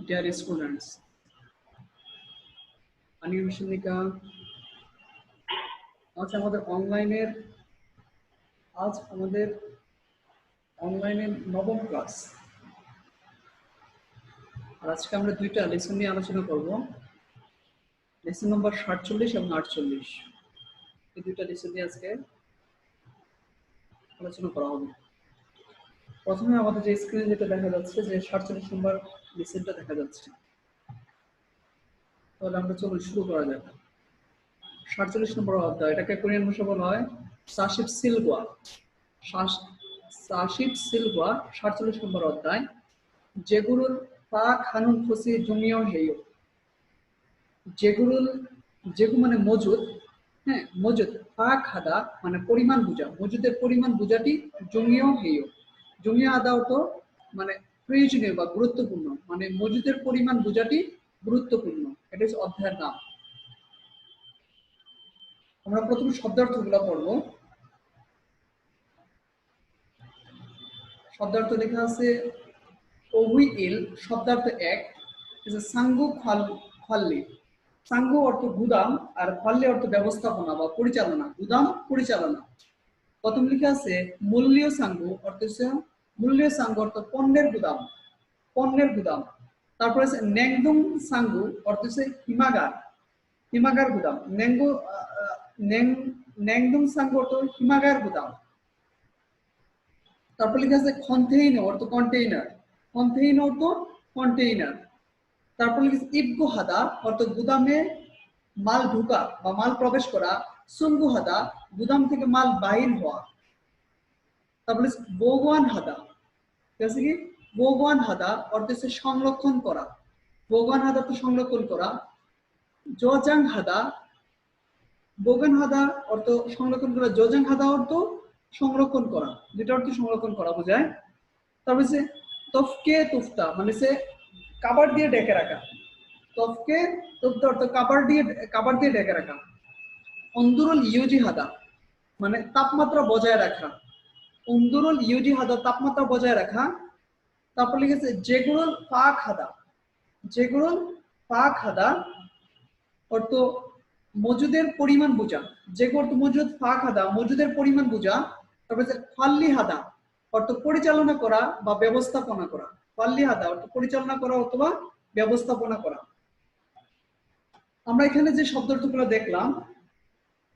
dear students, আনিমেশনিকা আজ আমাদের অনলাইনের নবম ক্লাস। আর আজকে আমরা দুইটা লেসন নিয়ে আলোচনা করব, লেসন নম্বর 47 এবং 48। এই দুইটা লেসন নিয়ে আজকে আলোচনা করা হবে। প্রথমে আমাদের যে স্ক্রিনে যেটা দেখা যাচ্ছে যে 47 নম্বর লেসনটা দেখা যাচ্ছে, তাহলে আমরা চলুন শুরু করা যাক। 47 নম্বর অধ্যায়, এটাকে কোরিয়ান ভাষা বলা হয় সাশিপ সিলগোয়া। 47 নম্বর অধ্যায়, যেগুরুল পা খানুন ফসি জুমিও হেয়। যেগু মানে মজুদ, হ্যাঁ মজুদ, পা খাদা মানে পরিমাণ বুঝা, মজুদের পরিমাণ বুঝাটি জমিও হেয়। জমিও আদা তো মানে প্রয়োজনীয় বা গুরুত্বপূর্ণ, মানে মজুদের পরিমাণ বুঝাটি গুরুত্বপূর্ণ। এটা হচ্ছে অধ্যায়ের নাম। আমরা প্রথমে শব্দার্থগুলো পড়বো। শব্দার্থ লেখা আছে ওহুইল, শব্দার্থ এক, সাঙ্গু খাল্লি। সাঙ্গু অর্থ গুদাম, আর খাল্লি অর্থ ব্যবস্থাপনা বা পরিচালনা, গুদাম পরিচালনা। প্রথম লেখা আছে মূল্যীয় সাঙ্গু, অর্থ মূল্যীয় সাঙ্গু অর্থ পণ্যের গুদাম, পণ্যের গুদাম। তারপরে আছে ন্যাংদুং সাঙ্গু, অর্থ হচ্ছে হিমাগার, হিমাগার গুদাম। ন্যাংদুং সাঙ্গু অর্থ হিমাগার গুদাম। তারপর লেখা আছে কন্টেইনার, অর্থ কন্টেইনার, কন্টেইনার অর্থ কন্টেইনার। তারপর লেখা আছে ইবগুহাদা, অর্থ গুদামে মাল ঢোকা বা মাল প্রবেশ করা। সুঙ্গুহাদা, গুদাম থেকে মাল বাহির হওয়া। তারপর বোগান হাদা, ঠিক আছে কি বোগান হাদা অর্থ হচ্ছে সংরক্ষণ করা, বোগান হাদা তো সংরক্ষণ করা। জজাং হাদা, বোগান হাদা অর্থ সংরক্ষণ করা, জজাং হাদা অর্থ সংরক্ষণ করা, যেটা অর্থ সংরক্ষণ করা বোঝায়। তারপর হচ্ছে তফকে তুফতা, মানে সে কাবার দিয়ে ঢেকে রাখা, তফকে তুফতা অর্থ কাবার দিয়ে ঢেকে রাখা। অন্দুরুল ইউজি হাদা মানে তাপমাত্রা বজায় রাখা, অন্দুরুল ইউজি হাদা তাপমাত্রা বজায় রাখা। তারপর লিখেছে যেগুরুল পাক হাদা, যেগুরুল পাক হাদা অর্থ মজুদের পরিমাণ বোঝা, যেগুলো অর্থ মজুদ, পাক হাদা মজুদের পরিমাণ বোঝা। তারপরে ফাল্লি হাদা অর্থ পরিচালনা করা বা ব্যবস্থাপনা করা, ফাল্লি হাদা অর্থ পরিচালনা করা অথবা ব্যবস্থাপনা করা। আমরা এখানে যে শব্দার্থগুলো দেখলাম,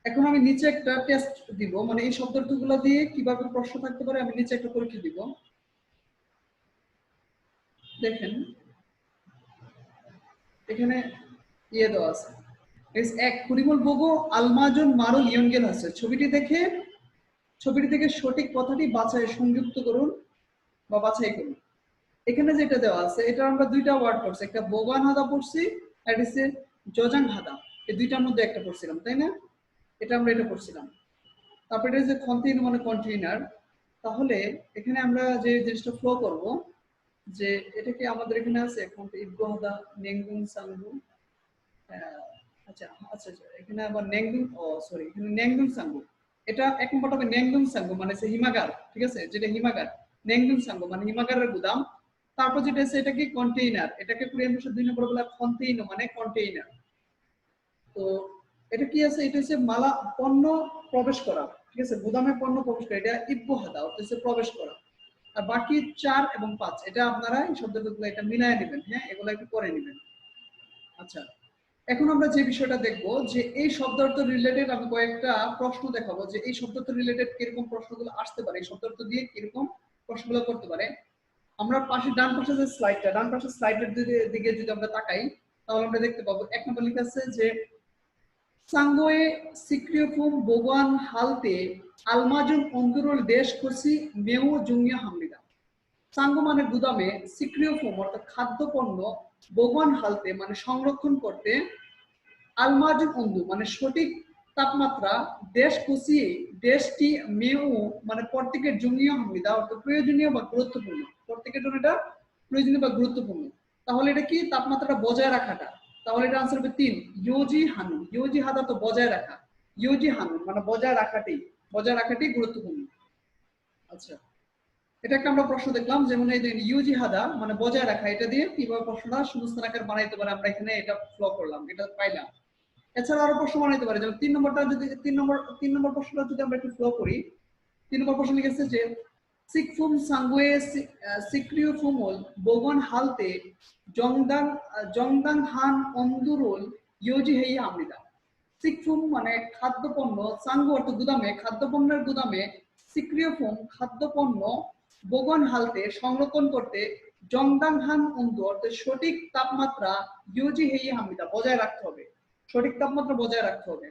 এখন আমি নিচে একটা টেস্ট দিব, মানে এই শব্দার্থগুলো দিয়ে কিভাবে প্রশ্ন থাকতে পারে আমি নিচে একটা পরীক্ষা দিব। দেখেন এখানে ইয়ে দেওয়া আছে, এক পরিমল বগো আলমাজন মারুল ইয়ঙ্গেল আছে। ছবিটি থেকে সঠিক কথাটি বাছাই সংযুক্ত করুন বা বাছাই করুন। এখানে যেটা দেওয়া আছে এটা আমরা দুইটা ওয়ার্ড পড়ছি, একটা বোগান হাদা পড়ছি আর হচ্ছে জজাং হাদা, এই দুইটার মধ্যে একটা পড়ছিলাম, তাই না? এটা আমরা এটা পড়ছিলাম। তারপরে এটা যে কন্টেইনার মানে কন্টেইনার। তাহলে এখানে আমরা যে জিনিসটা ফ্লো করব, যে এটাকে আমাদের এখানে আছে ইবগুহাদা নেংগুং সাঙ্গু। আচ্ছা আচ্ছা আচ্ছা, এখানে আবার নেংদুং, সরি এখানে নেংদুং সাঙ্গু। এটা এক নম্বরটা হবে নেংদুং সাঙ্গু মানে সে হিমাগার, ঠিক আছে, যেটা হিমাগার। নেংদুং সাঙ্গু মানে হিমাগারের গুদাম। তারপর যেটা আছে এটা কি কন্টেইনার, এটাকে কোরিয়ান ভাষায় 2 নম্বর বলা কন্টেইনার মানে কন্টেইনার। তো এটা কি আছে, এটা হচ্ছে মালা পণ্য প্রবেশ করা, ঠিক আছে, গুদামে পণ্য প্রবেশ করা, এটা ইবগুহাদা হচ্ছে প্রবেশ করা। আর বাকি 4 এবং 5 এটা আপনারা এই শব্দগুলো এটা মিলায় নেবেন, হ্যাঁ এগুলো একটু করে নেবেন। আচ্ছা, এখন আমরা যে বিষয়টা দেখব যে এই শব্দার্থ রিলেটেড আমি কয়েকটা প্রশ্ন দেখাবো, যে এই শব্দার্থ রিলেটেড কিরকম প্রশ্নগুলো আসতে পারে, এই শব্দার্থ দিয়ে কিরকম প্রশ্নগুলো করতে পারে। আমরা ডান পাশে যে স্লাইডটা, ডান পাশের স্লাইডের দিকে যদি আমরা তাকাই, তাহলে আমরা দেখতে পাবো এক নম্বর লেখা আছে যে সাঙ্গোয়ে সিক্রিওফুম বোগান হালতে আলমাজুন অন্দুরুল দেশ করছি মেউ জুমিয়া হামলিদা। সাঙ্গো মানে গুদামে, সিক্রিওফোম অর্থাৎ খাদ্যপণ্য, বোগান হালতে মানে সংরক্ষণ করতে, আলমাজুন অন্দু মানে সঠিক তাপমাত্রা, দেশ কুসিয়ে দেশটি, মেউ মানে প্রত্যেকের জুমিয়া হামলিদা অর্থাৎ প্রয়োজনীয় বা গুরুত্বপূর্ণ, প্রত্যেকের জন্য এটা প্রয়োজনীয় বা গুরুত্বপূর্ণ। তাহলে এটা কি তাপমাত্রাটা বজায় রাখাটা, তাহলে এটা আনসার হবে 3 ইউজি হানুন। ইউজি হাদা তো বজায় রাখা, ইউজি হানুন মানে বজায় রাখাটাই গুরুত্বপূর্ণ। আচ্ছা, এটা একটা আমরা প্রশ্ন দেখলাম, যেমন এই যে ইউজি হাদা মানে বজায় রাখা, এটা দিয়ে কিভাবে প্রশ্নটা শূন্যস্থান আকার বানাইতে পারে আমরা এখানে এটা ফ্লো করলাম, এটা পাইলাম। এছাড়া আরো প্রশ্ন বানাইতে পারে, যেমন 3 নম্বরটা যদি 3 নম্বর প্রশ্নটা যদি আমরা একটু ফ্লো করি। 3 নম্বর প্রশ্ন লিখেছে যে সিকফুম সাঙ্গুয়ে সিক্রিও ফুমল বোগন হালতে জংদাং হান অন্দুরুল ইয়োজি হেই আমৃতা। সিকফুম মানে খাদ্যপণ্য, সাঙ্গু অর্থ গুদামে, খাদ্যপণ্যের গুদামে, সিক্রিয় ফুম খাদ্যপণ্য, বোগন হালতে সংরক্ষণ করতে, জংদাং হান অন্দু অর্থ সঠিক তাপমাত্রা, ইয়োজি হেই হামিদা বজায় রাখতে হবে, সঠিক তাপমাত্রা বজায় রাখতে হবে।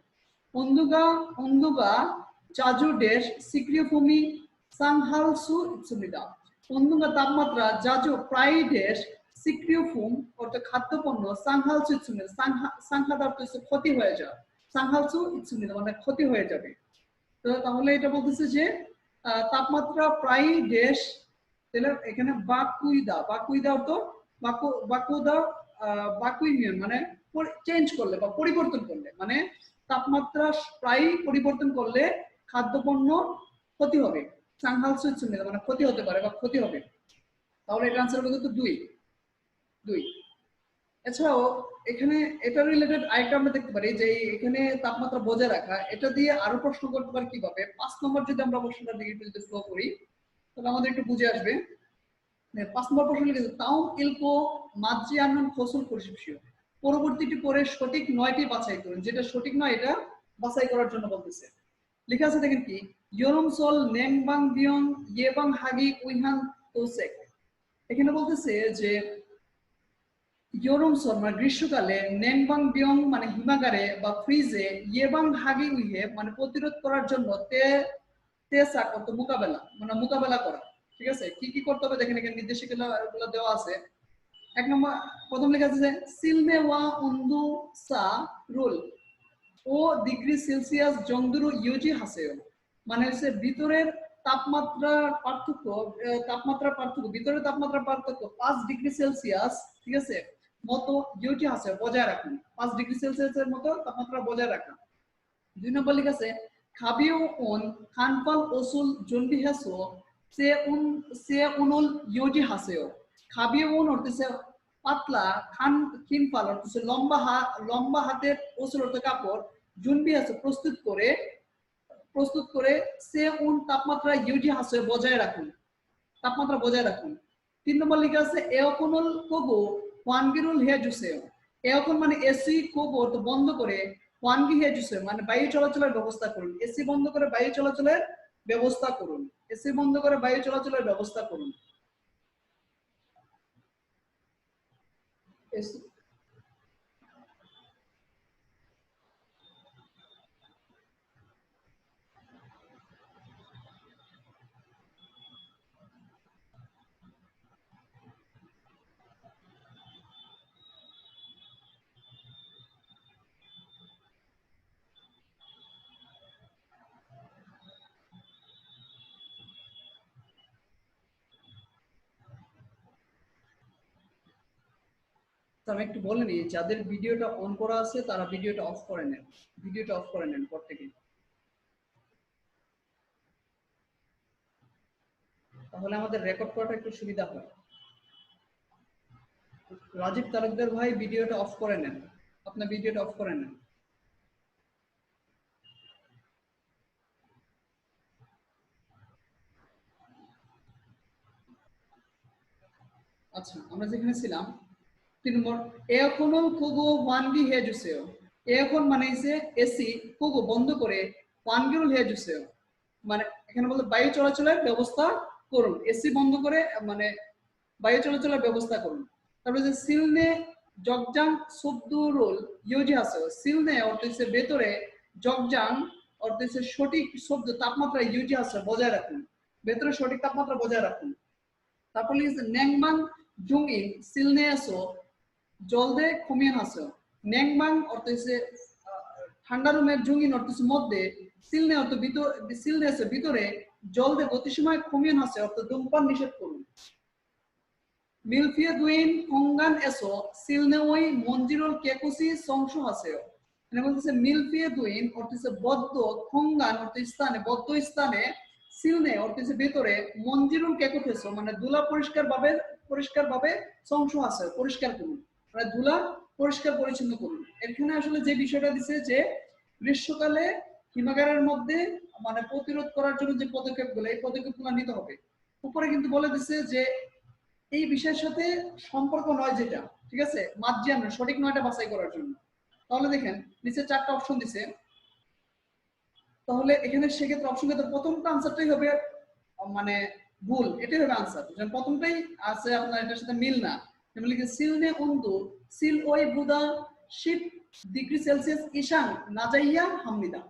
অন্দুগা অন্দুগা চাজু ডেশ সিক্রিয় ফুমি সাংহালসু ইৎসুমিদা। অন্দুগা তাপমাত্রা জাজু প্রায় ডেশ সিক্রিয় ফুম অর্থ খাদ্যপণ্য, সাংহালসু ইৎসুমিদা সাংহাদ অর্থ ক্ষতি হয়ে যাওয়া, সাংহালসু ইৎসুমিদা মানে ক্ষতি হয়ে যাবে। তো তাহলে এটা বলতেছে যে তাপমাত্রা প্রায় দেশ, তাহলে এখানে বাকুইদা, বাকুইদা অর্থ বাকুদা বাকুইমিয়ন মানে চেঞ্জ করলে বা পরিবর্তন করলে, মানে তাপমাত্রা প্রায় পরিবর্তন করলে খাদ্যপণ্য ক্ষতি হবে, সাংহালসু ইৎসুমিদা মানে ক্ষতি হতে পারে বা ক্ষতি হবে। তাহলে এটা আনসার হবে তো 2। এছাড়াও এখানে এটা রিলেটেড আরেকটা আমরা দেখতে পারি যে এখানে তাপমাত্রা বজায় রাখা, এটা দিয়ে আরো প্রশ্ন করতে পারি কিভাবে। 5 নম্বর যদি আমরা প্রশ্নটার দিকে একটু যদি ফ্লো করি তাহলে আমাদের একটু বুঝে আসবে। 5 নম্বর প্রশ্ন লিখেছে তাউম ইলকো মাদ্রি আনন ফসল পরিশিষ্ট, পরবর্তীটি পরে সঠিক 9টি বাছাই করুন, যেটা সঠিক নয় এটা বাছাই করার জন্য বলতেছে। লেখা আছে দেখেন কি, ইয়রম সল নেংবাং বিয়ং ইয়েবাং হাগি উইহান তোসেক। এখানে বলতেছে যে ইয়রমসন মানে গ্রীষ্মকালে, নেংবাং বিয়ং মানে হিমাগারে বা ফ্রিজে, ইয়েবাং হাগি উইহে মানে প্রতিরোধ করার জন্য, তেসা কত মোকাবেলা মানে মোকাবেলা করা। ঠিক আছে, কি কি করতে হবে দেখেন এখানে নির্দেশিকাগুলো দেওয়া আছে। 1 নম্বর প্রথম লেখা আছে সিলমে ওয়া উন্দু সা রুল ও ডিগ্রি সেলসিয়াস জংদুরু ইউজি হাসেও, মানে হচ্ছে ভিতরের তাপমাত্রার পার্থক্য, ভিতরের তাপমাত্রার পার্থক্য 5 ডিগ্রি সেলসিয়াস, ঠিক আছে, মতো ইউটি আছে বজায় রাখুন, 5 ডিগ্রি সেলসিয়াসের মতো তাপমাত্রা বজায় রাখা। 2 নম্বর লেখা আছে খাবিও উন খানপাল ওসুল জন্ডি হাসো সে উনুল ইউজি হাসেও। খাবিও উন অর্থে পাতলা, খিনপাল অর্থে লম্বা হাতের, ওসুল অর্থ কাপড়, জুনবি হাসো প্রস্তুত করে সে উন তাপমাত্রা ইউজি হাসে বজায় রাখুন, তাপমাত্রা বজায় রাখুন। 3 নম্বর লেখা আছে এওকোনল কোগো ওয়ানগিরুল হে জুসেও। এওকোন মানে এসি, কোগো তো বন্ধ করে, ওয়ানগি হে জুসেও মানে বায়ু চলাচলের ব্যবস্থা করুন, এসি বন্ধ করে বায়ু চলাচলের ব্যবস্থা করুন, এসি বন্ধ করে বায়ু চলাচলের ব্যবস্থা করুন। এসি আমি একটু বলে নিই, যাদের ভিডিওটা অন করা আছে তারা ভিডিওটা অফ করে নেন, ভিডিওটা অফ করে নেন প্রত্যেকে, তাহলে আমাদের রেকর্ড করাটা একটু সুবিধা হয়। রাজীব তালুকদার ভাই ভিডিওটা অফ করে নেন, আপনার ভিডিওটা অফ করে নেন। আচ্ছা আমরা যেখানে ছিলাম 3 নম্বর এখনো কুগো ওয়ানগি হে জুসেও। এখন মানে হচ্ছে এসি, কুগো বন্ধ করে, ওয়ানগিরুল হে জুসেও মানে এখানে বলতে বায়ু চলাচলের ব্যবস্থা করুন, এসি বন্ধ করে মানে বায়ু চলাচলের ব্যবস্থা করুন। তারপরে যে সিলনে জগজাং শব্দরুল ইউজি হাসেও, সিলনে অর্থ হচ্ছে ভেতরে, জগজাং অর্থ হচ্ছে সঠিক শব্দ তাপমাত্রা, ইউজি হাসে বজায় রাখুন, ভেতরে সঠিক তাপমাত্রা বজায় রাখুন। তারপর লিখেছে ন্যাংমাং জুংইন সিলনেয়াসো জলদে কমিয়ে হাসো। ন্যাংমাং অর্থ হচ্ছে ঠান্ডা রুমের, জুংইন অর্থ হচ্ছে মধ্যে, সিলনে অর্থ সিলনেয়াসো ভিতরে, জলদে গতিসময় কমিয়ে হাসে অর্থ ধূমপান নিষেধ করুন। মিলফিয়ে দুইন কঙ্গান এসো সিলনেওই মঞ্জিরুল কেকুসি সংশ হাসেও, মানে বলতেছে মিলফিয়ে দুইন অর্থ হচ্ছে বদ্ধ, খঙ্গান অর্থ স্থানে, বদ্ধ স্থানে, সিলনে অর্থে ভেতরে মঞ্জিরুল কেকুতেছো মানে ধুলা পরিষ্কারভাবে সংশ আছে পরিষ্কার করুন, মানে ধুলা পরিষ্কার পরিচ্ছন্ন করুন। এখানে আসলে যে বিষয়টা দিছে যে গ্রীষ্মকালে হিমাগারের মধ্যে মানে প্রতিরোধ করার জন্য যে পদক্ষেপগুলো, এই পদক্ষেপগুলো নিতে হবে। উপরে কিন্তু বলে দিছে যে এই বিষয়ের সাথে সম্পর্ক নয় যেটা, ঠিক আছে, মার্জিয়ান সঠিক নয়টা বাছাই করার জন্য। তাহলে দেখেন নিচে 4টা অপশন দিছে, তাহলে এখানে সেক্ষেত্রে অপশন ক্ষেত্রে প্রথমটা আনসারটাই হবে মানে ভুল, এটাই হবে আনসার। যেমন প্রথমটাই আছে আপনার এটার সাথে মিল না, যেমন লিখে সিলনে উন্দু সিল ওই বুদা 10 ডিগ্রি সেলসিয়াস ইশান নাজাইয়া হামিদা।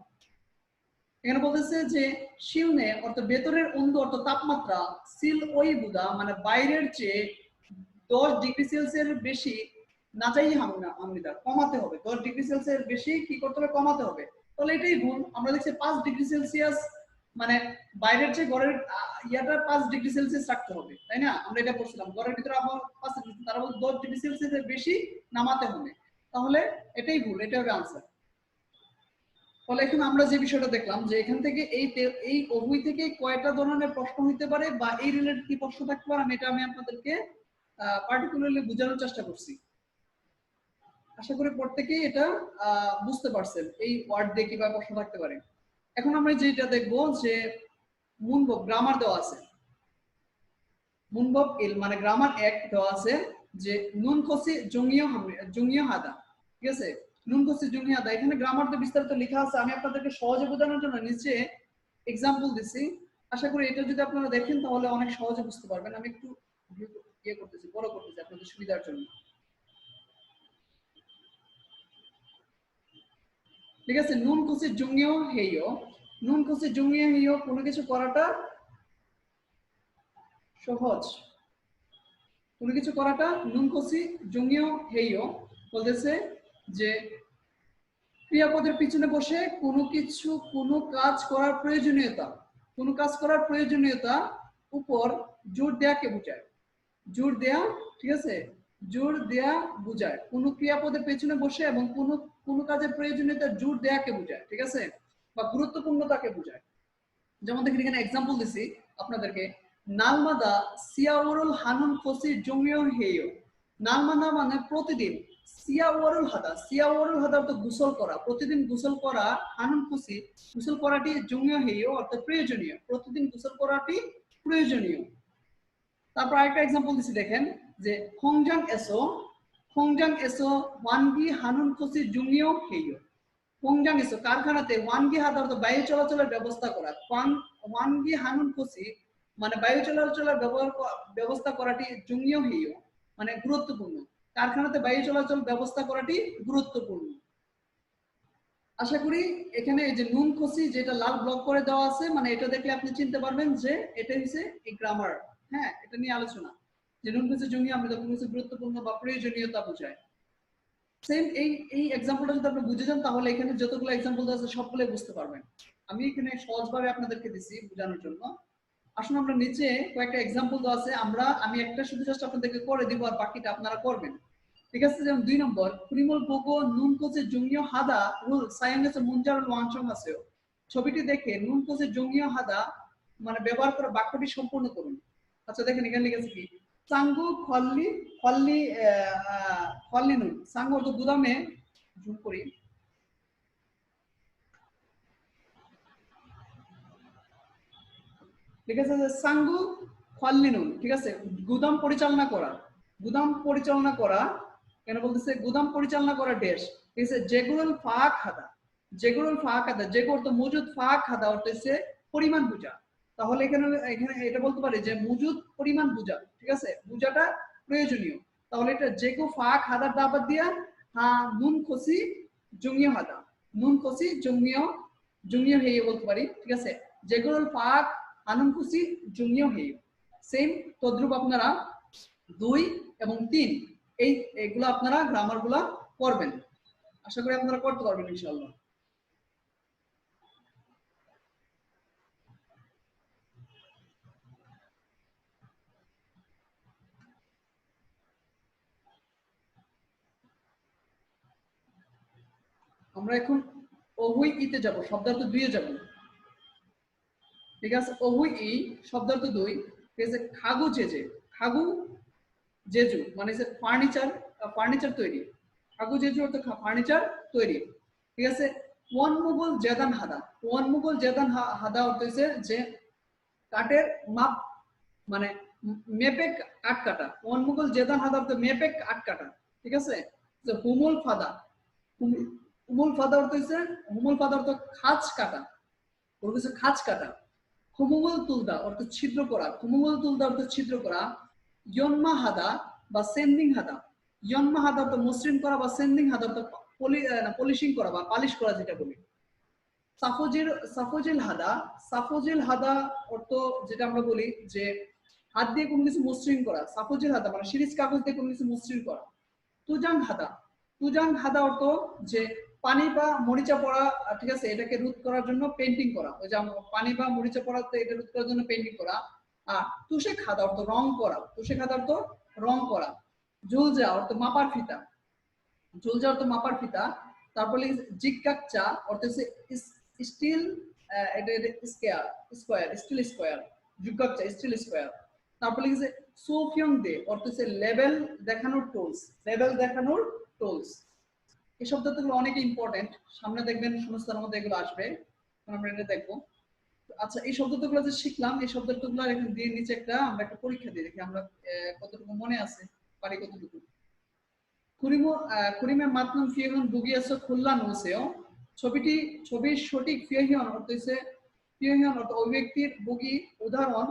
এখানে বলতেছে যে শিলনে অর্থাৎ ভেতরের অন্ধ অর্থ তাপমাত্রা সিল ওই বুদা মানে বাইরের চেয়ে 10 ডিগ্রি সেলসিয়াস বেশি নাজাই হামিদা কমাতে হবে। 10 ডিগ্রি সেলসিয়াস বেশি কি করতে হবে, কমাতে হবে। তাহলে এটাই ভুল। আমরা দেখছি 5 ডিগ্রি সেলসিয়াস মানে বাইরের চেয়ে ঘরের ইয়াটা 5 ডিগ্রি সেলসিয়াস রাখতে হবে, তাই না? আমরা এটা পড়ছিলাম ঘরের ভিতরে আবহাওয়া 5 ডিগ্রি, তারা বলছে 10 ডিগ্রি সেলসিয়াস বেশি নামাতে হবে। তাহলে এটাই ভুল, এটা হবে আনসার। ফলে এখন আমরা যে বিষয়টা দেখলাম যে এখান থেকে এই অবই থেকে কয়টা ধরনের প্রশ্ন হইতে পারে বা এই রিলেটেড কি প্রশ্ন থাকতে পারে আমি আপনাদেরকে পার্টিকুলারলি বোঝানোর চেষ্টা করছি। আশা করি প্রত্যেকেই এটা বুঝতে পারছেন এই ওয়ার্ড দিয়ে কিভাবে প্রশ্ন থাকতে পারে। এখন আমরা যেটা দেখবো যে মুনবব গ্রামার দেওয়া আছে, মুনবব ইল মানে গ্রামার এক দেওয়া আছে যে নুন কসি জুঙ্গিয় হাদা, ঠিক আছে, নুন কসি জুঙ্গিয় হাদা। এখানে গ্রামারতে বিস্তারিত লেখা আছে, আমি আপনাদেরকে সহজে বোঝানোর জন্য নিচে এক্সাম্পল দিছি। আশা করি এটা যদি আপনারা দেখেন তাহলে অনেক সহজে বুঝতে পারবেন। আমি একটু ইয়ে করতেছি, বড় করতেছি আপনাদের সুবিধার জন্য, ঠিক আছে। নুন কুচি জুঙ্গিও হেইও, নুন কুচি জুঙ্গিও হেইও কোনো কিছু করাটা সহজ, কোনো কিছু করাটা নুন কুচি জুঙ্গিও হেইও বলতেছে যে ক্রিয়াপদের পিছনে বসে কোনো কাজ করার প্রয়োজনীয়তা, কোনো কাজ করার প্রয়োজনীয়তা উপর জোর দেয়াকে বোঝায়, জোর দেয়া, ঠিক আছে, জোর দেয়া বোঝায় কোনো ক্রিয়াপদের পেছনে বসে এবং কোনো কাজের প্রয়োজনীয়তা জোর দেয়াকে বোঝায়, ঠিক আছে, বা গুরুত্বপূর্ণতাকে বোঝায়। যেমন দেখেন এখানে এক্সাম্পল দিছি আপনাদেরকে, নালমাদা সিয়াওরুল হানুন ফসি জমিও হেয়। নালমাদা মানে প্রতিদিন, সিয়াওরুল হাদা অর্থাৎ গোসল করা, প্রতিদিন গোসল করা, হানুন ফসি গোসল করাটি জমিও হেয় অর্থাৎ প্রয়োজনীয়, প্রতিদিন গোসল করাটি প্রয়োজনীয়। তারপর আরেকটা এক্সাম্পল দিছি দেখেন যে খংজাং এসো ওয়ানগি হানুন ফসি জমিও হেয়। খংজাং এসো কারখানাতে ওয়ানগি হাদা অর্থাৎ বায়ু চলাচলের ব্যবস্থা করা, ওয়ানগি হানুন ফসি মানে বায়ু চলাচলের ব্যবস্থা করাটি জুঙ্গিও হেয় মানে গুরুত্বপূর্ণ, কারখানাতে বায়ু চলাচল ব্যবস্থা করাটি গুরুত্বপূর্ণ। আশা করি এখানে এই যে নুন খসি যেটা লাল ব্লক করে দেওয়া আছে, মানে এটা দেখলে আপনি চিনতে পারবেন যে এটা হচ্ছে এই গ্রামার। হ্যাঁ, এটা নিয়ে আলোচনা যে নুন খসি জুঙ্গি আমরা কোনো কিছু গুরুত্বপূর্ণ বা প্রয়োজনীয়তা বোঝায়। সেম এই এক্সাম্পলটা যদি আপনি বুঝে যান তাহলে এখানে যতগুলো এক্সাম্পল আছে সবগুলো বুঝতে পারবেন। আমি এখানে সহজভাবে আপনাদেরকে দিছি বোঝানোর জন্য। আসলে আমরা নিচে কয়েকটা এক্সাম্পল দেওয়া আছে, আমি একটা শুধু জাস্ট আপনাদেরকে করে দিব আর বাকিটা আপনারা করবেন, ঠিক আছে। যেমন 2 নম্বর প্রিমল বোগো নুন কোচে জঙ্গিও হাদা রুল সায়েন্সে মুনজারুল ওয়াংশং আছে। ছবিটি দেখে নুন কোচে জঙ্গিও হাদা মানে ব্যবহার করে বাক্যটি সম্পূর্ণ করুন। আচ্ছা দেখেন এখানে লিখেছে কি সাঙ্গু খল্লি খল্লি খল্লি নুন, সাঙ্গু অর্থ গুদামে, জুম করি, লিখেছে যে সাঙ্গু খল্লি নুন, ঠিক আছে, গুদাম পরিচালনা করা, গুদাম পরিচালনা করা, কেন বলতেছে গুদাম পরিচালনা করা ড্যাশ, ঠিক আছে, জেগুরুল ফাক হাদা, জেগুরুল ফাক হাদা, জেগু অর্থ মজুদ, ফাক হাদা অর্থ হচ্ছে পরিমাণ বোঝা। তাহলে এখানে এখানে এটা বলতে পারি যে মজুদ পরিমাণ বোঝা, ঠিক আছে, বোঝাটা প্রয়োজনীয়। তাহলে এটা জেগু ফাক হাদার দাবাত দিয়া হ্যাঁ নুন খসি জঙ্গিও হাদা, নুন খসি জঙ্গিও হেয়ে বলতে পারি, ঠিক আছে, জেগুরুল ফাক আনুন খুশি জঙ্গিও হেয়। সেম তদ্রুপ আপনারা 2 এবং 3 এইগুলো আপনারা গ্রামার গুলা করবেন, আশা করি আপনারা করতে পারবেন ইনশাআল্লাহ। আমরা এখন ওহুই ইতে যাব, শব্দার্থ 2 এ যাব। ঠিক আছে ওহুই ই শব্দার্থ দুই ঠিক আছে খাগু জেজে খাগু জেজু মানে যে ফার্নিচার তৈরি খাগু জেজু অর্থ ফার্নিচার তৈরি ঠিক আছে ওয়ান মুঘল জেদান হাদা ওয়ান মুঘল জেদান হাদা অর্থ হচ্ছে যে কাঠের মাপ মানে মেপে কাঠ কাটা ওয়ান মুঘল জেদান হাদা অর্থ মেপে কাঠ কাটা ঠিক আছে যে হুমুল ফাদা হুমুল ফাদা অর্থ হচ্ছে হুমুল ফাদা অর্থ খাঁজ কাটা ওর কিছু খাঁজ কাটা খুমুল তুলদা অর্থ ছিদ্র করা খুমুল তুলদা অর্থ ছিদ্র করা ইয়ন্মা হাদা বা সেন্ডিং হাদা ইয়ন্মা হাদা অর্থ মসৃণ করা বা সেন্ডিং হাদা অর্থ পলিশিং করা বা পালিশ করা যেটা বলি সাফোজিল হাদা অর্থ যেটা আমরা বলি যে হাত দিয়ে কোনো কিছু মসৃণ করা সাফোজিল হাদা মানে সিরিজ কাগজ দিয়ে কোনো কিছু মসৃণ করা তুজাং হাদা অর্থ যে পানি বা মরিচা পড়া ঠিক আছে এটাকে রোধ করার জন্য পেইন্টিং করা ওই যে পানি বা মরিচা পড়াতে এটা রোধ করার জন্য পেইন্টিং করা আর তুষে খাদা অর্থ রং করা তুষে খাদা অর্থ রং করা জুলজা অর্থ মাপার ফিতা জুলজা অর্থ মাপার ফিতা তারপরে জিগকাকচা অর্থ হচ্ছে স্টিল এটা স্কয়ার স্টিল স্কয়ার জিগকাকচা স্টিল স্কয়ার তারপরে লিখেছে সোফিয়ং দে অর্থ হচ্ছে লেভেল দেখানোর টুলস এই শব্দগুলো অনেক ইম্পর্টেন্ট সামনে দেখবেন শূন্যস্থানের মধ্যে এগুলো আসবে আমরা এটা দেখবো আচ্ছা এই শব্দগুলো যে শিখলাম এই শব্দগুলো এখানে দিয়ে নিচে আমরা একটা পরীক্ষা দিয়ে দেখি আমরা কতটুকু মনে আছে পারি কতটুকু কুরিমে মাতনুন ফিয়হন বুগিয়াসো খুল্লা নোসেও ছবির সঠিক ফিয়হন অর্থ হচ্ছে ফিয়হন অর্থ ওই ব্যক্তির বুগি উদাহরণ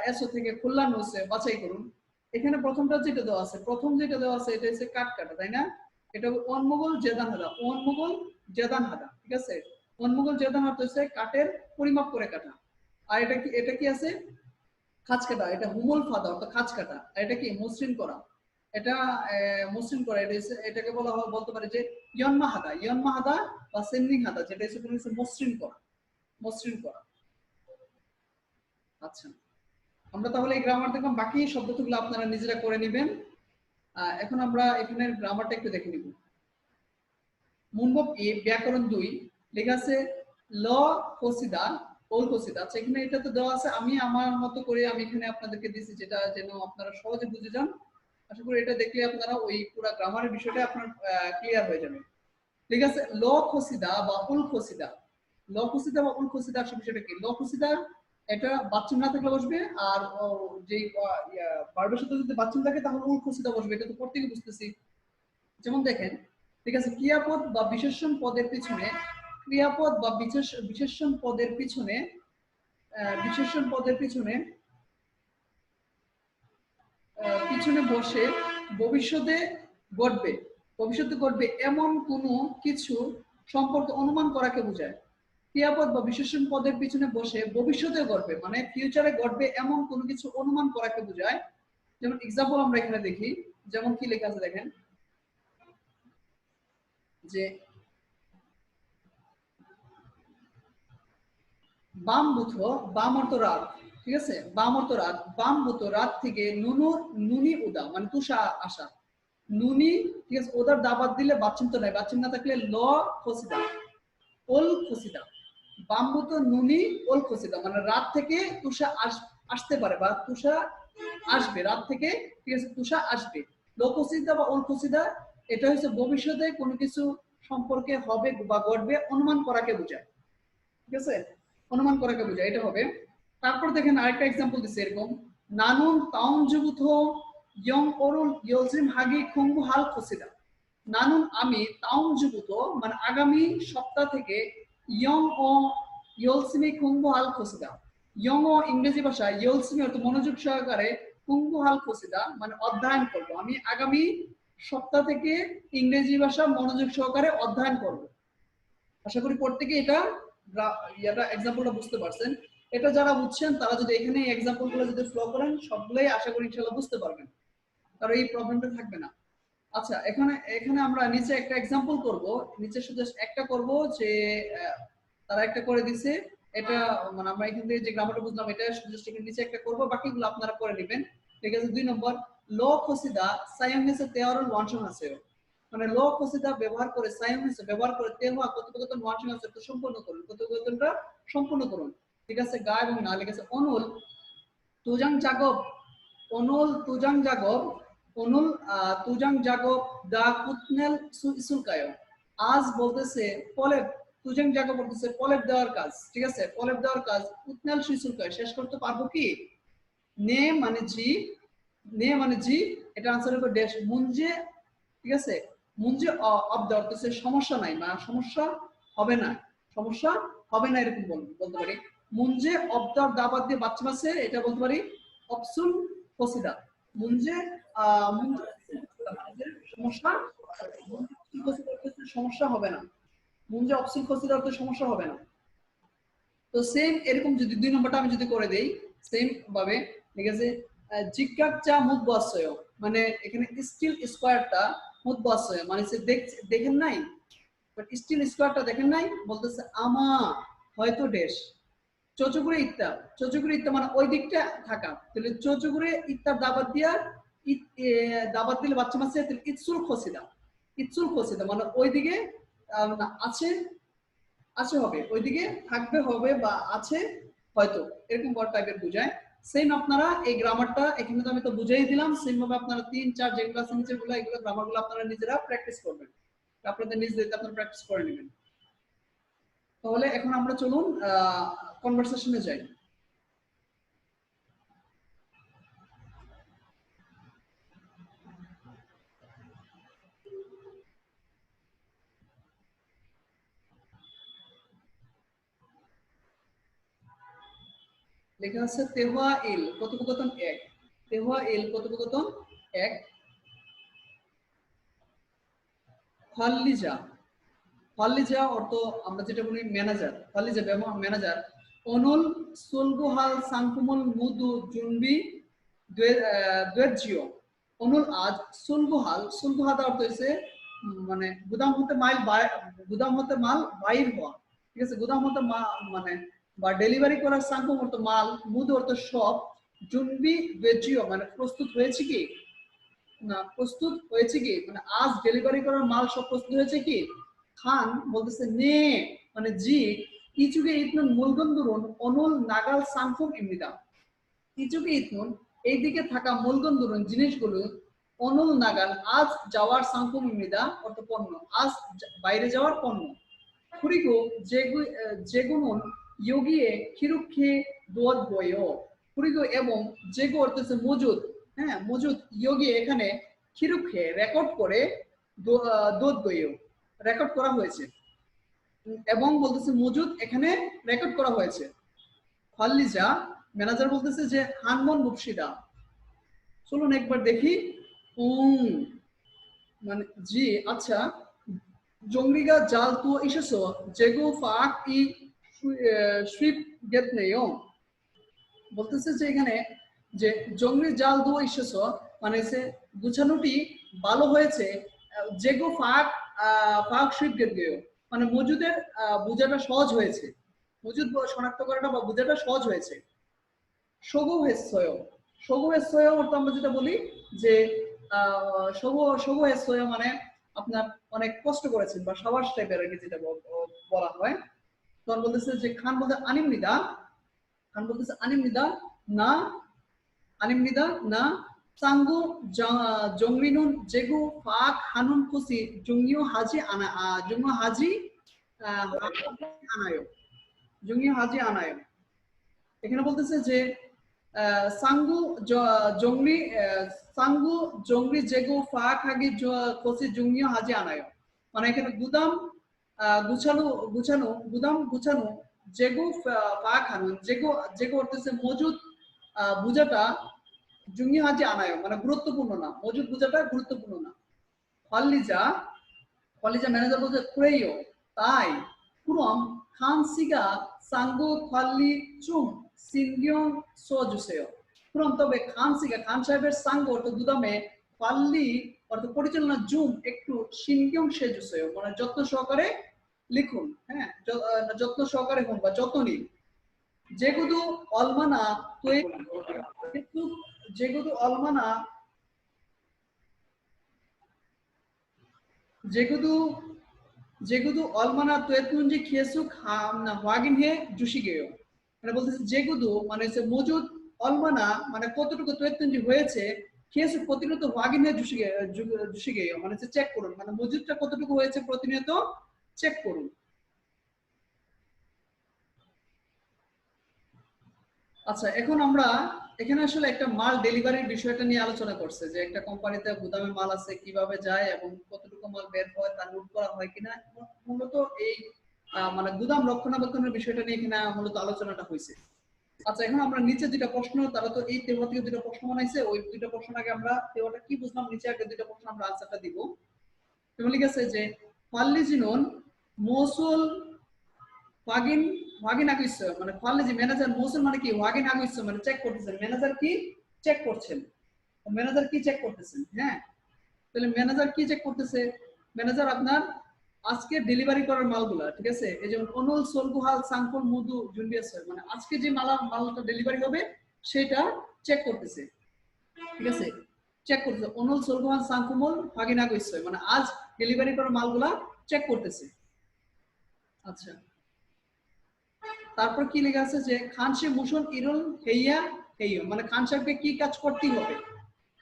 এসো থেকে খুল্লা নোসে বাছাই করুন এখানে প্রথম যেটা দেওয়া আছে এটা হচ্ছে কাট কাটা তাই না এটা অনমুগল জেদান হাদা ঠিক আছে অনমুগল জেদান অর্থ হচ্ছে কাঠের পরিমাপ করে কাটা আর এটা কি আছে খাঁজ কাটা এটা হুমুল ফাদা অর্থ খাঁজ কাটা আর এটা কি মসৃণ করা এটা মসৃণ করা এটাকে বলতে পারে যে ইয়ন্মা হাদা বা সেন্ডিং হাদা যেটা হচ্ছে মসৃণ করা আচ্ছা আমরা তাহলে এই গ্রামার দেখলাম বাকি শব্দগুলো আপনারা নিজেরা করে নেবেন এখন আমরা এখানের গ্রামারটা একটু দেখে নিব মুনবব এ ব্যাকরণ 2 লেখা আছে ল ফসিদা ওল ফসিদা আচ্ছা এখানে এটা তো দেওয়া আছে আমি আমার মতো করে আমি এখানে আপনাদেরকে দিয়েছি যেটা যেন আপনারা সহজে বুঝে যান আশা করি এটা দেখলে আপনারা ওই পুরো গ্রামারের বিষয়টা আপনার ক্লিয়ার হয়ে যাবে ঠিক আছে ল ফসিদা বা উল ফসিদা আসলে বিষয়টা কি ল ফসিদা এটা বাচ্চা না থাকলে বসবে আর যে ভার্বের সাথে যদি বাচ্চা থাকে তাহলে উল ফসিদা বসবে এটা তো প্রত্যেকে বুঝতেছি যেমন দেখেন ঠিক আছে ক্রিয়াপদ বা বিশেষণ পদের পিছনে বিশেষণ পদের পিছনে বসে ভবিষ্যতে ঘটবে এমন কোনো কিছু সম্পর্কে অনুমান করাকে বোঝায় ক্রিয়াপদ বা বিশেষণ পদের পিছনে বসে ভবিষ্যতে ঘটবে মানে ফিউচারে ঘটবে এমন কোনো কিছু অনুমান করাকে বোঝায় যেমন এক্সাম্পল আমরা এখানে দেখি যেমন কি লেখা আছে দেখেন যে বাম অর্থ রাত ঠিক আছে বাম অর্থ রাত থেকে নুনি উদা মানে তুষা আসা নুনি ঠিক আছে ওদার দাবাত দিলে বাচ্চিন্ত নাই বাচ্চিন না থাকলে ল খসিদা ওল খসিদা বাম নুনি ওল খসিদা মানে রাত থেকে তুষা আসতে পারে বা তুষা আসবে রাত থেকে ঠিক আছে তুষা আসবে লো খসিদা বা ওল খসিদা এটা হচ্ছে ভবিষ্যতে কোনো কিছু সম্পর্কে হবে বা ঘটবে অনুমান করাকে বোঝায় ঠিক আছে অনুমান করাকে বোঝায় এটা হবে তারপর দেখেন আরেকটা एग्जांपल দিছে এরকম নানুন তাউন জুবুথ ইয়ং অরুল ইয়োজিম হাগি খুঙ্গু হাল খসিদা নানুন আমি তাউন জুবুথ মানে আগামী সপ্তাহ থেকে ইয়ং ও ইয়োলসিমি খুঙ্গু হাল খসিদা ইয়ং ও ইংরেজি ভাষা ইয়োলসিমি অর্থ মনোযোগ সহকারে খুঙ্গু হাল খসিদা মানে অধ্যয়ন করব আমি আগামী সপ্তাহ থেকে ইংরেজি ভাষা মনোযোগ সহকারে অধ্যয়ন করব আশা করি প্রত্যেকে এটা এক্সাম্পলটা বুঝতে পারছেন এটা যারা বুঝছেন তারা যদি এখানে এক্সাম্পলগুলো যদি ফলো করেন সবগুলাই আশা করি ইনশাআল্লাহ বুঝতে পারবেন কারণ এই প্রবলেমটা থাকবে না আচ্ছা এখানে আমরা নিচে একটা এক্সাম্পল করব নিচে শুধু একটা করব যে তারা একটা করে দিয়েছে এটা মানে আমরা এখান থেকে যে গ্রামারটা বুঝলাম এটা শুধু এখানে নিচে একটা করব বাকিগুলো আপনারা করে নেবেন ঠিক আছে 2 নম্বর লো খসিদা সায়াংহেসে তেওয়ারল ওয়ানশন আছে মানে লো খসিদা ব্যবহার করে তেহওয়া কথোপকথন ওয়ানশন আছে সম্পূর্ণ করুন কথোপকথনটা সম্পূর্ণ করুন ঠিক আছে, গা এবং না লিখেছে অনুল তুজাং জাগব, অনুল তুজাং জাগব, অনুল তুজাং জাগব দা কুতনেল সুলকায়। আজ বলতেছে পলেব, তুজাং জাগব বলতেছে পলেব দেওয়ার কাজ, ঠিক আছে, পলেব দেওয়ার কাজ কুতনেল সুলকায় শেষ করতে পারবো কি? নে মানে জি, নে মানে জি, এটা আনসার হবে ড্যাশ মুঞ্জে, ঠিক আছে, মুঞ্জে অব দেওয়ার তো সমস্যা নাই, মানে সমস্যা হবে না, সমস্যা হবে না এরকম বলতে পারি। মুঞ্জে অব দেওয়ার দাবাত দিয়ে বাচ্চা মাসে এটা বলতে পারি অপসুল ফসিদা, মুঞ্জে মুঞ্জে সমস্যা, সমস্যা হবে না, মুঞ্জে অপসুল ফসিদা অর্থে সমস্যা হবে না। তো সেম এরকম যদি 2 নম্বরটা আমি যদি করে দেই সেম ভাবে, ঠিক আছে, জিজ্ঞাসা মুদবাসয়, মানে এখানে স্টিল স্কয়ারটা মুদবাসয় মানে সে দেখেন নাই, বাট স্টিল স্কয়ারটা দেখেন নাই, বলতেছে আমা হয়তো দেশ চচুগুড়ে ইত্তা, চচুগুড়ে ইত্তা মানে ওই দিকটা থাকা, তাহলে চচুগুড়ে ইত্তার দাবাত দিয়া দাবাত দিলে বাচ্চা মাসে ইৎসুল খসিদা, ইৎসুল খসিদা মানে ওইদিকে আছে, আছে হবে, ওইদিকে থাকবে হবে বা আছে হয়তো, এরকম ওয়ার্ড টাইপের বোঝায়। সেম আপনারা এই গ্রামারটা এখানে তো আমি তো বুঝাই দিলাম, সেম ভাবে আপনারা 3-4 যেগুলো আছে নিচেরগুলো এগুলো গ্রামারগুলো আপনারা নিজেরা প্র্যাকটিস করবেন, আপনাদের নিজেদের আপনারা প্র্যাকটিস করে নেবেন। তাহলে এখন আমরা চলুন কনভারসেশনে যাই। লেখা আছে তেহুয়া ইল কথোপকথন 1, তেহুয়া ইল কথোপকথন 1, ফাল্লিজা, ফাল্লিজা অর্থ আমরা যেটা বলি ম্যানেজার, ফাল্লিজা ম্যানেজার, অনুল সুলগুহাল সাংকুমুল মুদু জুনবি দুয়েজিও, অনুল আজ সুলগুহাল, সুলগুহাল অর্থ হচ্ছে মানে গুদাম হতে গুদাম হতে মাল বাইর হওয়া, ঠিক আছে, গুদাম হতে মানে বা ডেলিভারি করার সাংকুম অর্থ মাল, মুদু অর্থ সব, জুনবি দুয়েজিও মানে প্রস্তুত হয়েছে কি না, প্রস্তুত হয়েছে কি মানে আজ ডেলিভারি করার মাল সব প্রস্তুত হয়েছে কি? খান বলতেছে নে মানে জি, ইচুকে ইতনুন মুলগন্দুরুন অনুল নাগাল সাংফুম ইমনিদা, ইচুকে ইতনুন এইদিকে থাকা মুলগন্দুরুন জিনিসগুলো অনুল নাগাল আজ যাওয়ার সাংফুম ইমনিদা অর্থ পণ্য, আজ বাইরে যাওয়ার পণ্য। 그리고 제구는 여기에 기록해 두었고요. 그리고 এবং যেগু অর্থে মজুদ, হ্যাঁ মজুদ, ইয়োগি এখানে কিরুখে রেকর্ড করে দুধগয় রেকর্ড করা হয়েছে, এবং বলতেছে মজুদ এখানে রেকর্ড করা হয়েছে। ফাল্লিজা ম্যানেজার বলতেছে যে হানমন মুফসিদা, চলুন একবার দেখি। মানে জি আচ্ছা, জঙ্গলি가 잘 두어 있어서 재고 파악이 쉽겠네요। বলতেছে যে এখানে যে জঙ্গলি জাল দুয়া ইসেছ মানে সে গুছানোটি ভালো হয়েছে, যেগো ফাঁক ফাঁক শিফট গেও মানে মজুদের বোঝাটা সহজ হয়েছে, মজুদ শনাক্ত করাটা বা বোঝাটা সহজ হয়েছে। সগো হেসয়, সগো হেসয় অর্থ আমরা যেটা বলি যে সগো হেসয় মানে আপনার অনেক কষ্ট করেছেন বা সাবাস টাইপের আর কি যেটা বলা হয়। তখন বলতেছে যে খান বলতে আনিমনিদা, খান বলতেছে আনিমনিদা না, আনিমনিদা না, সাঙ্গু জংরিনুন যেগু ফাক হানুন খুশি জুংইও হাজি আনা জুংইও হাজি আনায়ো, জুংইও হাজি আনায়ো। এখানে বলতেছে যে সাঙ্গু জংরি সাঙ্গু জংরি যেগু ফাক হাগি খুশি জুংইও হাজি আনায়ো, মানে এখানে গুদাম গুছানো গুছানো গুদাম গুছানো যেগু ফাক হানুন, যেগু যেগু অর্থে মজুদ বুঝাটা জুঙ্গি হাজি আনায় মানে গুরুত্বপূর্ণ না, মজুদ বুঝাটা গুরুত্বপূর্ণ না। ফাল্লিজা, ফাল্লিজা ম্যানেজার বলছে কুরেইও তাই, কুরম খান সিগা সাঙ্গু ফাল্লি চুম সিনগিয়ং সোজুসেও, কুরম তবে খান সিগা খান সাহেবের সাঙ্গ অর্থ গুদামে, ফাল্লি অর্থ পরিচালনা জুম একটু সিনগিয়ং সেজুসেও মানে যত্ন সহকারে লিখুন, হ্যাঁ যত্ন সহকারে হন বা যত্ন নিন। যেগুদু অলমানা তুই যেগুদু অলমানা যেগুদু যেগুদু অলমানা তুয়েতুনজি খেসুক হাগিন হে জুসি গেও, মানে বলতেছে যেগুলো মানে হচ্ছে মজুদ অলমানা মানে কতটুকু তৈরি হয়েছে খেয়েছে প্রতিনিয়ত ওয়াগিনে জুসিগে মানে হচ্ছে চেক করুন, মানে মজুদটা কতটুকু হয়েছে প্রতিনিয়ত চেক করুন। আচ্ছা, এখন আমরা এখানে আসলে একটা মাল ডেলিভারির বিষয়টা নিয়ে আলোচনা করছে যে একটা কোম্পানিতে গুদামে মাল আছে কিভাবে যায় এবং কতটুকু মাল বের হয় তা নোট করা হয় কিনা, মূলত এই মানে গুদাম রক্ষণাবেক্ষণের বিষয়টা নিয়ে এখানে মূলত আলোচনাটা হয়েছে। আচ্ছা, এখন আমরা নিচে দুইটা প্রশ্ন, তারা তো এই তেমা থেকে দুইটা প্রশ্ন বানাইছে, ওই দুইটা প্রশ্ন আগে আমরা তেমাটা কি বুঝলাম নিচে আগে দুইটা প্রশ্ন আমরা আনসারটা দিব। তেমন লিখেছে যে ফাল্লিজিনন মৌসুল ওয়াগিন ওয়াগিন আগুইছ মানে ফাল্লিজি ম্যানেজার মৌসুল মানে কি ওয়াগিন আগুইছ মানে চেক করতেছেন, ম্যানেজার কি চেক করছেন, ম্যানেজার কি চেক করতেছেন। হ্যাঁ, তাহলে ম্যানেজার কি চেক করতেছে, ম্যানেজার আপনার আজকে ডেলিভারি করার মালগুলা, ঠিক আছে, এই যেমন অনুল সোলগুহাল সাংকুল মুদু জুনবিয়াস মানে আজকে যে মালটা ডেলিভারি হবে সেটা চেক করতেছে, ঠিক আছে, চেক করতেছে অনুল সোলগুহাল সাংকুমল ভাগিনা গইছে মানে আজ ডেলিভারি করার মালগুলা চেক করতেছে। আচ্ছা, তারপর কি লেখা আছে যে খান সাহেব মুশন ইরুল হেইয়া হেইয় মানে খান সাহেবকে কি কাজ করতেই হবে,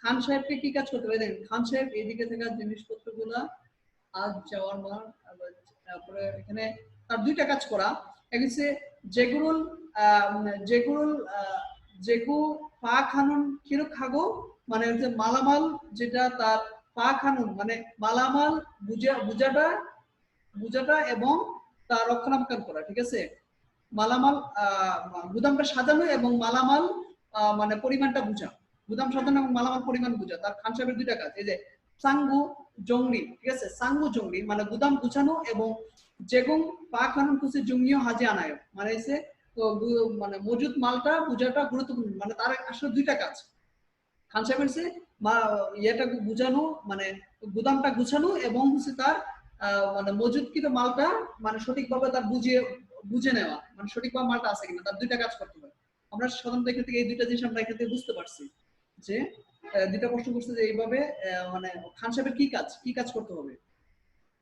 খান সাহেবকে কি কাজ করতে হবে, দেখেন খান সাহেব এইদিকে থাকা জিনিসপত্রগুলা আজ যাওয়ার মার, তারপরে এখানে তার দুইটা কাজ করা, এক হচ্ছে যেগুরুল যেগুরুল যেগু পা খানুন কিরো খাগো মানে হচ্ছে মালামাল যেটা তার পা খানুন মানে মালামাল বুঝাটা বুঝাটা এবং তার রক্ষণাবেক্ষণ করা, ঠিক আছে, মালামাল গুদামটা সাজানো এবং মালামাল মানে পরিমাণটা বুঝা, গুদাম সাজানো এবং মালামাল পরিমাণ বুঝা তার খান সাহেবের দুইটা কাজ। এই যে সাঙ্গু জংলি, ঠিক আছে, সাঙ্গু জংলি মানে গুদাম গুছানো এবং যেগুম পা খানুন খুশি জঙ্গিও হাজে আনায় মানে এসে তো মানে মজুদ মালটা বুঝাটা গুরুত্বপূর্ণ, মানে তার আসলে দুইটা কাজ। খান সাহেবের হচ্ছে ইয়েটা বুঝানো মানে গুদামটা গুছানো এবং হচ্ছে তার মানে মজুদকৃত মালটা মানে সঠিকভাবে তার বুঝে নেওয়া, মানে সঠিকভাবে মালটা আছে কিনা, তার দুইটা কাজ করতে হয়। আমরা সাধারণত এখান থেকে এই দুইটা জিনিস আমরা এখান থেকে বুঝতে পারছি যে দুইটা প্রশ্ন করছে যে এইভাবে মানে খান সাহেবের কি কাজ করতে হবে।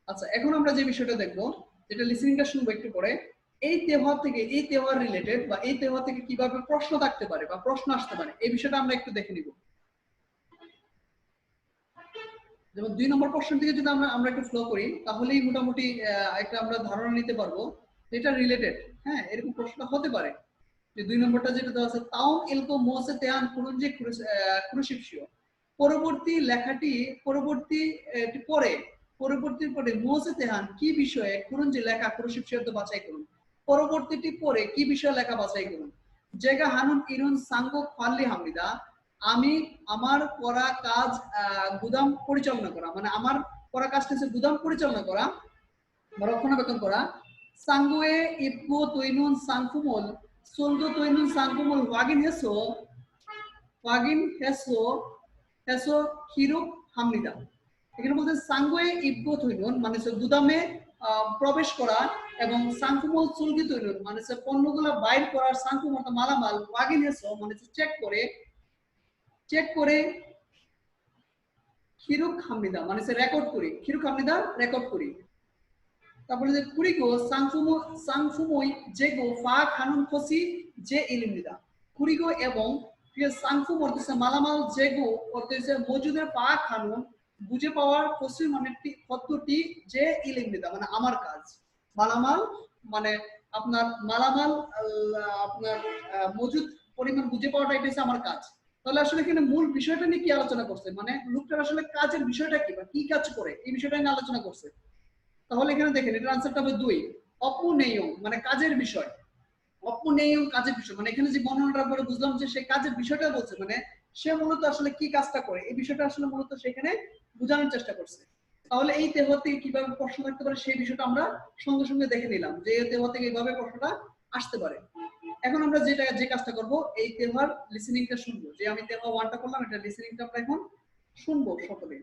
আচ্ছা, এখন আমরা যে বিষয়টা দেখবো যেটা লিসেনিংটা শুনবো একটু পরে, এই তেওহার থেকে এই তেওহার রিলেটেড বা এই তেওহার থেকে কিভাবে প্রশ্ন থাকতে পারে বা প্রশ্ন আসতে পারে এই বিষয়টা আমরা একটু দেখে নিব। যেমন 2 নম্বর প্রশ্ন থেকে যদি আমরা একটু ফ্লো করি তাহলেই মোটামুটি একটা আমরা ধারণা নিতে পারবো যেটা রিলেটেড। হ্যাঁ, এরকম প্রশ্ন হতে পারে যে 2 নম্বরটা যেটা দেওয়া আছে তাউন এলকো মোসে তেয়ান কুরুনজি ক্রুশিপশিও পরবর্তী লেখাটি পরবর্তী পরে পরবর্তীর পরে মোসে তেহান কি বিষয়ে কুরুনজি লেখা ক্রুশিপশিও তো বাছাই করুন, পরবর্তীটি পরে কি বিষয়ে লেখা বাছাই করুন। জায়গা হানুন ইরুন সাঙ্গো ফাল্লি হামিদা আমি আমার করা কাজ গুদাম পরিচালনা করা মানে আমার করা কাজটা হচ্ছে গুদাম পরিচালনা করা বা রক্ষণাবেক্ষণ করা। সাঙ্গুয়ে ইবগো তৈনুন সাংফুমল সোলদো তৈনুন সাংফুমল ওয়াগিন হেসো হেসো হিরুক হামনিদা। এখানে বলতে সাঙ্গুয়ে ইবগো তৈনুন মানে গুদামে প্রবেশ করা এবং সাংফুমল চুলগি তৈনুন মানে পণ্যগুলো বাইর করার সাংফুম অর্থাৎ মালামাল ওয়াগিন হেসো মানে চেক করে খিরুক হামিদা মানে রেকর্ড করি, খিরুক হামিদা রেকর্ড করি। তারপরে যে কুরিগো সাংফুমই যেগো ফা খানুন খসি যে ইলিমিদা কুরিগো এবং সাংফুম অর্থে মালামাল যেগো অর্থে মজুদের পা খানুন বুঝে পাওয়ার খসি মানে পদ্ধতি যে ইলিমিদা মানে আমার কাজ, মালামাল মানে আপনার মালামাল আপনার মজুদ পরিমাণ বুঝে পাওয়াটা এটা হচ্ছে আমার কাজ। তাহলে আসলে এখানে মূল বিষয়টা নিয়ে কি আলোচনা করছে, মানে লোকটার আসলে কাজের বিষয়টা কি বা কি কাজ করে এই বিষয়টা নিয়ে আলোচনা করছে। তাহলে এখানে দেখেন এটার আনসারটা হবে 2 অপনেয়ং মানে কাজের বিষয়, অপনেয়ং কাজের বিষয় মানে এখানে যে বর্ণনাটা পরে বুঝলাম যে সে কাজের বিষয়টা বলছে মানে সে মূলত আসলে কি কাজটা করে এই বিষয়টা আসলে মূলত সেখানে বোঝানোর চেষ্টা করছে। তাহলে এই তেহওয়ার থেকে কিভাবে প্রশ্ন থাকতে পারে সেই বিষয়টা আমরা সঙ্গে সঙ্গে দেখে নিলাম যে এই তেহওয়ার থেকে এইভাবে প্রশ্নটা আসতে পারে। এখন আমরা যে কাজটা করব এই তেহওয়ার লিসেনিংটা শুনবো, যে আমি তেহওয়া 1টা করলাম এটা লিসেনিংটা আমরা এখন শুনবো সকলে।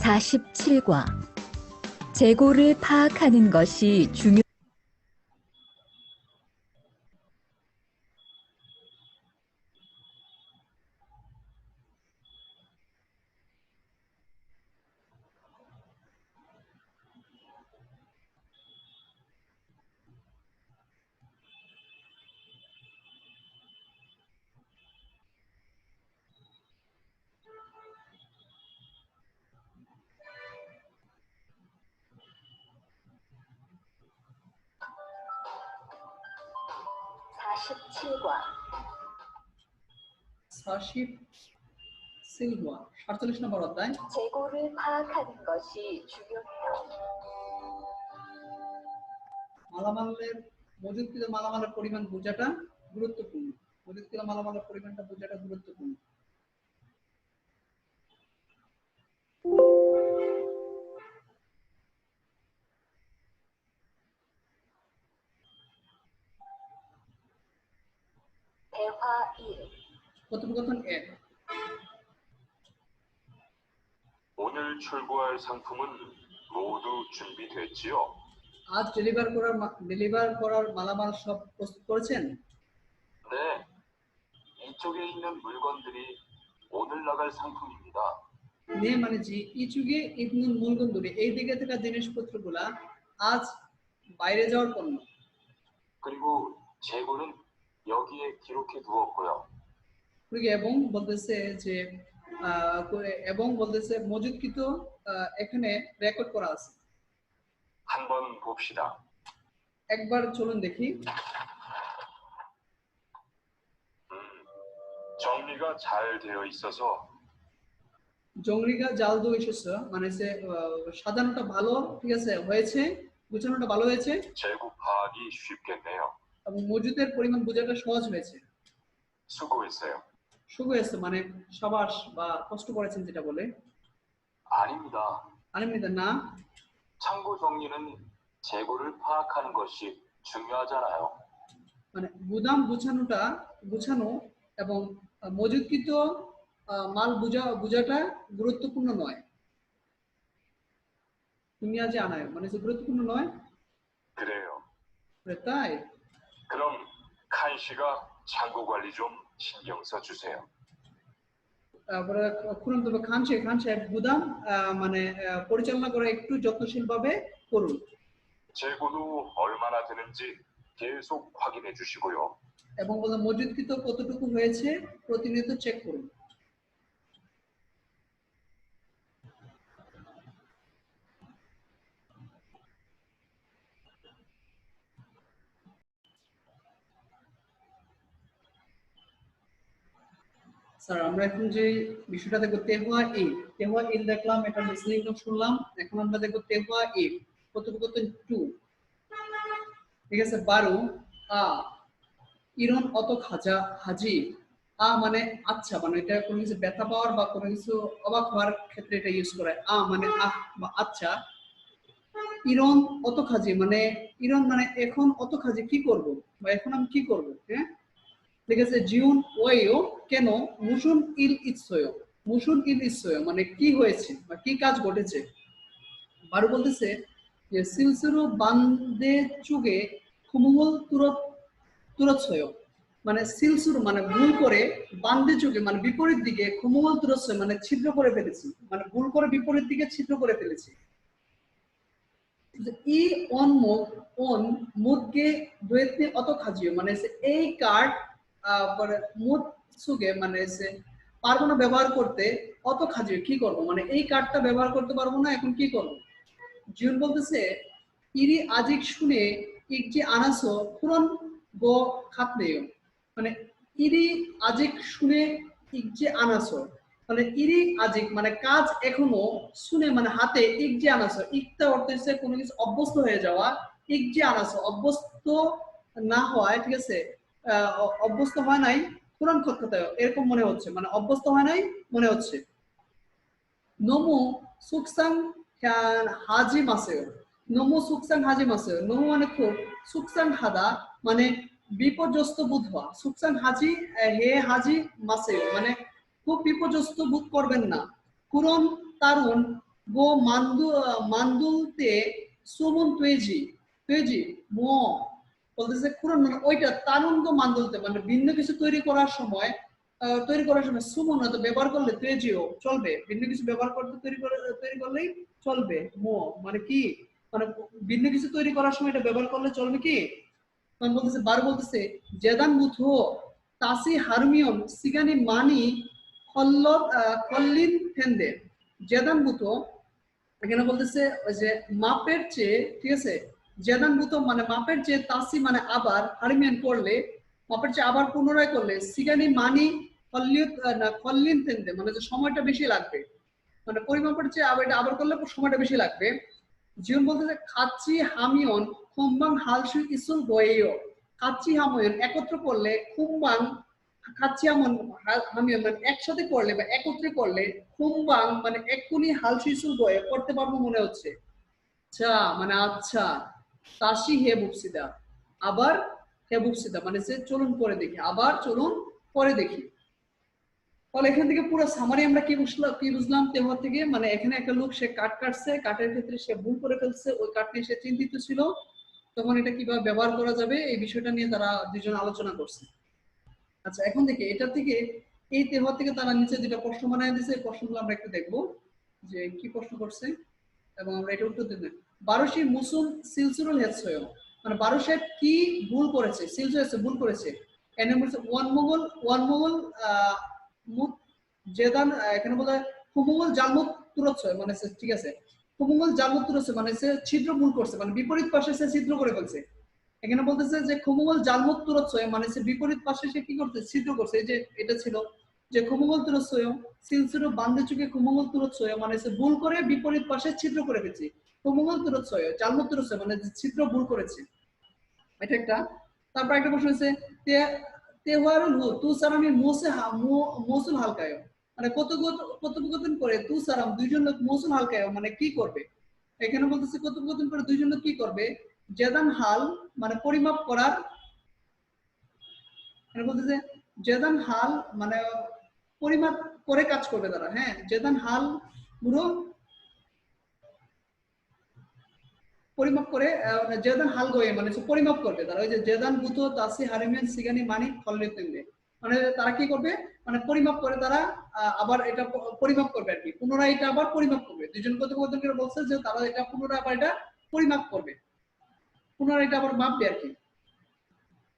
47과 재고를 파악하는 것이 중요. 47과 47 নম্বর অধ্যায় 재고를 파악하는 것이 중요해요. মালামালের মজুতকৃত মালামালের পরিমাণ বোঝাটা গুরুত্বপূর্ণ। মজুতকৃত মালামালের পরিমাণটা বোঝাটা গুরুত্বপূর্ণ। 대화 1. কথোপকথন 1 오늘 출고할 상품은 모두 준비됐지요? আজ ডেলিভার করার মালামাল সব প্রস্তুত করেছেন? 네. 이쪽에 있는 물건들이 오늘 나갈 상품입니다. 네 মানে জি, 이쪽에 있는 물건들이 এই দিকে থাকা জিনিসপত্রগুলা আজ বাইরে যাওয়ার পণ্য। 그리고 재고는 여기에 기록해 두었고요. 그리고 এবং বলতেছে মজুতকৃত এখানে রেকর্ড করা আছে। 한번 봅시다. একবার চলুন দেখি। 정리가 잘 되어 있어서 জংরিগা জাল দো এসেছে মানে সাজানোটা ভালো, ঠিক আছে, হয়েছে, গুছানোটা ভালো হয়েছে 재고 파악이 쉽겠네요. এবং মজুদের পরিমাণ বোঝাটা সহজ হয়েছে। 수고했어요. সুগেছে মানে সাবাস বা কষ্ট করেছেন যেটা বলে। 아닙니다. আনিমিতা না, 창고 정리는 재고를 파악하는 것이 중요하잖아요. মানে গুদাম গুছানো এবং মজুদকৃত মাল বোঝাটা গুরুত্বপূর্ণ নয়। তুমি আজ আনায় মানে যে গুরুত্বপূর্ণ নয়। 그래요. তাই 그럼 칸 씨가 창고 관리 좀 신경 써주세요. তারপরে খান সাহেব গুদাম মানে পরিচালনা করে একটু যত্নশীল ভাবে করুন। 재고도 얼마나 되는지 계속 확인해 주시고요. এবং বলে মজুদকৃত কতটুকু হয়েছে প্রতিনিয়ত চেক করুন। স্যার আমরা এখন যে বিষয়টা দেখবো তেহুয়া ইল দেখলাম, এটা লিসনিং নোট শুনলাম। এখন আমরা দেখবো তেহুয়া ইল কথোপকথন 2, ঠিক আছে। 12 আ ইরন অত খাজা হাজি। আ মানে আচ্ছা, মানে এটা কোনো কিছু ব্যথা পাওয়ার বা কোনো কিছু অবাক হওয়ার ক্ষেত্রে এটা ইউজ করা হয়। আ মানে আহ বা আচ্ছা। ইরন অত খাজি মানে ইরন মানে এখন অত খাজি কি করব বা এখন আমি কি করব, হ্যাঁ, ঠিক আছে। জিউন ওয়েও কেন মুসুন ইল ইৎসয় মানে কি হয়েছে বা কি কাজ ঘটেছে। বারু বলতেছে যে সিলসুরু বান্দে চুগে খুমুল তুরৎসয় মানে সিলসুরু মানে ভুল করে, বান্দে চুগে মানে বিপরীত দিকে, খুমুল তুরৎসয় মানে ছিদ্র করে ফেলেছি, মানে ভুল করে বিপরীত দিকে ছিদ্র করে ফেলেছি। ই অন মুদকে দুয়েতে অত খাজিও মানে এই কার্ড মুদ সুগে মানে পারবো না ব্যবহার করতে, অত খাজিও কি করব মানে এই কার্ডটা ব্যবহার করতে পারবো না, এখন কি করব। জিউন বলতেছে ইরি আজিক শুনে ইক যে আনাসো পুরন গো খাতনেও মানে ইরি আজিক শুনে ইক যে আনাসো মানে ইরি আজিক মানে কাজ এখনো, শুনে মানে হাতে, ইক যে আনাসো ইকটা অর্থ হচ্ছে কোনো কিছু অভ্যস্ত হয়ে যাওয়া, ইক যে আনাসো অভ্যস্ত না হওয়ায়, ঠিক আছে, অভ্যস্ত হয় নাই পুরান খতখতায় এরকম মনে হচ্ছে, মানে অভ্যস্ত হয় নাই মনে হচ্ছে। নমো সুকসাং হাজি মাসেও, নমো সুকসাং হাজি মাসেও, নমো মানে খুব, সুকসাং হাদা মানে বিপর্যস্ত বোধ হওয়া, সুকসাং হাজি হে হাজি মাসেও মানে খুব বিপর্যস্ত বোধ করবেন না। কুরন তারুণ গো মান্দুলতে সুমন তুয়েজি মো বলতেছে কুরআন মানে ওইটা তারুণ্য মান্দুলতে মানে ভিন্ন কিছু তৈরি করার সময় সুমন হয়তো ব্যবহার করলে তুয়েজিও চলবে, ভিন্ন কিছু ব্যবহার করতে তৈরি করলেই চলবে। মো মানে কি, মানে ভিন্ন কিছু তৈরি করার সময় এটা ব্যবহার করলে চলবে কি। তখন বলতেছে বার বলতেছে জেদান বুথো তাসি হারমিয়ন সিগানি মানি খল্লিন ফেন্দে। জেদান বুথো এখানে বলতেছে ওই যে মাপের চেয়ে, ঠিক আছে, জেদান বুথো মানে মাপের চেয়ে, তাসি মানে আবার, হারমিয়ন করলে, মাপের চেয়ে আবার পুনরায় করলে, সিগানি মানি খল্লিন ফেন্দে মানে যে সময়টা বেশি লাগবে, মানে পরিমাপের চেয়ে আবার এটা আবার করলে সময়টা বেশি লাগবে। জীবন বলতেছে খাচ্ছি হামিয়ন খুম্বাং হালসু ইসুল বয়েও। খাচ্ছি হামিয়ন একত্র করলে, খুম্বাং খাচ্ছি হামিয়ন মানে একসাথে করলে বা একত্রে করলে, খুম্বাং মানে এক্ষুনি হালসু ইসুল বয়ে করতে পারবো মনে হচ্ছে। আচ্ছা মানে আচ্ছা, তাসি হে বুপসিদা আবার, হে বুপসিদা মানে যে চলুন পরে দেখি, আবার চলুন পরে দেখি। ফলে এখান থেকে পুরো সামারি আমরা কি বুঝলাম তেহর থেকে, মানে এখানে একটা লোক সে কাঠ কাটছে, কাঠের ক্ষেত্রে সে ভুল করে ফেলছে, ওই কাঠ নিয়ে সে চিন্তিত ছিল, তখন এটা কিভাবে ব্যবহার করা যাবে এই বিষয়টা নিয়ে তারা দুজন আলোচনা করছে। আচ্ছা এখন দেখি এটা থেকে এই তেহর থেকে তারা নিচে দুটা প্রশ্ন বানায় দিয়েছে, এই প্রশ্নগুলো আমরা একটু দেখবো যে কি প্রশ্ন করছে এবং আমরা এটা উত্তর দিতে। বারোশি মুসুম সিলসুরুল হেসয় মানে বারো সাহেব কি ভুল করেছে, সিলসুর ভুল করেছে। এনে বলছে ওয়ান মোগল মুত জেদান, এখানে বলে হুমঙ্গল জালমুত তুরচ্ছয় মানে ঠিক আছে, হুমঙ্গল জালমুত তুরচ্ছয় মানে সে ছিদ্র ভুল করছে, মানে বিপরীত পাশে সে ছিদ্র করে ফেলছে। এখানে বলতেছে যে খুমঙ্গল জালমুত তুরচ্ছয় মানে সে বিপরীত পাশে সে কি করছে, ছিদ্র করছে। এই যে এটা ছিল যে খুমঙ্গল তুরচ্ছয় সিলসুরু বান্ধে চুকে খুমঙ্গল তুরচ্ছয় মানে সে ভুল করে বিপরীত পাশে ছিদ্র করে ফেলছে। খুমঙ্গল তুরচ্ছয় জালমুত তুরচ্ছয় মানে ছিদ্র ভুল করেছে, এটা একটা। তারপর একটা প্রশ্ন হচ্ছে তেওহারুল হু তু সারামি মৌসুল হালকায় মানে কথোপকথন করে তু সারাম দুইজন লোক মৌসুল হালকায় মানে কি করবে। এখানে বলতেছে কথোপকথন করে দুইজন লোক কি করবে। জেদান হাল মানে পরিমাপ করার, এখানে বলতেছে জেদান হাল মানে পরিমাপ করে কাজ করবে তারা। হ্যাঁ জেদান হাল পুরো পরিমাপ করে, জেদান হাল গয়ে মানে পরিমাপ করবে তারা। ওই যে জেদান বুতো তাসি হারিমিয়ান সিগানি মানি ফললে মানে তারা কি করবে, মানে পরিমাপ করে তারা আবার এটা পরিমাপ করবে আর কি, পুনরায় এটা আবার পরিমাপ করবে। দুজন কথোপকথন করে বলছে যে তারা এটা পুনরায় আবার এটা পরিমাপ করবে, পুনরায় এটা আবার মাপবে আর কি।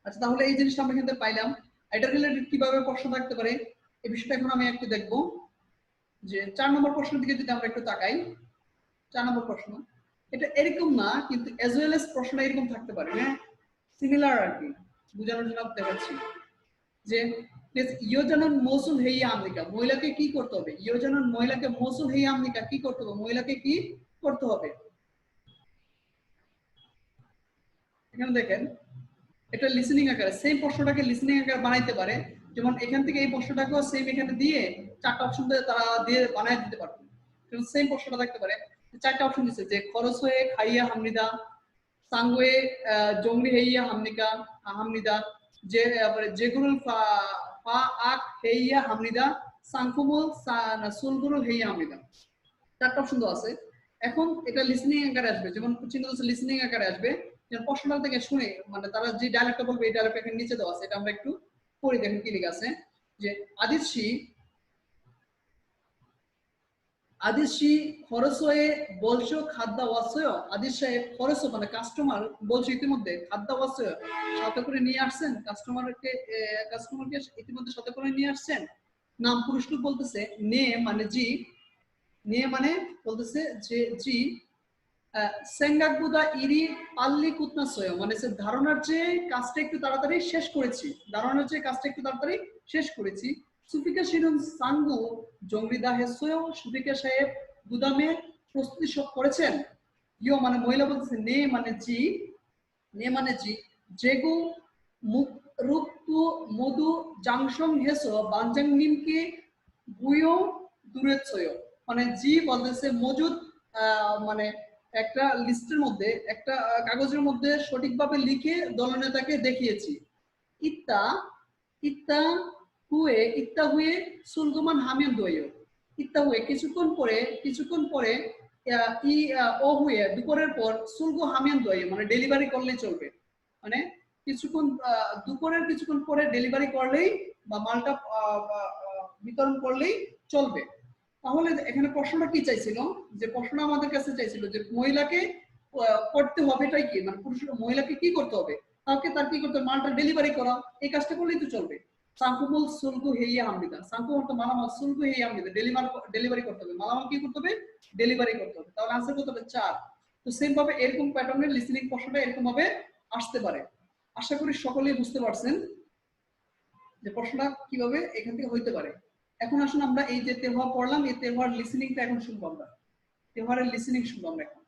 আচ্ছা তাহলে এই জিনিসটা আমরা কিন্তু পাইলাম। এটা রিলেটেড কিভাবে প্রশ্ন থাকতে পারে এই বিষয়টা এখন আমি একটু দেখবো। যে 4 নম্বর প্রশ্নের দিকে যদি আমরা একটু তাকাই, 4 নম্বর প্রশ্ন এটা এরকম না কিন্তু অ্যাজ ওয়েল এস প্রশ্নটা এরকম থাকতে পারে। হ্যাঁ সিমিলার আর কি, বোঝানোর জন্য দেখাচ্ছি যে ইয়োজানন মৌসুল হেইয়া আমনিকা মহিলাকে কি করতে হবে, ইয়োজানন মহিলাকে মৌসুল হেইয়া আমনিকা কি করতে হবে, মহিলাকে কি করতে হবে। এখানে দেখেন এটা লিসেনিং আকারে, সেম প্রশ্নটাকে লিসেনিং আকারে বানাইতে পারে। যেমন এখান থেকে এই প্রশ্নটাকেও সেম এখানে দিয়ে 4টা অপশন তারা দিয়ে বানায় দিতে পারবে। সেম প্রশ্নটা থাকতে পারে, 4টা অপশন দিচ্ছে যে খরচ হয়ে খাইয়া হামনিদা, সাঙ্গয়ে জংরি হেইয়া হামনিকা হামনিদা, যে যেগুলো পা আক হেইয়া হামনিদা, সাংকুমুল সুলগুরু হেইয়া হামনিদা। 4টা অপশন তো আছে। এখন এটা লিসেনিং আকারে আসবে, যেমন চিহ্ন লিসেনিং আকারে আসবে। যেমন প্রশ্নটা থেকে শুনে মানে তারা যে ডায়লগটা বলবে এই ডায়লগটা এখানে নিচে দেওয়া আছে, এটা আমরা একটু পড়ি দেখেন কি লেখা আছে। যে আদিশি খরচ হয়ে বলছো খাদ্য ওয়াসয়, আদিশ সাহেব খরচ মানে কাস্টমার বলছো ইতিমধ্যে খাদ্য ওয়াসয় সাথে করে নিয়ে আসছেন, কাস্টমারকে ইতিমধ্যে সাথে করে নিয়ে আসছেন। নাম পুরুষ লোক বলতেছে নে মানে জি, নিয়ে মানে বলতেছে যে জি, সেঙ্গাকুদা ইরি পাল্লি কুতনা সয় মানে সে ধারণার যে কাজটা একটু তাড়াতাড়ি শেষ করেছি, ধারণার যে কাজটা একটু তাড়াতাড়ি শেষ করেছি। সুফিকা শিরুন সাঙ্গু জঙ্গলিদা হেসয়, সুফিকা সাহেব গুদামে প্রস্তুতি সব করেছেন। ইয়ো মানে মহিলা বলতেছে নে মানে জি, নে মানে জি, যেগু মুখ রুক্তু মধু জাংসং হেসো বানজাং নিমকে বুয়ো দূরেচ্ছয় মানে জি বলতেছে মজুদ মানে একটা লিস্টের মধ্যে একটা কাগজের মধ্যে সঠিকভাবে লিখে দলনেতাকে দেখিয়েছি। ইত্তা ইত্তা হুয়ে সুলগুমান হামিম দইও ইত্তা হয়ে কিছুক্ষণ পরে ও হয়ে দুপুরের পর সুলগো হামিয়ান দোয়ে মানে ডেলিভারি করলেই চলবে। মানে দুপুরের কিছুক্ষণ পরে ডেলিভারি করলেই বা মালটা বিতরণ করলেই চলবে। তাহলে এখানে প্রশ্নটা কি চাইছিল, যে প্রশ্নটা আমাদের কাছে চাইছিল যে মহিলাকে করতে হবে এটাই কি, মানে মহিলাকে কি করতে হবে, তার কি করতে হবে, মালটা ডেলিভারি করা, এই কাজটা করলেই তো চলবে। সাংকুমুল সুলগু হেইয়া হামদিদা, সাংকু অর্থ মালামাল, সুলগু হেইয়া হামদিদা, ডেলিভারি করতে হবে, মালামাল কি করতে হবে, ডেলিভারি করতে হবে। তাহলে আনসার করতে হবে 4। তো সেম ভাবে এরকম প্যাটার্নের লিসেনিং প্রশ্নটা এরকম ভাবে আসতে পারে। আশা করি সকলেই বুঝতে পারছেন যে প্রশ্নটা কিভাবে এখান থেকে হইতে পারে। এখন আসুন আমরা এই যে তেহওয়ার পড়লাম, এই তেহওয়ার লিসেনিংটা এখন শুনবো আমরা, তেহওয়ারের লিসেনিং শুনবো আমরা এখন।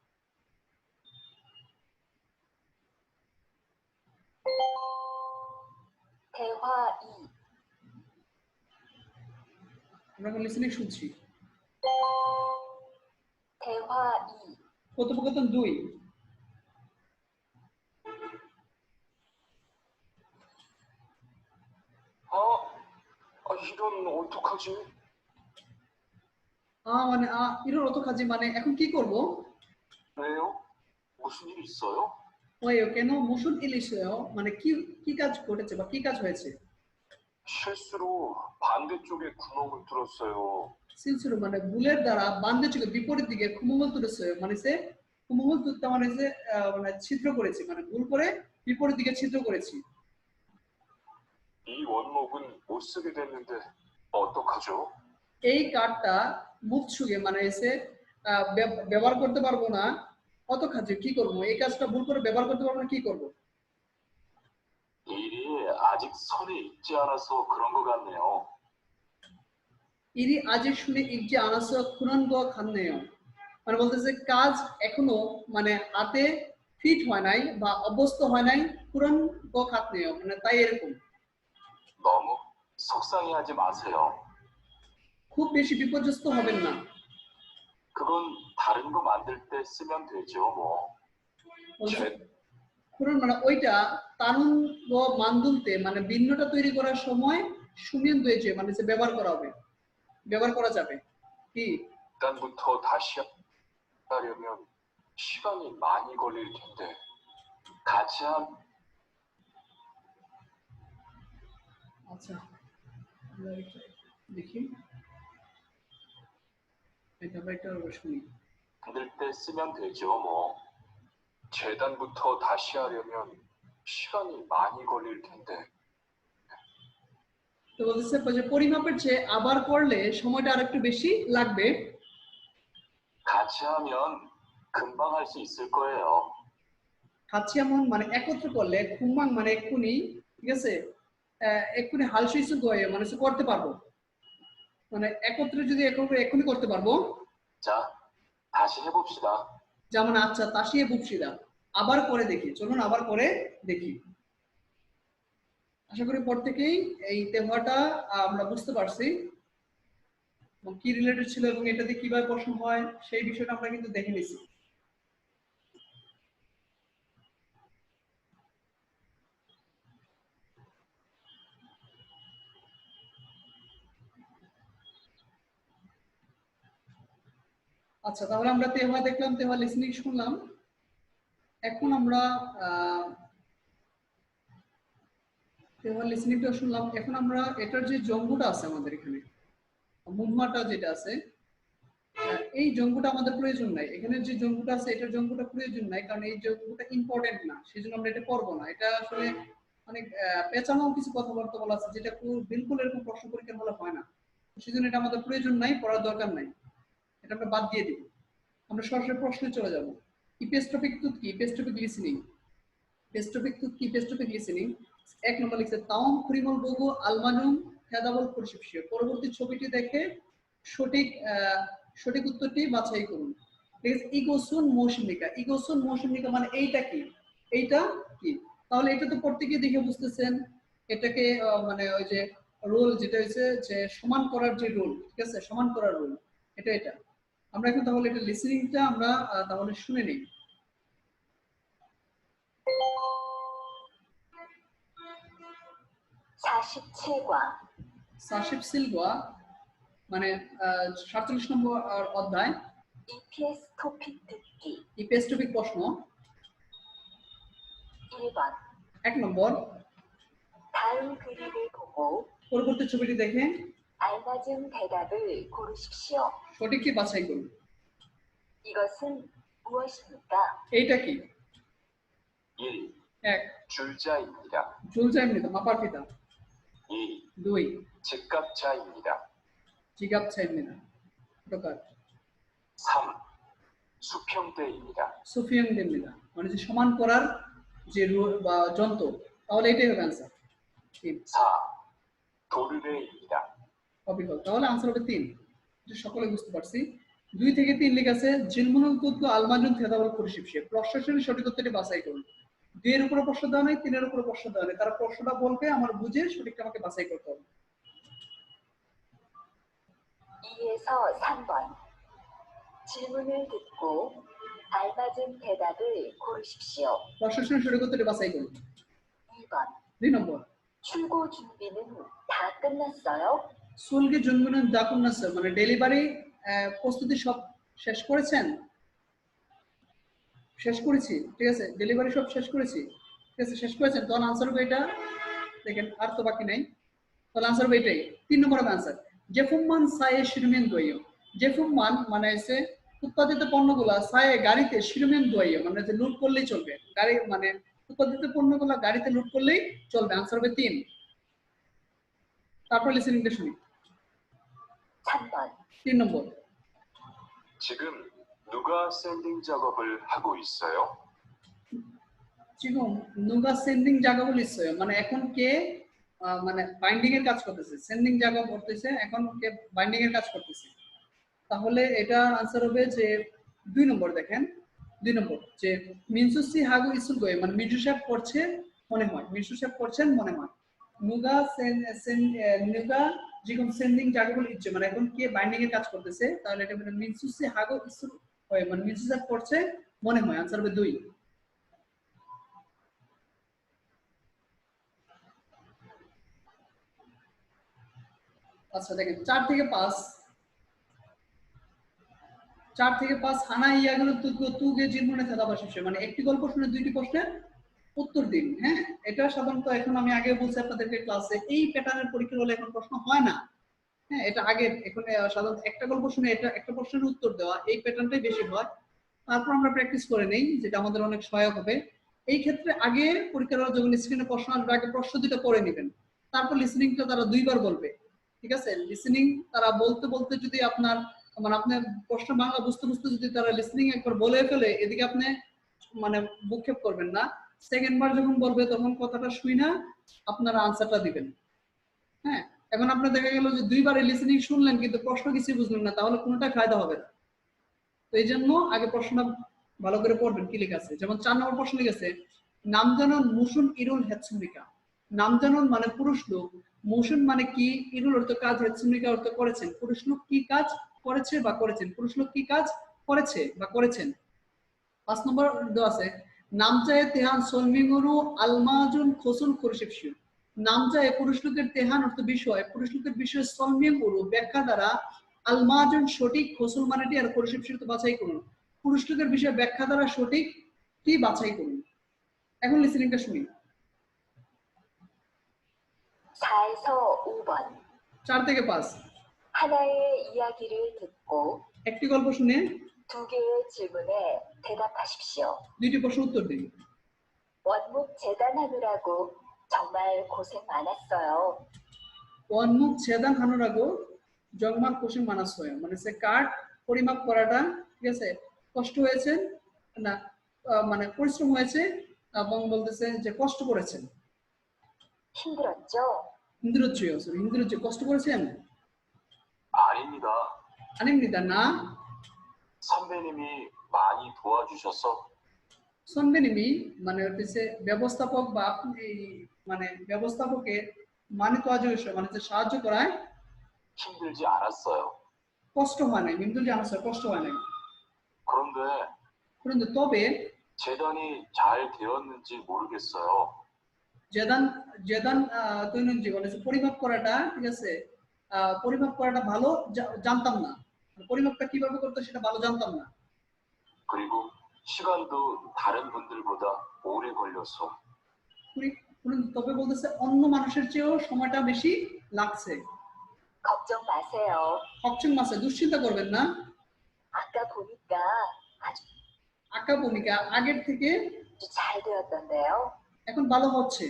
대화 2. আমরা এখন লিসেনিং শুনছি। 대화 2. কথোপকথন 2। 이런 어떡하지? মানে 이런 어떡하지 মানে এখন কি করব? 왜요? 무슨 일 있어요? ওই কেন মুসুন ইলিশও মানে কি কি কাজ ঘটেছে বা কি কাজ হয়েছে? 실수로 반대쪽에 구멍을 뚫었어요. সিলসিলো মানে ভুলের দ্বারা বান্দেচকে বিপরীত দিকে খুমুমল তুলেছে, মানে সে খুমুমল তুলতে মানে যে মানে ছিদ্র করেছে, মানে ভুল করে বিপরীত দিকে ছিদ্র করেছি। 이 원목은 못 쓰게 됐는데 어떡하죠? এই কার্ডটা মুখ ছুঁয়ে মানে এসে ব্যবহার করতে পারবো না, কত কাজে কি করব, এই কাজটা ভুল করে ব্যবহার করতে পারবো না, কি করব? 일이 아직 선에 익지 않아서 그런 것 같네요. ইরি আজের শুনে ইকজে আনাস খুরন গো খান্নেও, মানে বলতেছে কাজ এখনো মানে হাতে ফিট হয় নাই বা অভ্যস্ত হয় নাই, খুরন গো খান্নেও মানে তাই এরকম। 너무 속상해하지 마세요. খুব বেশি বিপর্যস্ত হবেন না। 그건 다른 거 만들 때 쓰면 되죠, 뭐. বলছে 제- খুরন মানে ওইটা তারুণ গো মানদুলতে মানে ভিন্নটা তৈরি করার সময় সুমিয়ন দয়েছে মানে যে ব্যবহার করা হবে, ব্যবহার করা যাবে। কি 일단부터 다시 하려면 시간이 많이 걸릴 텐데 같이 한 আচ্ছা আমরা এটা দেখি, এটা শুনি। 만들 때 쓰면 되죠, 뭐. 재단부터 다시 하려면 시간이 많이 걸릴 텐데 তো বলতেছে যে পরিমাপের চেয়ে আবার করলে সময়টা আরেকটু বেশি লাগবে। 같이 하면 금방 할 수 있을 거예요. হাচিয়ামন মানে একত্র করলে, খুম্বাং মানে এক্ষুনি, ঠিক আছে, এক্ষুনি হালসুইসু গয়ে মানে সে করতে পারবো, মানে একত্রে যদি এক্ষুনি করতে পারবো। 자, 다시 해봅시다. যেমন আচ্ছা তাসিয়ে বুপসিদা, আবার করে দেখি, চলুন আবার করে দেখি। আশা করি প্রত্যেকেই এই তেহওয়াটা আমরা বুঝতে পারছি এবং কি রিলেটেড ছিল এবং এটাতে কিভাবে প্রশ্ন হয় সেই বিষয়টা আমরা কিন্তু দেখে নিছি। আচ্ছা তাহলে আমরা তেহওয়া দেখলাম, তেহওয়া লিসনিং শুনলাম। এখন আমরা তেহওয়া লিসনিংটা শুনলাম, এখন আমরা এটার যে জঙ্গুটা আছে আমাদের এখানে, মুহমাটা যেটা আছে, এই জঙ্গুটা আমাদের প্রয়োজন নাই। এখানে যে জঙ্গুটা আছে এটার জঙ্গুটা প্রয়োজন নাই, কারণ এই জঙ্গুটা ইম্পর্টেন্ট না, সেজন্য আমরা এটা পড়বো না। এটা আসলে অনেক পেঁচানো কিছু কথাবার্তা বলা আছে যেটা বিলকুল এরকম প্রশ্ন পরীক্ষার হলে হয় না, সেজন্য এটা আমাদের প্রয়োজন নাই, পড়ার দরকার নাই, এটা আমরা বাদ দিয়ে দিব। আমরা সরাসরি প্রশ্নে চলে যাব। ইপেস্টপিক তুত কি, ইপেস্টপিক লিসেনিং, ইপেস্টপিক তুত কি, ইপেস্টপিক লিসেনিং। 1 নম্বর লিখছে তাওম খুরিমল বগু আলমানুম হেদাবল পরিশিপশিও, পরবর্তী ছবিটি দেখে সঠিক উত্তরটি বাছাই করুন। ইগোসুন মৌসুমিকা, ইগোসুন মৌসুমিকা মানে এইটা কি, এইটা কি? তাহলে এটা তো প্রত্যেকেই দেখে বুঝতেছেন, এটাকে মানে ওই যে রোল যেটা হচ্ছে যে সমান করার যে রোল, ঠিক আছে, সমান করার রোল, এটা আমরা এখন তাহলে এটা লিসেনিংটা আমরা তাহলে শুনে নিই। 47과 47과 মানে 47 নম্বর অধ্যায় EPS 토픽 듣기 ইপিএস টপিক প্রশ্ন 1번 1 নম্বর 다음 그림을 보고 পরবর্তী ছবিটি দেখে 알맞은 대답을 고르십시오. সঠিকটি বাছাই করুন। 이것은 무엇입니까? এইটা কি? 1. 1. 줄자입니다. 줄자입니다. 마পার ফিতা। 2. 2. 직갑차입니다. 지갑차입니다. প্রকার 3. 수평대입니다. সুফিয়াংদে입니다। মানে যে সমান করার যে বা যন্ত্র, তাহলে এটাই হবে आंसर। 4. 도르래입니다. অবিকল, তাহলে आंसर হবে 3। এটা সকলে বুঝতে পারছি। 2 থেকে 3 লেখা আছে জিলমুনুল কুতু আলমাজুন থেদাবল পরিশিপশে। প্রশ্নের সঠিক উত্তরটি বাছাই করুন। 2 এর উপরে প্রশ্ন দেওয়া নাই, 3 এর উপরে প্রশ্ন দেওয়া নাই। তারা প্রশ্নটা বলবে, আমার বুঝে সঠিকটা আমাকে বাছাই করতে হবে। 2에서 3번 질문을 듣고 알맞은 대답을 고르십시오. প্রশ্নের সঠিক উত্তরটি বাছাই করুন। 2번 2 নম্বর 출고 준비는 다 끝났어요? সুলকি জুনগুনের দাকুন্নাস মানে ডেলিভারি প্রস্তুতি সব শেষ করেছেন? শেষ করেছি, ঠিক আছে। ডেলিভারি সব শেষ করেছি, ঠিক আছে, শেষ করেছেন। তখন आंसर হবে এটা। দেখেন আর তো বাকি নাই, তাহলে आंसर হবে এটাই। 3 নম্বর হবে आंसर। জেফুমান সায়ে শিরমেন দইও। জেফুমান মানে হচ্ছে উৎপাদিত পণ্যগুলা সায়ে গাড়িতে শিরমেন দইও মানে যে লুট করলেই চলবে। গাড়ি মানে উৎপাদিত পণ্যগুলা গাড়িতে লুট করলেই চলবে। आंसर হবে 3। তারপর লিসেনিংটা শুনি। 3번 3 নম্বর 지금 누가 샌딩 작업을 하고 있어요? 지금 누가 샌딩 작업을 했어요? মানে এখন কে মানে বাইন্ডিং এর কাজ করতেছে। 샌딩 작업 করতেছে, এখন কে বাইন্ডিং এর কাজ করতেছে। তাহলে এটা आंसर হবে যে 2 নম্বর। দেখেন 2 নম্বর যে মিনসুসি হাগু ইসুল গয়ে মানে মিজু সাহেব করছে মনে হয়, মিজু সাহেব করছেন মনে হয়। নুগা নুগা জিকুম সেন্ডিং জাগবল ইচ্ছে মানে এখন কে বাইন্ডিং এর কাজ করতেছে, তাহলে এটা মানে মিনসুসি হাগু ইসুল হয় মানে মিজু সাহেব করছে মনে হয়। आंसर হবে 2। আচ্ছা দেখেন 4 থেকে 5 হানা ইয়াগুলো তুগে জীবনে থেদাবাসে মানে একটি গল্প শুনে 2টি প্রশ্নের উত্তর দিন। হ্যাঁ, এটা সাধারণত এখন আমি আগে বলছি আপনাদেরকে ক্লাসে এই প্যাটার্নের পরীক্ষা হলে এখন প্রশ্ন হয় না। হ্যাঁ, এটা আগে এখন সাধারণত একটা গল্প শুনে এটা একটা প্রশ্নের উত্তর দেওয়া, এই প্যাটার্নটাই বেশি হয়। তারপর আমরা প্র্যাকটিস করে নেই, যেটা আমাদের অনেক সহায়ক হবে। এই ক্ষেত্রে আগে পরীক্ষার হলে যখন স্ক্রিনে প্রশ্ন আসবে আগে প্রশ্ন দুটো পড়ে নেবেন, তারপর লিসেনিংটা তারা 2 বার বলবে, ঠিক আছে। লিসেনিং তারা বলতে বলতে যদি আপনার মানে আপনার প্রশ্ন বাংলা বুঝতে বুঝতে যদি তারা লিসেনিং একবার বলে ফেলে, এদিকে আপনি মানে ভূক্ষেপ করবেন না। সেকেন্ড বার যখন বলবে তখন কথাটা শুই না আপনারা আনসারটা দিবেন। হ্যাঁ, এখন আপনার দেখা গেল যে 2 বারে লিসেনিং শুনলেন কিন্তু প্রশ্ন কিছু বুঝলেন না, তাহলে কোনোটাই ফায়দা হবে না। তো এই জন্য আগে প্রশ্নটা ভালো করে পড়বেন কি লেখা আছে। যেমন 4 নম্বর প্রশ্ন লিখেছে নামজানন মুসুন ইরুল হেতসুমিকা। নামজানন মানে পুরুষ লোক, মুসুন মানে কি, ইরুল অর্থ কাজ, হেতসুমিকা অর্থ করেছেন। পুরুষ লোক কি কাজ করেছে বা করেছেন, পুরুষ লোক কি কাজ করেছে বা করেছেন। 5 নম্বর দেওয়া আছে নামচায়ে তেহান সলমিগুরু আলমাজুন খসুল কুরশিপশু। নামচায়ে পুরুষ লোকের তেহান অর্থ বিষয়, পুরুষ লোকের বিষয় সলমিগুরু ব্যাখ্যা দ্বারা আলমাজুন সঠিক, খসুল মানেটি আর কুরশিপশু তো বাছাই করুন। পুরুষ লোকের বিষয় ব্যাখ্যা দ্বারা সঠিকটি বাছাই করুন। এখন লিসেনিংটা শুনি। 4에서 5번 4 থেকে 5 하나의 이야기를 듣고 একটি গল্প শুনে 2개의 질문에 대답하십시오. 2টি প্রশ্ন উত্তর দিন। 원목 재단하느라고 정말 고생 많았어요. ওয়ানমুখ ছেদান হানুরাগো জগমার কোশিং মানাস হয় মানে সে কাঠ পরিমাপ করাটা, ঠিক আছে, কষ্ট হয়েছে না মানে পরিশ্রম হয়েছে এবং বলতেছে যে কষ্ট করেছেন। 힘들었죠? হিন্দুরুচিও হিন্দুরুচি কষ্ট করেছেন 아닙니다. আনিমনিদা না 선배님이 많이 도와주셔서 সন্দেনিমি মানে হচ্ছে ব্যবস্থাপক বা আপনি মানে ব্যবস্থাপকের মানে তো আজ মানে যে সাহায্য করায় 힘들지 않았어요. কষ্ট হয় নাই। মিন্দুল জানাস কষ্ট হয় নাই। 그런데 কিন্তু তবে 재단이 잘 되었는지 모르겠어요. জেদান জেদান তৈনুজি বলেছে পরিমাপ করাটা, ঠিক আছে, পরিমাপ করাটা ভালো জানতাম না। পরিমাপটা কিভাবে করতে সেটা ভালো জানতাম না। 그리고 시간도 다른 분들보다 오래 걸렸어. তবে বলতেছে অন্য মানুষের চেয়েও সময়টা বেশি লাগছে। 걱정 마세요. 걱정 마세요. দুশ্চিন্তা করবেন না। 아까 보니까 아주 আঁকা ভূমিকা আগের থেকে 잘 되었던데요. এখন ভালো হচ্ছে।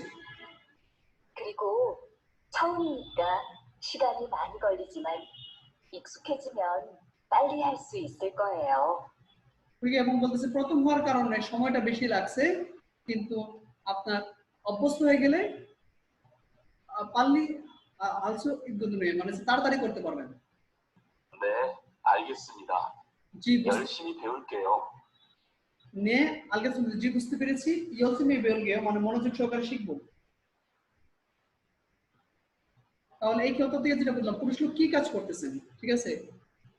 그리고 처음이니까 시간이 많이 걸리지만 익숙해지면 빨리 할 수 있을 거예요. এবং বলতেছে প্রথম হওয়ার কারণে সময়টা বেশি লাগছে, কিন্তু আপনার অভ্যস্ত হয়ে গেলে পারলি আলসো ইগদুনে মানে তাড়াতাড়ি করতে পারবেন। 네, 알겠습니다. জি 열심히 배울게요. নে 알겠습니다। জি বুঝতে পেরেছি। 열심히 배울게요 মানে মনোযোগ সহকারে শিখবো। তাহলে এই কথা থেকে যেটা বললাম, পুরুষ লোক কি কাজ করতেছেন, ঠিক আছে,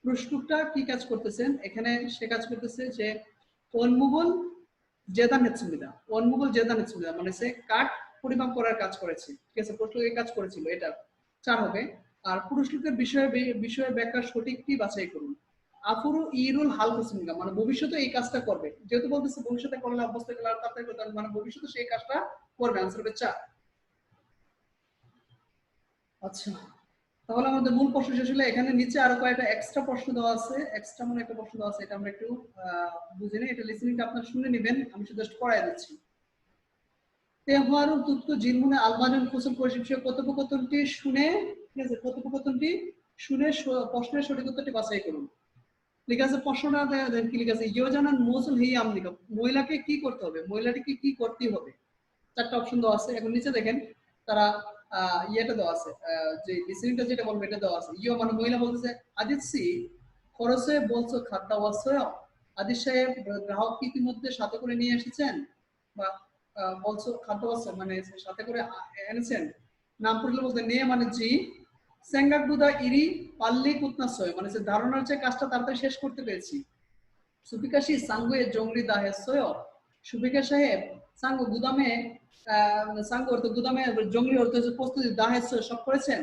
পুরুষ লোকটা কি কাজ করতেছেন, এখানে সে কাজ করতেছে যে 원목은 재단했습니다। 원목을 재단했습니다 মানে সে কাঠ পরিমাপ করার কাজ করেছে, ঠিক আছে, পুরুষ লোক এই কাজ করেছিল, এটা 4 হবে। আর পুরুষ লোকের বিষয়ে ব্যাখ্যা সঠিকটি বাছাই করুন। আফুরু ইরুল হাল হোসেনগা মানে ভবিষ্যতে এই কাজটা করবে, যেহেতু বলতেছে ভবিষ্যতে করলে অবস্থা গেলে আর তাড়াতাড়ি করতে মানে ভবিষ্যতে সেই কাজটা করবে, আনসার হবে 4। আচ্ছা, তাহলে আমাদের মূল প্রশ্ন শেষ হলো। এখানে নিচে আরো কয়েকটা এক্সট্রা প্রশ্ন দেওয়া আছে, এক্সট্রা মানে একটা প্রশ্ন দেওয়া আছে, এটা আমরা একটু বুঝে নিই, এটা লিসেনিংটা আপনারা শুনে নেবেন, আমি জাস্ট পড়াই দিচ্ছি। তেহওয়ারুল তুত্তু জিলমুনে আলমাজন কুসুল পরিশিষ্ট কথোপকথনটি শুনে, ঠিক আছে, কথোপকথনটি শুনে প্রশ্নের সঠিক উত্তরটি বাছাই করুন। ঠিক আছে, প্রশ্নটা দেখেন কি লেখা আছে, ইয়োজানান মৌসুল হি আমলিকা মহিলাকে কি করতে হবে, মহিলাটিকে কি করতে হবে, 4টা অপশন দেওয়া আছে। এখন নিচে দেখেন তারা ইয়েটা দেওয়া আছে, যে লিসেনিংটা যেটা বলবে এটা দেওয়া আছে। ইয়ো মানে মহিলা বলতেছে, আজিত সি খরচে বলছো খাদ্য ওয়াসয়, আজিত সাহেব গ্রাহক কি ইতিমধ্যে সাথে করে নিয়ে এসেছেন, বা বলছো খাদ্য ওয়াসয় মানে সাথে করে এনেছেন। নাম পড়লে বলতে নিয়ে মানে জি, সেঙ্গাকুদা ইরি পাল্লি কুতনাসয় মানে সে ধারণার চেয়ে কাজটা তাড়াতাড়ি শেষ করতে পেরেছি। সুপিকাশি সাঙ্গুয়ে জংরি দাহে সয়, সুপিকা সাহেব সাঙ্গু গুদামে সাঙ্গু অর্থ গুদামে, জংরি অর্থ হচ্ছে প্রস্তুতি, দাহে সব করেছেন।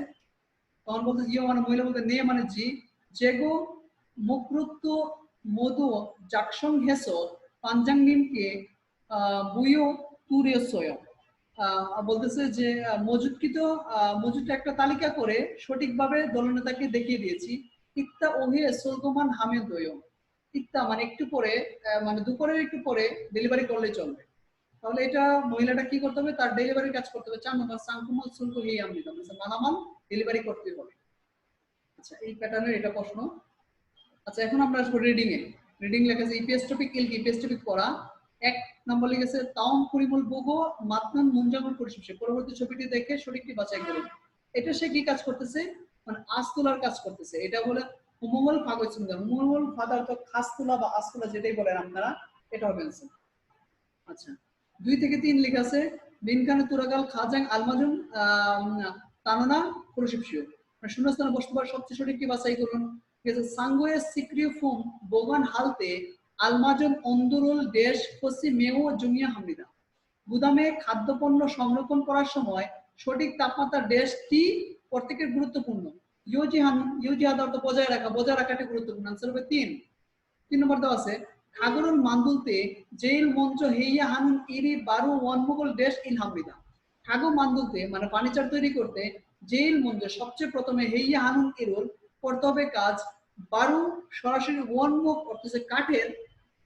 তখন বলতে ইয়ে মানে মহিলা বলতে নে মানে জি, যেগো মুক্রুত্ব মধু জাকসং হেসো পাঞ্জাংনিমকে বুয়ো তুরিয় সয় বলতেছে যে মজুদটা একটা তালিকা করে সঠিকভাবে দলনেতাকে দেখিয়ে দিয়েছি। ইত্তা ওহে সোলগমান হামে দয়, ইত্তা মানে একটু পরে মানে দুপুরের একটু পরে ডেলিভারি করলে চলবে। তাহলে এটা মহিলাটা কি করতে হবে, তার ডেলিভারি কাজ করতে হবে। 4 নম্বর সাংকুমাল শুল্ক হেই আমি মালামাল ডেলিভারি করতে হবে। আচ্ছা, এই প্যাটার্নের এটা প্রশ্ন। আচ্ছা, এখন আমরা আসবো রিডিং এ। রিডিং লেখা আছে ইপিএস টপিক ইলকি ইপিএস টপিক পড়া। 1 নম্বর লিখেছে তাওম পরিমল বগো মাতনান মুনজামন পরিশিষ্টে, পরবর্তী ছবিটি দেখে সঠিকটি বাছাই করুন। এটা সে কি কাজ করতেছে, মানে আঁচ তোলার কাজ করতেছে। এটা বলে হুমঙ্গল ফাগজ সুন্দর, হুমঙ্গল ফাদার তো খাস তোলা বা আঁচ তোলা যেটাই বলেন আপনারা, এটা হবে आंसर। আচ্ছা, 2 থেকে 3 লেখা আছে বিনখানে তুরাগাল খাজাং আলমাজুন তানানা পরিশিষ্টে, মানে শূন্যস্থানে বসতে পারে সবচেয়ে সঠিকটি বাছাই করুন। সাঙ্গোয়ে সিক্রিফুম বোগান হালতে আলমাজন অন্দরুল দেশ ফসি মেও জুমিয়া হামিদা, গুদামে খাদ্যপণ্য সংরক্ষণ করার সময় সঠিক তাপমাত্রার দেশ কি প্রত্যেকের গুরুত্বপূর্ণ। ইউজিহাদ অর্থ বজায় রাখা, বজায় রাখাটা গুরুত্বপূর্ণ। আনসার হবে 3। 3 নম্বর দেওয়া আছে খাগরুন মান্দুলতে জেইল মঞ্চ হেইয়া হানুন ইরি বারু ওয়ানমুগল দেশ ইল হামিদা, খাগো মান্দুলতে মানে ফার্নিচার তৈরি করতে জেইল মঞ্চ সবচেয়ে প্রথমে হেইয়া হানুন ইরুল করতে হবে কাজ, বারু সরাসরি ওয়ানমুখ করতেছে কাঠের,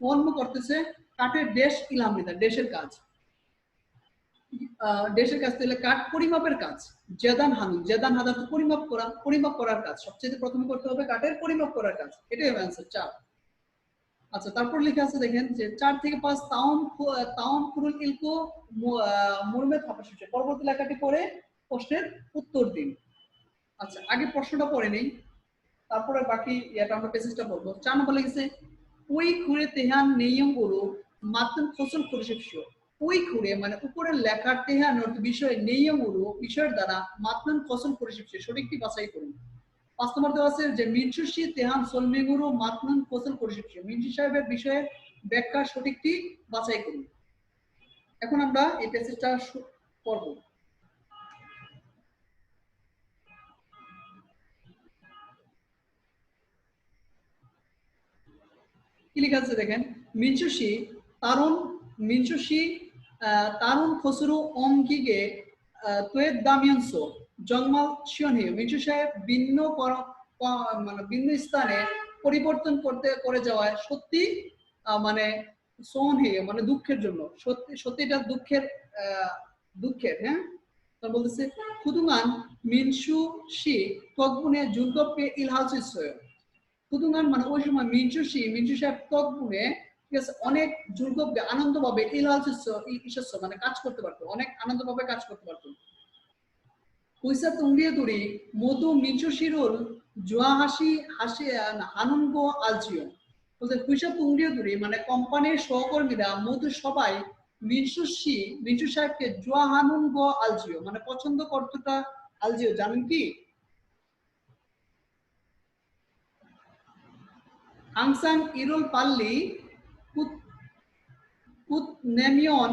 ওয়ানমুখ করতেছে কাঠের দেশ ইল হামিদা দেশের কাজ, দেশের কাজ তাহলে কাঠ পরিমাপের কাজ। জেদান হানুন, জেদান হাদার তো পরিমাপ করা, পরিমাপ করার কাজ সবচেয়ে প্রথমে করতে হবে কাঠের পরিমাপ করার কাজ, এটাই হবে आंसर 4। আচ্ছা, তারপর লেখা আছে দেখেন যে 4 থেকে 5 তাওন ফুরুল ইলকো মুরমে থাপাশিছে, পরবর্তী লেখাটি পড়ে প্রশ্নের উত্তর দিন। আচ্ছা, আগে প্রশ্নটা পড়ে নেই, তারপরে বাকি এটা আমরা পেজটা পড়বো। 4 নম্বর লিখেছে ওই খুঁড়ে তেহান নেয়ম গরু মাতন ফসল পরিশিষ্ট, ওই খুঁড়ে মানে উপরের লেখার তেহান অর্থ বিষয়, নেয়ম গরু বিষয়ের দ্বারা মাতন ফসল পরিশিষ্ট, সঠিকটি বাছাই করুন। 5 নম্বর দেওয়া আছে যে মিনসুশি তেহান সলমেগুরু মাতনুন ফসল পরিশিষ্ট, মিনসু সাহেবের বিষয়ে ব্যাখ্যা সঠিকটি বাছাই করুন। এখন আমরা এই প্যাসেজটা পড়ব। কি লেখা আছে দেখেন, 민주시 তারুণ খসরু অঙ্কিকে তোয়েদামিয়ন্স জংমাল শিয়নহেয়। মিন্টু সাহেব মানে ভিন্ন স্থানে পরিবর্তন করে যাওয়ায় সত্যি মানে সোনহেয় মানে দুঃখের জন্য, সত্যি এটা দুঃখের হ্যাঁ। তার বলতেছে কুদুঙ্গান মিনসু শি তকবুনে জুলকপকে ইলহালস ইসয়। কুদুঙ্গান মানে ওই সময় মিনসু সাহেব তকবুনে ঠিক আছে অনেক জুলকপকে আনন্দ পাবে, ইলহালস ইসয় মানে কাজ করতে পারতো, অনেক আনন্দ পাবে কাজ করতে পারতো। কুইসা তুঙ্গিয়ে তুড়ি মধু মিনসু শিরুল জুয়া হাসি আনন্দ আলজিও। বলতে কুইসা তুঙ্গিয়ে তুড়ি মানে কোম্পানির সহকর্মীরা মধু সবাই মিনসু সাহেবকে জুয়া হানুন গো আলজিও মানে পছন্দ করতোটা আলজিও জানেন কি? আংসাং ইরুল পাল্লি কুত নেমিয়ন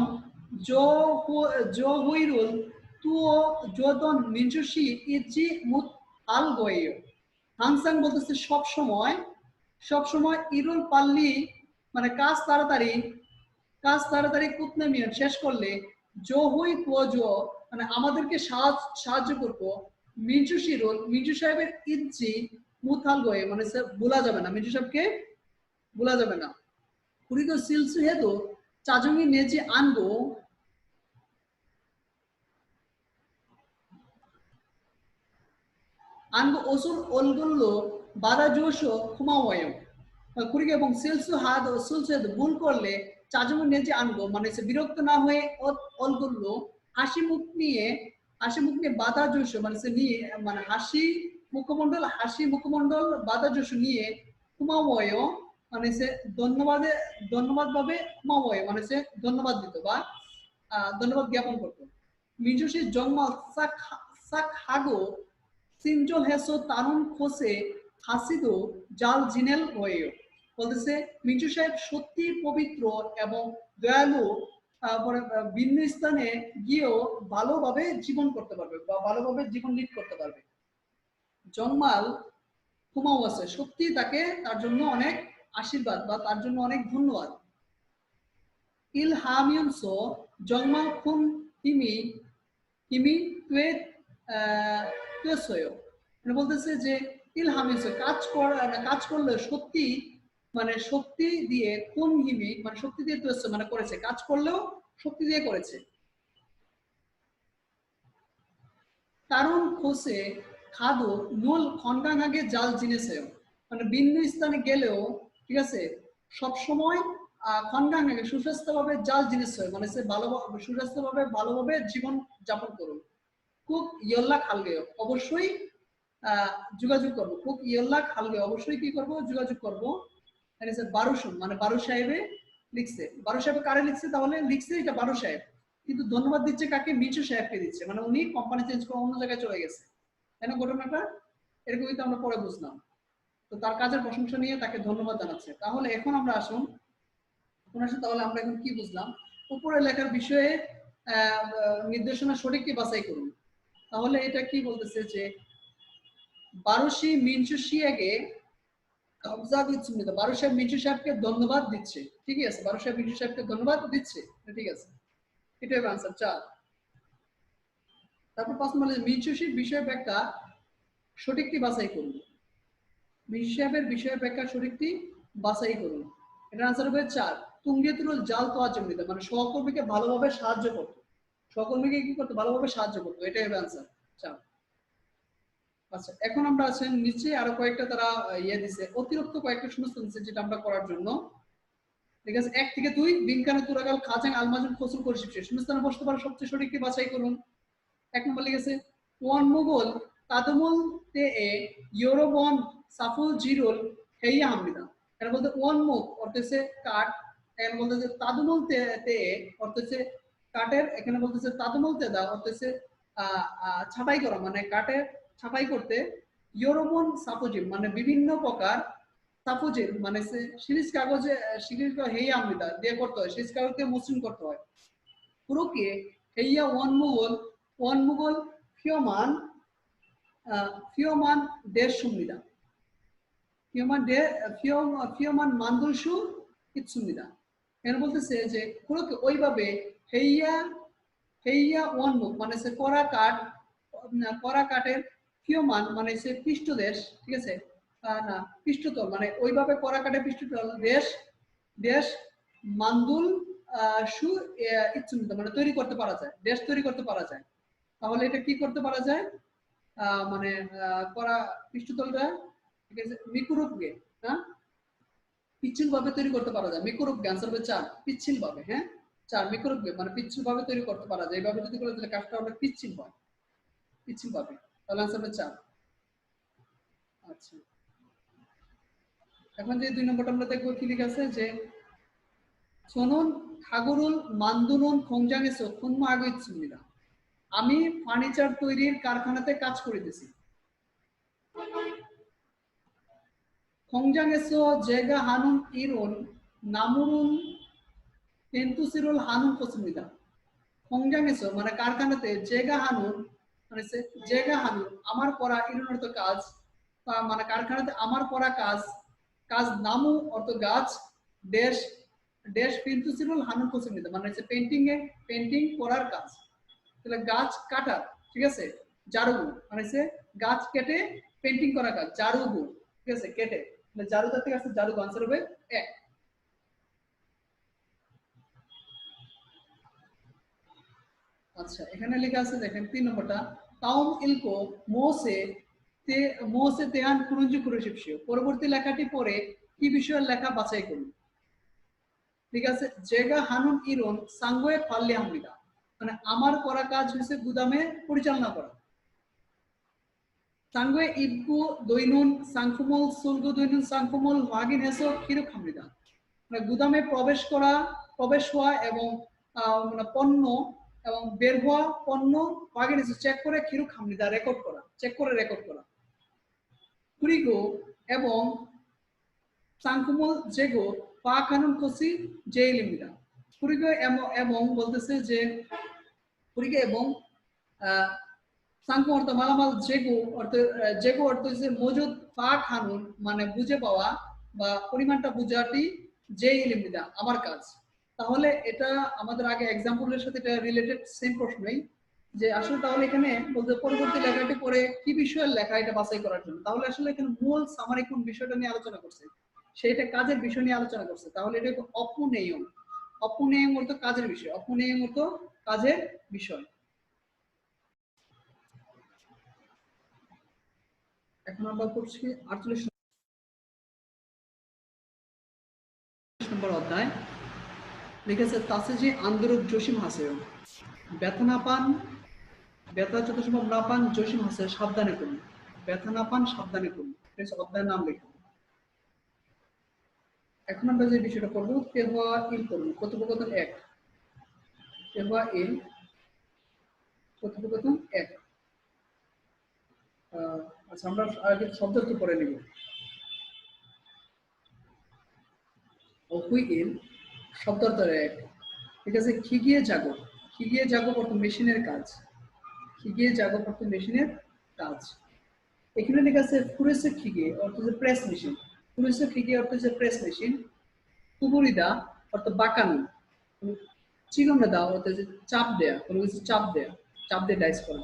জো হুইরুল তুও জোদন মিনসুশি ইজি মুত আল গোয়েও। হাংসাং বলতেছে সব সময় ইরুল পাল্লি মানে কাজ তাড়াতাড়ি কুতনেমিয়ন শেষ করলে জো হুই তুও জো মানে আমাদেরকে সাহায্য করবো মিনসু সাহেবের ইজি মুথাল গোয়ে মানে ভোলা যাবে না, মিনসু সাহেবকে ভোলা যাবে না। কুড়িগো সিলসু হেতু চাজঙ্গি নেজি আনগো ওসুল অলগুল্লো বাদা জোশো খুমাওয়ায়ম। কুড়িগে এবং সিলসু হেতু ভুল করলে চাজঙ্গি নেজি আনগো মানে সে বিরক্ত না হয়ে অলগুল্লো হাসি মুখ নিয়ে বাধা জোশো মানে সে নিয়ে মানে হাসি মুখমণ্ডল বাধা জোশো নিয়ে খুমাওয়ায় মানে সে ধন্যবাদ ভাবে খুমাওয়ায় মানে সে ধন্যবাদ দিত বা ধন্যবাদ জ্ঞাপন করতো। মিনসুশি জংমাল সাক হাগো সিনজল হেসো তারুণ খোসে হাসিদো জাল জিনেল হয়েও। বলতেছে মিনসু সাহেব সত্যি পবিত্র এবং দয়ালু, ভিন্ন স্থানে গিয়েও ভালোভাবে জীবন করতে পারবে বা ভালোভাবে জীবন লিড করতে পারবে। জংমাল কুমাও আছে সত্যি তার জন্য অনেক আশীর্বাদ বা তার জন্য অনেক ধন্যবাদ। ইল হামিয়নসো জংমাল খুন হিমি তুয়েসয় মানে বলতেছে যে ইল হামিয়নসো কাজ করলে সত্যি মানে শক্তি দিয়ে কোন হিমি মানে শক্তি দিয়ে তুয়েসয় মানে করেছে, কাজ করলেও শক্তি দিয়ে করেছে। তারুণ খোসে খাদো নুল খন্ডাঙ্গাগে জাল জিনেছেও মানে ভিন্ন স্থানে গেলেও ঠিক আছে সবসময় খন্ডাঙ্গাগে সুস্বাস্থ্যভাবে জাল জিনিস হয় মানে সে ভালোভাবে জীবন যাপন করুন। খুব ইয়ল্লা খালগে অবশ্যই যোগাযোগ করবো, খুব ইয়ল্লা খালগে অবশ্যই কি করবো যোগাযোগ করবো। বারুসুন মানে বারু সাহেবে লিখছে, বারু সাহেব কারে লিখছে তাহলে লিখছে এটা বারু সাহেব, কিন্তু ধন্যবাদ দিচ্ছে কাকে? মিনসু সাহেবকে দিচ্ছে, মানে উনি কোম্পানি চেঞ্জ করে অন্য জায়গায় চলে গেছে, তাই না? ঘটনাটা এরকমই তো আমরা পরে বুঝলাম। তো তার কাজের প্রশংসা নিয়ে তাকে ধন্যবাদ জানাচ্ছে। তাহলে এখন আমরা আসুন তাহলে আমরা এখন কি বুঝলাম? উপরে লেখার বিষয়ে নির্দেশনা সঠিকটি বাছাই করুন। তাহলে এটা কি বলতেছে যে বারুশি মিনসু শিয়াকে বারু সাহেব মিনসু সাহেবকে ধন্যবাদ দিচ্ছে, ঠিকই আছে, বারু সাহেব মিনসু সাহেবকে ধন্যবাদ দিচ্ছে, ঠিক আছে, এটাই আনসার 4। তারপর 5 নম্বরে মিনসুশির বিষয় ব্যাখ্যা সঠিকটি বাছাই করুন। মিনসু সাহেবের বিষয় ব্যাখ্যা সঠিকটি বাছাই করুন। এটা আনসার হবে 4। তুঙ্গেতুরুল জাল তোয়া জমিতে মানে সহকর্মীকে ভালোভাবে সাহায্য করতো, সহকর্মীকে কি করতো? ভালোভাবে সাহায্য করতো, এটাই হবে আনসার 4। আচ্ছা, এখন আমরা আছেন নিচে আরো কয়েকটা তারা দিছে, অতিরিক্ত কয়েকটা শূন্যস্থান দিচ্ছে যেটা আমরা করার জন্য, ঠিক আছে। 1 থেকে 2 বিনকানে তুরাগাল খাজাং আলমাজুন খসরু পরিশিষ্ট শূন্যস্থানে বসতে পারে সবচেয়ে সঠিকটি বাছাই করুন। 1 নম্বর লিখেছে ওয়ান মুগল তাদমুল তে এ ইউরোবন সাফুল জিরুল হেইয়া হামরিদা। এর বলতে ওয়ান মুগ অর্থ হচ্ছে কাঠ, এখানে বলতেছে তাদমুল তে অর্থ হচ্ছে কাঠের, এখানে বলতেছে তাদমুল তে দা অর্থ হচ্ছে ছাঁটাই করা মানে কাঠের ছাঁটাই করতে। ইউরোবন সাফুজিল মানে বিভিন্ন প্রকার, সাফুজিল মানে সিরিজ কাগজে হেইয়া হামরিদা দিয়ে করতে হয়, সিরিজ কাগজকে মসৃণ করতে হয়। পুরোকে হেইয়া ওয়ান মুগল ফিওমান দেশ সুমিদা। ফিয়মান মান্দুলসু ইচ্ছুমিদা। এখানে বলতেছে যে কুরোকে ওইভাবে হেইয়া হেইয়া ওয়ান মুখ মানে সে করা কাঠের ফিয়মান মানে সে পৃষ্ঠদেশ, ঠিক আছে, না পৃষ্ঠতল মানে ওইভাবে করা কাঠের পৃষ্ঠতল দেশ দেশ মান্দুল সু ইচ্ছুমিদা মানে তৈরি করতে পারা যায়, দেশ তৈরি করতে পারা যায়। তাহলে এটা কি করতে পারা যায়, মানে করা পৃষ্ঠতলটা, ঠিক আছে, মিকুরূপকে, হ্যাঁ, পিচ্ছিল ভাবে তৈরি করতে পারা যায়। মিকুরূপকে আনসার হবে 4, পিচ্ছিল ভাবে, হ্যাঁ 4 মিকুরূপকে মানে পিচ্ছিল ভাবে তৈরি করতে পারা যায়। এইভাবে যদি করে তাহলে কাজটা হবে পিচ্ছিল হয়, পিচ্ছিল ভাবে, তাহলে আনসার হবে 4। আচ্ছা, এখন যে 2 নম্বরটা আমরা দেখবো কি লেখা আছে যে 저는 가구를 만드는 공장에서 근무하고 있습니다. আমি ফার্নিচার তৈরির কারখানাতে কাজ করিতেছি। 공장에서 제가 하는 일은 나무를 펜투시를 하는 것입니다. 공장에서 মানে কারখানাতে 제가 하는 মানে 제가 하는 আমার করা ইরন অর্থ কাজ, মানে কারখানাতে আমার করা কাজ, কাজ নামু অর্থ গাছ, দেশ দেশ 펜투시를 하는 것입니다 মানে হচ্ছে পেইন্টিং করার কাজ। তাহলে গাছ কাটা, ঠিক আছে, জারুগু মানে হচ্ছে গাছ কেটে পেইন্টিং করা কাজ, জারুগু, ঠিক আছে, কেটে, তাহলে জারুদা থেকে আসছে জারুগু, আনসার হবে 1। আচ্ছা, এখানে লেখা আছে দেখেন 3 নম্বরটা তাউম ইলকো মোসে তেহান কুরুঞ্জি কুরুশিপশিও, পরবর্তী লেখাটি পড়ে কি বিষয়ের লেখা বাছাই করুন। ঠিক আছে, জেগা হানুন ইরন সাঙ্গয়ে ফাল্লি হামলিদা মানে আমার করা কাজ হচ্ছে গুদামে পরিচালনা করা। সাঙ্গয়ে ইবগু দৈনুন সাংকুমল সুলগু দৈনুন সাংকুমল ওয়াগিন হেসো কিরক হামলিদা মানে গুদামে প্রবেশ হওয়া এবং মানে পণ্য এবং বের হওয়া পণ্য ওয়াগিন হেসো চেক করে কিরক হামলিদা রেকর্ড করা, চেক করে রেকর্ড করা। কুরিগো এবং সাংকুমল জেগো পা কানুন কসি জেইলিমিদা। কুরিগো এবং বলতেছে যে কুরিগো এবং সাংকু অর্থ মালামাল, জেগো অর্থ হচ্ছে মজুদ, পা খানুন মানে বুঝে পাওয়া বা পরিমাণটা বুঝাটি, যে ইলিমিদা আমার কাজ। তাহলে এটা আমাদের আগে এক্সাম্পলের সাথে এটা রিলেটেড সেম প্রশ্নই যে আসলে তাহলে এখানে বলতে পরবর্তী লেখাটি পড়ে কি বিষয়ের লেখা এটা বাছাই করার জন্য। তাহলে আসলে এখানে মূল সামারি কোন বিষয়টা নিয়ে আলোচনা করছে, সেটা কাজের বিষয় নিয়ে আলোচনা করছে। তাহলে এটা অপুনেয়ম, অপুনেয়ম অর্থ কাজের বিষয়, অপুনেয়ম অর্থ কাজের বিষয়। এখন আমরা পড়ছি 48 নম্বর অধ্যায়। লিখেছে তাসেজি আন্দরুক জসিম হাসেও, ব্যথা না পান, ব্যথা যত সম্ভব না পান জসিম হাসে সাবধানে করুন, ব্যথা না পান সাবধানে করুন, অধ্যায়ের নাম লিখুন। এখন আমরা যে বিষয়টা পড়বো তেহুয়া ইল করুন, কথোপকথন 1, তেহুয়া ইল কথোপকথন 1। আচ্ছা, আমরা আগে শব্দটি পড়ে নিব। ওহুই ইল শব্দার্থ 1, ঠিক আছে, খিগিয়ে জাগো, খিগিয়ে জাগো অর্থ মেশিনের কাজ, খিগিয়ে জাগো অর্থ মেশিনের কাজ। এখানে লেখা আছে ফুরেসে খিগিয়ে অর্থ যে প্রেস মেশিন, ফুরেসে খিগিয়ে অর্থ যে প্রেস মেশিন। কুবুরিদা অর্থ বাঁকানো, চিগমদা অর্থ যে চাপ দেয়া, কোনো কিছু চাপ দেয়া, চাপ দিয়ে ডাইস করা।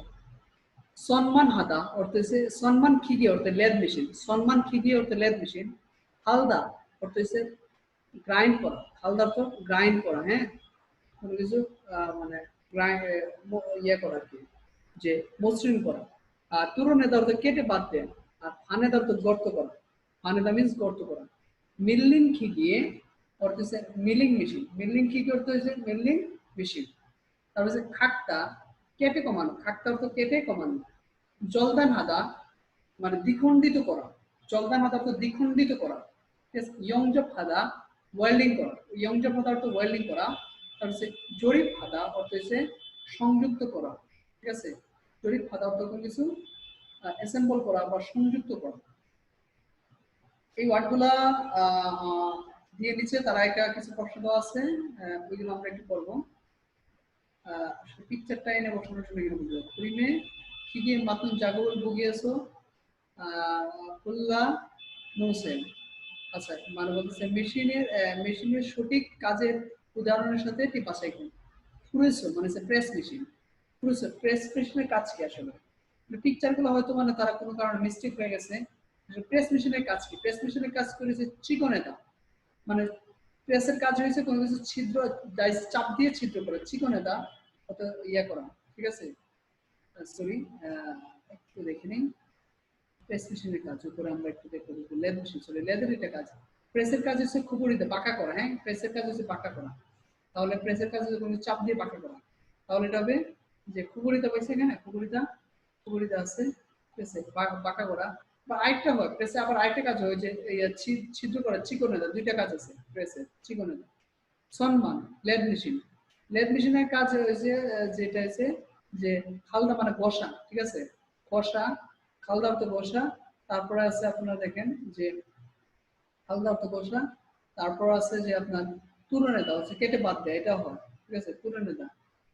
সম্মান হাদা অর্থ হচ্ছে সম্মান খিগিয়ে অর্থ লেদ মেশিন, সম্মান খিগিয়ে অর্থ লেদ মেশিন। হালদা অর্থ হচ্ছে গ্রাইন্ড করা, হালদা অর্থ গ্রাইন্ড করা, হ্যাঁ, কোনো কিছু মানে ইয়ে করা আর কি, যে মসৃণ করা। আর তুরনেদা অর্থ কেটে বাদ দেয়া, আর ফানেদা অর্থ গর্ত করা, ফানেদা মিন্স গর্ত করা। মিল্লিং খিগিয়ে অর্থ হচ্ছে মিলিং মেশিন, মিল্লিং খিগিয়ে অর্থ হচ্ছে মিল্লিং মেশিন। তারপর হচ্ছে খাক্তা কেটে কমানো, খাক্তা অর্থ কেটে কমানো। জলদান হাদা মানে দ্বিখণ্ডিত করা, জলদান হাদা অর্থ দ্বিখণ্ডিত করা। ইয়ংজপ হাদা ওয়েল্ডিং করা, ইয়ংজপ হাদা অর্থ ওয়েল্ডিং করা। তারপর হচ্ছে জরিপ হাদা অর্থ হচ্ছে সংযুক্ত করা, ঠিক আছে, জরিপ হাদা অর্থ কোনো কিছু অ্যাসেম্বল করা বা সংযুক্ত করা। এই ওয়ার্ডগুলা দিয়ে নিচে তারা একটা কিছু প্রশ্ন দেওয়া আছে, ওইগুলো আমরা একটু পড়বো। পিকচারটা এনে বসানোর জন্য এখানে বুঝবো। প্রিমে খিগিয়ে মাতুন জাগল বুগিয়েছো ফুল্লা নো সেম। আচ্ছা, মানে বলতেছে মেশিনের সঠিক কাজের উদাহরণের সাথে এটি বাছাই করুন। ফুরেসো মানে প্রেস মেশিন। ফুরেসো প্রেস মেশিনের কাজ কি আসলে? পিকচার গুলো হয়তো মানে তারা কোনো কারণে মিস্টেক হয়ে গেছে। প্রেস মেশিনের কাজ কি? প্রেস মেশিনের কাজ করেছে চিকনে দাও, মানে প্রেসের কাজ হয়েছে কোনো কিছু ছিদ্র চাপ দিয়ে ছিদ্র করে চিকনে দা অত ইয়া করা, ঠিক আছে? সরি, একটু দেখে নিই। প্রেস মেশিনের কাজ উপরে আমরা একটু দেখবো, লেদ মেশিন, সরি লেদের এটা কাজ। প্রেসের কাজ হচ্ছে খুবুরিতে বাঁকা করা, হ্যাঁ প্রেসের কাজ হচ্ছে বাঁকা করা। তাহলে প্রেসের কাজ হচ্ছে কোনো চাপ দিয়ে বাঁকা করা, তাহলে এটা হবে যে খুবুরিতা পাইছে এখানে, খুবুরিতা আছে, ঠিক আছে, বাঁকা করা। বা আরেকটা হয় প্রেসে, আবার আরেকটা কাজ হয় যে ছিদ্র করা, চিকনে দেওয়া, দুইটা কাজ আছে প্রেসে, চিকনে দেওয়া। সম্মান লেদ মেশিন, লেদ মেশিনের কাজ হয়েছে যেটা হচ্ছে যে খালদা মানে বসা, ঠিক আছে, বসা, খালদা তো বসা। তারপরে আছে আপনারা দেখেন যে খালদা তো বসা, তারপর আছে যে আপনার তুলনে দাও হচ্ছে কেটে বাদ দেয়, এটা হয়, ঠিক আছে, তুলনে দাও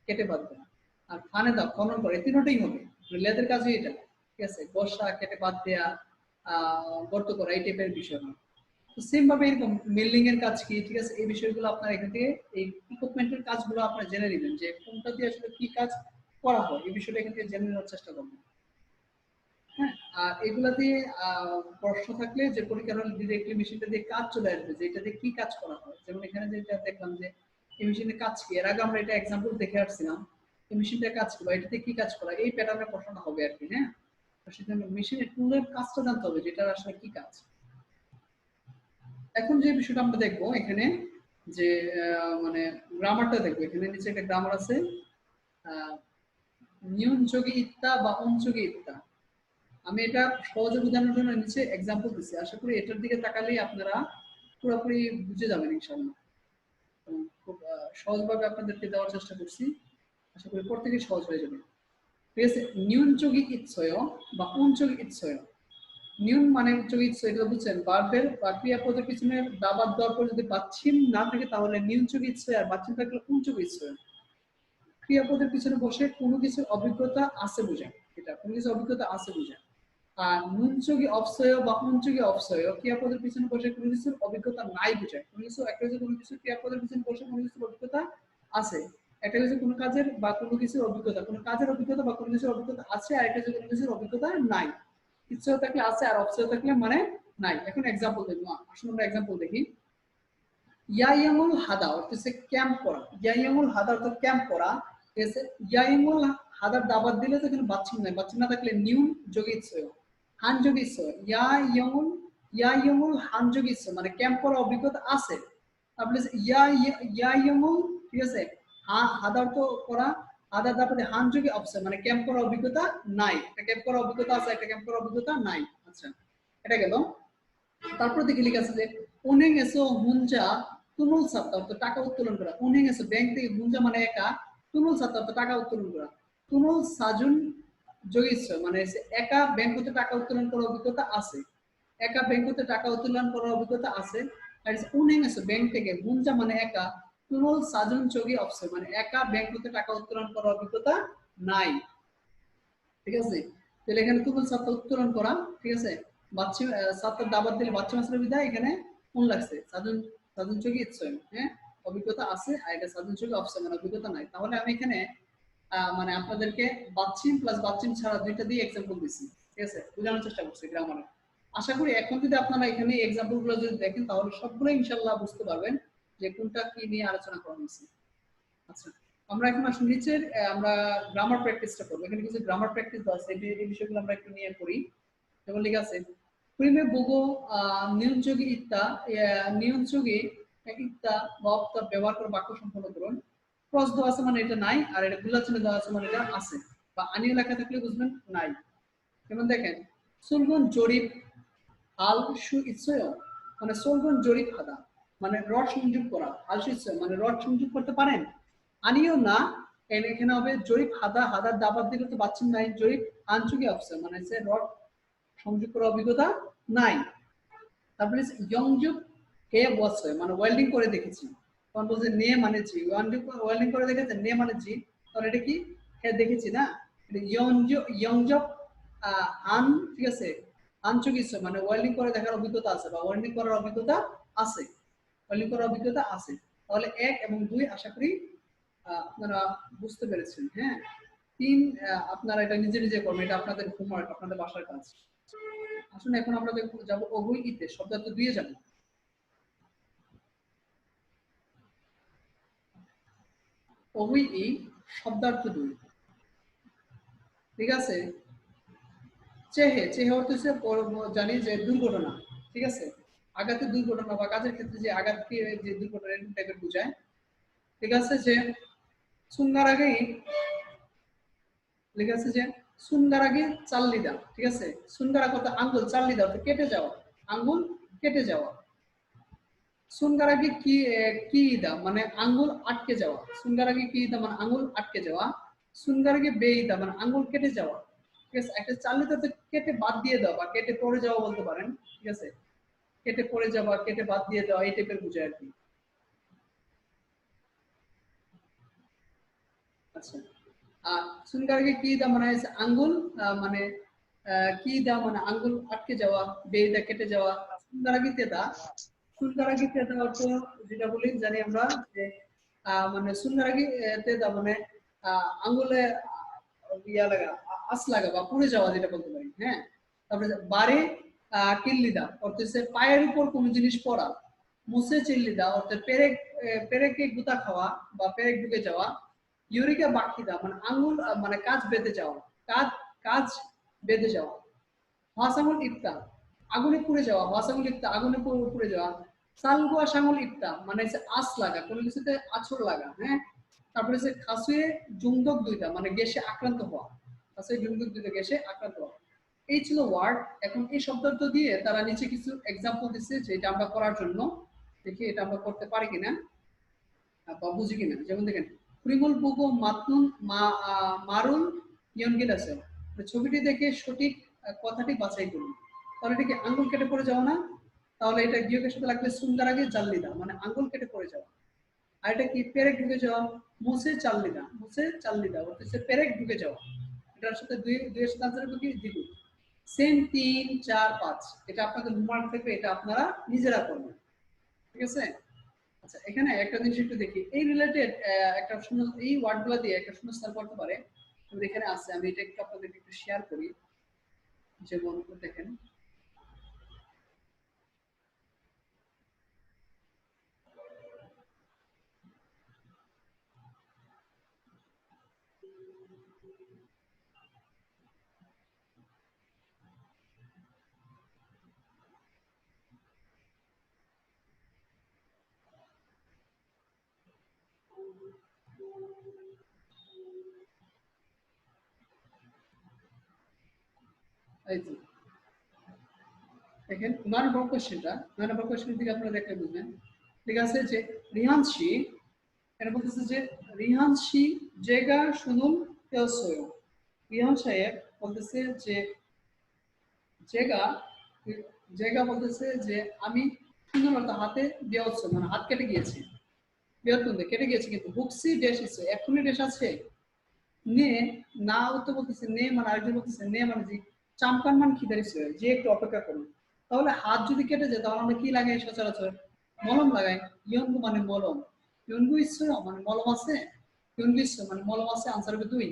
কেটে বাদ দেয়। আর ফানে দাও খনন করে, তিনটাই হবে, লেদের কাজই এটা, ঠিক আছে, বসা, কেটে বাদ দেয়া, গর্ত করা, এই টাইপের বিষয় হয়। সেম ভাবে এরকম মিল্ডিং এর কাজ কি, ঠিক আছে, এই বিষয়গুলো আপনার এখান থেকে এই ইকুইপমেন্টের কাজগুলো আপনারা জেনে নেবেন যে কোনটা দিয়ে আসলে কি কাজ করা হয়, এই বিষয়টা এখান থেকে জেনে নেওয়ার চেষ্টা করবেন। হ্যাঁ, আর এগুলা দিয়ে প্রশ্ন থাকলে যে পরীক্ষার হলে ডিরেক্টলি মেশিনটা দিয়ে কাজ চলে আসবে যে এটা দিয়ে কি কাজ করা হয়। যেমন এখানে যেটা দেখলাম যে এই মেশিনের কাজ কি, এর আগে আমরা এটা এক্সাম্পল দেখে আসছিলাম, এই মেশিনটার কাজ কি বা এটাতে কি কাজ করা, এই প্যাটার্নের প্রশ্নটা হবে আর কি। হ্যাঁ, সেজন্য মেশিনের টুলের কাজটা জানতে হবে যেটা আসলে কি কাজ। এখন যে বিষয়টা আমরা দেখবো এখানে যে মানে গ্রামারটা দেখবো, এখানে নিচে একটা গ্রামার আছে, নিয়মযোগী ইত্তা বা অনযোগী ইত্তা। আমি এটা সহজে বোঝানোর জন্য নিচে এক্সাম্পল দিচ্ছি, আশা করি এটার দিকে তাকালেই আপনারা পুরোপুরি বুঝে যাবেন ইনশাআল্লাহ। খুব সহজভাবে আপনাদেরকে দেওয়ার চেষ্টা করছি, আশা করি প্রত্যেকে সহজ হয়ে যাবে। ঠিক আছে, নিয়মযোগী ইচ্ছয় বা অনযোগী ইচ্ছয়। নিয়ম মানে যোগী ইচ্ছয়, এটা বুঝছেন, ভার্বের বা ক্রিয়াপদের পিছনে দাবাত দেওয়ার পর যদি বাচ্ছিম না থাকে তাহলে নিয়মযোগী ইচ্ছয়, আর বাচ্ছিম থাকলে অনযোগী ইচ্ছয়। ক্রিয়াপদের পিছনে বসে কোনো কিছুর অভিজ্ঞতা আছে বোঝায়, এটা কোনো কিছু অভিজ্ঞতা আছে বোঝায়। আর নুনযোগী অপসয় বা উনযোগী অপসয় ক্রিয়াপদের পিছনে বসে কোনো কিছুর অভিজ্ঞতা নাই বোঝায়। কোনো কিছু একটা হচ্ছে কোনো কিছু ক্রিয়াপদের পিছনে বসে কোনো কিছুর অভিজ্ঞতা আছে, একটা হচ্ছে কোনো কাজের বা কোনো কিছুর অভিজ্ঞতা, কোনো কাজের অভিজ্ঞতা বা কোনো কিছুর অভিজ্ঞতা আছে, আর একটা হচ্ছে কোনো কিছুর অভিজ্ঞতা নাই। ইচ্ছা থাকলে আছে আর অপসয় থাকলে মানে নাই। এখন এক্সাম্পল দেখবো, আসুন আমরা এক্সাম্পল দেখি। ইয়াইয়ামুল হাদা অর্থ হচ্ছে ক্যাম্প করা, ইয়াইয়ামুল হাদা অর্থ ক্যাম্প করা, ঠিক আছে। ইয়াইমুল হাদার দাবাত দিলে তো এখানে বাচ্চিম নাই, বাচ্চিম না থাকলে নিউন যোগী ইচ্ছয়, হান যোগী ইচ্ছয়, ইয়াইয়ামুল হান যোগী ইচ্ছয় মানে ক্যাম্প করার অভিজ্ঞতা আছে। তারপরে ইয়াইয়ামুল, ঠিক আছে, হাদার তো করা, হাদার দাবাতে হান যোগী অপশন মানে ক্যাম্প করার অভিজ্ঞতা নাই, একটা ক্যাম্প করার অভিজ্ঞতা আছে, একটা ক্যাম্প করার অভিজ্ঞতা নাই। আচ্ছা, এটা গেল। তারপর দেখে লিখে আছে যে উনেং এসো হুঞ্জা তুনুল সাত্তা অর্থ টাকা উত্তোলন করা, উনেং এসো ব্যাংক থেকে হুঞ্জা মানে একা, তুনুল সাত্তা অর্থ টাকা উত্তোলন করা, তুনুল সাজুন যোগিস মানে একা ব্যাংক হতে টাকা উত্তোলন করার অভিজ্ঞতা আছে, একা ব্যাংক হতে টাকা উত্তোলন করার অভিজ্ঞতা আছে। আর উনেং এসো ব্যাংক থেকে, হুঞ্জা মানে একা, তুনুল সাজুন যোগী অপশন মানে একা ব্যাংক হতে টাকা উত্তোলন করার অভিজ্ঞতা নাই। ঠিক আছে, তাহলে এখানে তুমুল সাত্তা উত্তোলন করা, ঠিক আছে, বাচ্চা সাত্তার দাবাত দিলে বাচ্চা মাসের বিদায় এখানে কোন লাগছে সাধন, সাধন যোগী ইচ্ছয়, হ্যাঁ অভিজ্ঞতা আছে, আর এটা সাধন যোগী অপশন মানে অভিজ্ঞতা নাই। তাহলে আমি এখানে মানে আপনাদেরকে বাচ্চিম প্লাস বাচ্চিম ছাড়া দুইটা দিয়ে এক্সাম্পল দিচ্ছি, ঠিক আছে, বোঝানোর চেষ্টা করছি গ্রামারে। আশা করি এখন যদি আপনারা এখানে এক্সাম্পল গুলো যদি দেখেন তাহলে সবগুলো ইনশাল্লাহ বুঝতে পারবেন যে কোনটা কি নিয়ে আলোচনা করা হয়েছে। আচ্ছা, আমরা এখন আসলে নিচের আমরা গ্রামার প্র্যাকটিসটা করব। এখানে কিছু গ্রামার প্র্যাকটিস আছে, এই বিষয়গুলো আমরা একটু নিয়ে করি। যেমন লেখা আছে প্রিমে বুগো নিয়মযোগী ইত্তা, নিয়মযোগী ইত্তা বা অপ্তা ব্যবহার করে বাক্য সম্পন্ন করুন। ক্রস দেওয়া আছে মানে এটা নাই, আর এটা গুলা চিহ্ন দেওয়া আছে মানে এটা আছে, বা আনিয়ে লেখা থাকলে বুঝবেন নাই। যেমন দেখেন সুলগুন জরিপ হাল সু ইচ্ছয় মানে সুলগুন জরিপ হাদা মানে রড সংযোগ করা, হাল সু ইচ্ছয় মানে রড সংযোগ করতে পারেন, আনিও না, এখানে হবে জরিপ হাদা, হাদার দাবাত দিলে তো বাচ্চিম নাই, জরিপ আনচুকি অপশন মানে সে রড সংযোগ করার অভিজ্ঞতা নাই। তারপরে ইয়ংযুগ হে বছর মানে ওয়েল্ডিং করে দেখেছি, তখন বলছে নে মানে জি, ওয়েল্ডিং করে দেখেছে নে মানে জি, তাহলে এটা কি হে দেখেছি না, এটা ইয়ংজব হান, ঠিক আছে, আনচকিৎস মানে ওয়েল্ডিং করে দেখার অভিজ্ঞতা আছে বা ওয়েল্ডিং করার অভিজ্ঞতা আছে, ওয়েল্ডিং করার অভিজ্ঞতা আছে। তাহলে 1 এবং 2 আশা করি আপনারা বুঝতে পেরেছেন। হ্যাঁ, 3 আপনারা এটা নিজে নিজে করবেন, এটা আপনাদের হোমওয়ার্ক, আপনাদের বাসার কাজ। আসুন এখন আমরা যাব অবৈইতে, শব্দার্থ 2 এ যাব। অবৈই শব্দার্থ 2, ঠিক আছে। চেহে, চেহে অর্থ হচ্ছে জানি যে দুর্ঘটনা, ঠিক আছে। আঘাতের দুর্ঘটনা বা কাজের ক্ষেত্রে যে আঘাতকে যে দুর্ঘটনা এরকম টাইপের বোঝায়, ঠিক আছে। যে সুন্নার আগে লেখা আছে যে সুন্নার আগে চাল্লি দাও, ঠিক আছে। সুন্নার আগে আঙ্গুল, চাল্লি দাও কেটে যাওয়া, আঙ্গুল কেটে যাওয়া। সুন্নার আগে কি দাও মানে আঙ্গুল আটকে যাওয়া, সুন্নার আগে কি দাও মানে আঙ্গুল আটকে যাওয়া। সুন্নার আগে বেই দাও মানে আঙ্গুল কেটে যাওয়া, ঠিক আছে। একটা চাল্লি দাও কেটে বাদ দিয়ে দাও বা কেটে পড়ে যাওয়া বলতে পারেন, ঠিক আছে। কেটে পড়ে যাওয়া, কেটে বাদ দিয়ে দেওয়া এই টাইপের বোঝায় আর কি। আচ্ছা, আর সুনকারকে কি দা মানে আঙ্গুল মানে কি দা মানে আঙ্গুল আটকে যাওয়া, বেদা কেটে যাওয়া। সুনকারাগি তেদা, সুনকারাগি তেদা অর্থ যেটা বলি জানি আমরা যে মানে সুনকারাগি তেদা মানে আঙ্গুলে ইয়া লাগা, আঁচ লাগা বা পুড়ে যাওয়া যেটা বলতে পারি। হ্যাঁ, তারপরে বারে কিল্লিদা অর্থ হচ্ছে পায়ের উপর কোনো জিনিস পড়া। মুসে চিল্লিদা অর্থ পেরেক, পেরেকে গুতা খাওয়া বা পেরেক ঢুকে যাওয়া। ইউরিকা বাকিদা মানে আঙ্গুল মানে কাজ বেঁধে যাওয়া, কাজ কাজ বেঁধে যাওয়া। হাসাঙ্গুল ইফতা আগুনে পুড়ে যাওয়া, হাসাঙ্গুল ইফতা আগুনে পুড়ে যাওয়া। সালগুয়া সাঙ্গুল ইফতা মানে আঁচ লাগা, কোনো কিছুতে আছড় লাগা। হ্যাঁ, তারপরে হচ্ছে খাসুয়ে জুংদক দুইটা মানে গ্যাসে আক্রান্ত হওয়া, খাসুয়ে জুংদক দুইটা গ্যাসে আক্রান্ত হওয়া। এই ছিল ওয়ার্ড। এখন এই শব্দটা দিয়ে তারা নিচে কিছু এক্সাম্পল দিচ্ছে যেটা আমরা করার জন্য, দেখি এটা আমরা করতে পারি কিনা বা বুঝি কিনা। যেমন দেখেন প্রিমল বুগো মাতনুন মারুন ইয়নগিল আছে, ছবিটি দেখে সঠিক কথাটি বাছাই করুন। তাহলে এটা কি আঙ্গুল কেটে পড়ে যাওয়া না? তাহলে এটা গিয়কের সাথে লাগবে সুন্দর আগে জাল্লিদা মানে আঙ্গুল কেটে পড়ে যাওয়া। আর এটা কি পেরেক ঢুকে যাওয়া, মুসে চাল্লিদা, মুসে চাল্লিদা হচ্ছে পেরেক ঢুকে যাওয়া। এটার সাথে দুইয়ের সাথে আনসার হবে কি দ্বিগুণ। সেম 3, 4, 5 এটা আপনাদের হোমওয়ার্ক থাকবে, এটা আপনারা নিজেরা করবেন, ঠিক আছে। আচ্ছা, এখানে একটা জিনিস একটু দেখি, এই রিলেটেড একটা শূন্য, এই ওয়ার্ডগুলো দিয়ে একটা শূন্যস্থান করতে পারে। এখানে আছে, আমি এটা একটু আপনাদের একটু শেয়ার করি। যেমন দেখেন এই যে দেখেন 9 নম্বর কোশ্চেনটা, 9 নম্বর কোশ্চেন থেকে আপনারা দেখলে বুঝবেন। ঠিক আছে যে রিহানশি, এটা বলতেছে যে রিহানশি জেগা শুনুন তেলসোয়। রিহান সাহেব বলতেছে যে জেগা, জেগা বলতেছে যে আমি শুনুন অর্থাৎ হাতে বিয়স মানে হাত কেটে গিয়েছে, বিয়তন্দে কেটে গিয়েছে কিন্তু বুকসি ড্যাশ আছে, এখনই ড্যাশ আছে। নে না উত্তর বলতেছে নে মানে আরেকজন বলতেছে নে মানে যে চামকান মান খিদারিছে যে একটু অপেক্ষা করুন। তাহলে হাত যদি কেটে যায় তাহলে আমরা কি লাগাই সচরাচর? মলম লাগাই। ইয়নগু মানে মলম, ইয়নগু ইচ্ছো মানে মলম আছে, ইয়নগু ইচ্ছো মানে মলম আছে, আনসার হবে 2।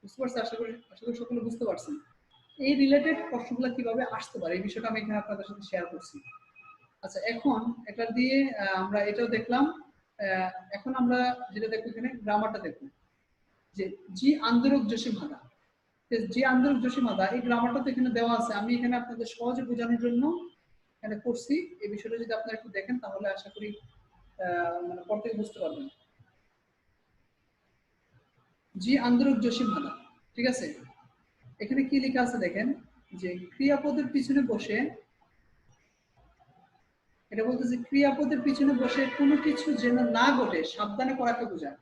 বুঝতে পারছি? আশা করি সকলে বুঝতে পারছেন। এই রিলেটেড প্রশ্নগুলো কিভাবে আসতে পারে এই বিষয়টা আমি এখানে আপনাদের সাথে শেয়ার করছি। আচ্ছা, এখন এটা দিয়ে আমরা এটাও দেখলাম। এখন আমরা যেটা দেখবো এখানে গ্রামারটা দেখবো যে জি আন্দোলক জসিমাদা, জি আন্দোলক জসিমাদা এই গ্রামারটা তো এখানে দেওয়া আছে। আমি এখানে আপনাদের সহজে বোঝানোর জন্য এখানে করছি। এই বিষয়টা যদি আপনারা একটু দেখেন তাহলে আশা করি মানে পড়তে বুঝতে পারবেন। জি আন্দোলক জসিমাদা, ঠিক আছে। এখানে কি লেখা আছে দেখেন যে ক্রিয়াপদের পিছনে বসে, এটা বলতেছে ক্রিয়াপদের পিছনে বসে কোনো কিছু যেন না ঘটে সাবধানে করাকে বোঝায়।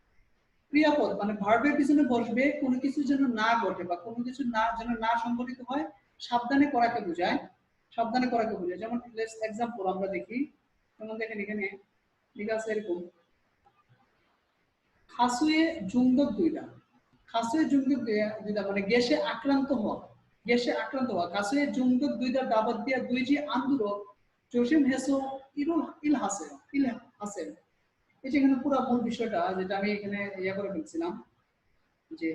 ক্রিয়াপদ মানে ভার্বের পিছনে বসবে কোনো কিছু যেন না ঘটে বা কোনো কিছু না যেন না সংঘটিত হয়, সাবধানে করাকে বোঝায়, সাবধানে করাকে বোঝায়। যেমন এক্সাম্পল আমরা দেখি, যেমন দেখেন এখানে লেখা আছে এরকম খাসুয়ে জুংদক দুইটা, খাসুয়ে জুংদক দুইটা মানে গ্যাসে আক্রান্ত হওয়া, গ্যাসে আক্রান্ত হওয়া কাছে জুমদুক দুইটা দাবাত দিয়া দুই জি আন্দুরো জসিম হেসো ইরুল ইল হাসে ইল হাসে। এই যে এখানে পুরো মূল বিষয়টা যেটা আমি এখানে ইয়া করে ফেলছিলাম যে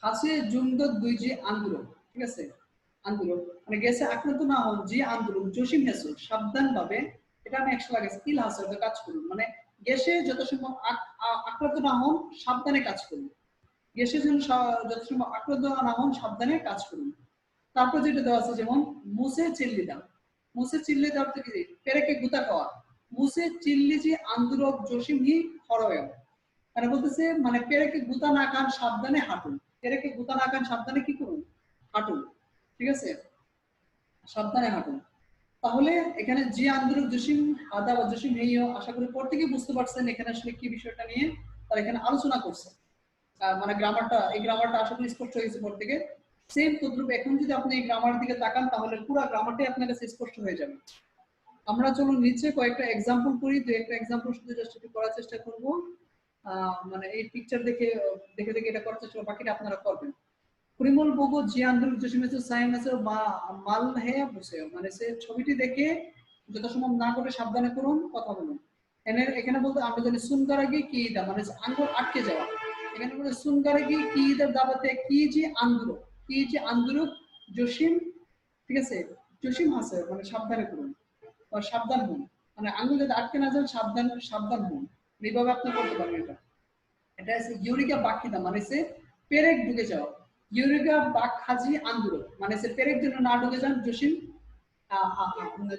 হাসে জুমদুক দুই জি আন্দুরো, ঠিক আছে, আন্দোলন মানে গ্যাসে আক্রান্ত না হন যে আন্দোলন জসিম হেসো সাবধান ভাবে, এটা আমি একশো লাগে ইল হাসে কাজ করুন, মানে গ্যাসে যত সম্ভব আক্রান্ত না হন সাবধানে কাজ করুন, গ্যাসের জন্য যত সম্ভব আক্রান্ত না হন সাবধানে কাজ করুন। তারপর যেটা দেওয়া আছে যেমন মুসে চিল্লি দাও, মুসে চিল্লি দাও থেকে পেরেকে গুতা খাওয়া, মুসে চিল্লি যে আন্দোলক জসিম হি হরয়, মানে বলতেছে মানে পেরেকে গুতা না খান সাবধানে হাঁটুন, পেরেকে গুতা না খান সাবধানে কি করুন, হাঁটুন, ঠিক আছে, সাবধানে হাঁটুন। তাহলে এখানে যে আন্দোলক জসিম হাদা বা জসিম হেইও, আশা করি পর থেকে বুঝতে পারছেন এখানে আসলে কি বিষয়টা নিয়ে তারা এখানে আলোচনা করছে। মানে গ্রামারটা, এই গ্রামারটা আশা করি স্পষ্ট হয়েছে পর থেকে। সেম তদ্রুপ এখন যদি আপনি এই গ্রামার দিকে তাকান তাহলে পুরো গ্রামারটাই আপনার কাছে স্পষ্ট হয়ে যাবে। আমরা চলুন নিচে কয়েকটা এক্সাম্পল করি, দু একটা এক্সাম্পল শুধু জাস্ট একটু করার চেষ্টা করব, মানে এই পিকচার দেখে দেখে দেখে এটা করার চেষ্টা, বাকিটা আপনারা করবেন। পরিমল বগো জি আন্দোলন জসিমেছে সায়েন্সে বা মাল হে বসে, মানে সে ছবিটি দেখে যথাসম্ভব না করে সাবধানে করুন, কথা বলুন। এখানে বলতে আমরা জানি সুনকারাগি কি দা, মানে আঙ্গুল আটকে যাওয়া, এখানে বলে সুনকারাগি কি দার দাবাতে কি জি আন্দোলন, কি জি আন্দোলন জসিম, ঠিক আছে, জসিম হাসে মানে সাবধানে করুন বা সাবধান হন, মানে আঙ্গুল যাতে আটকে না যান সাবধান সাবধান হন, এইভাবে আপনি করতে পারবেন। এটা এটা আছে ইউরিকা বাকিদা, মানে সে পেরেক ঢুকে যাওয়া, ইউরিকা বাক হাজি আন্দোলন, মানে সে পেরেক জন্য না ঢুকে যান জসিম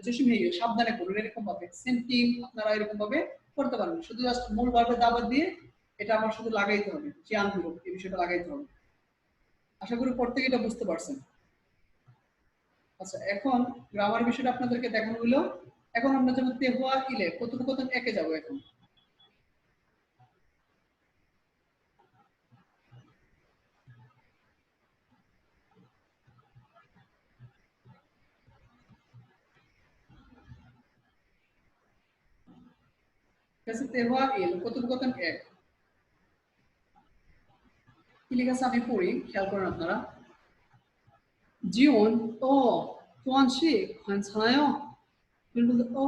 জসিম হেইও সাবধানে করুন, এরকম ভাবে সেম টিম আপনারা এরকম ভাবে করতে পারবেন। শুধু জাস্ট মূল ভাবে দাবাত দিয়ে এটা আমার শুধু লাগাইতে হবে, যে আন্দোলন এই বিষয়টা লাগাইতে হবে। আশা করি প্রত্যেকে এটা বুঝতে পারছেন। আচ্ছা, এখন গ্রামার বিষয়টা আপনাদেরকে দেখানো হলো। এখন আমরা যেমন তেহুয়া ইলে কথোপকথন একে যাবো। এখন তেহুয়া ইল কথোপকথন এক কি লেখা আছে আমি পড়ি, খেয়াল করেন আপনারা। জিওন ও তোয়ানশি খানছানায়, ও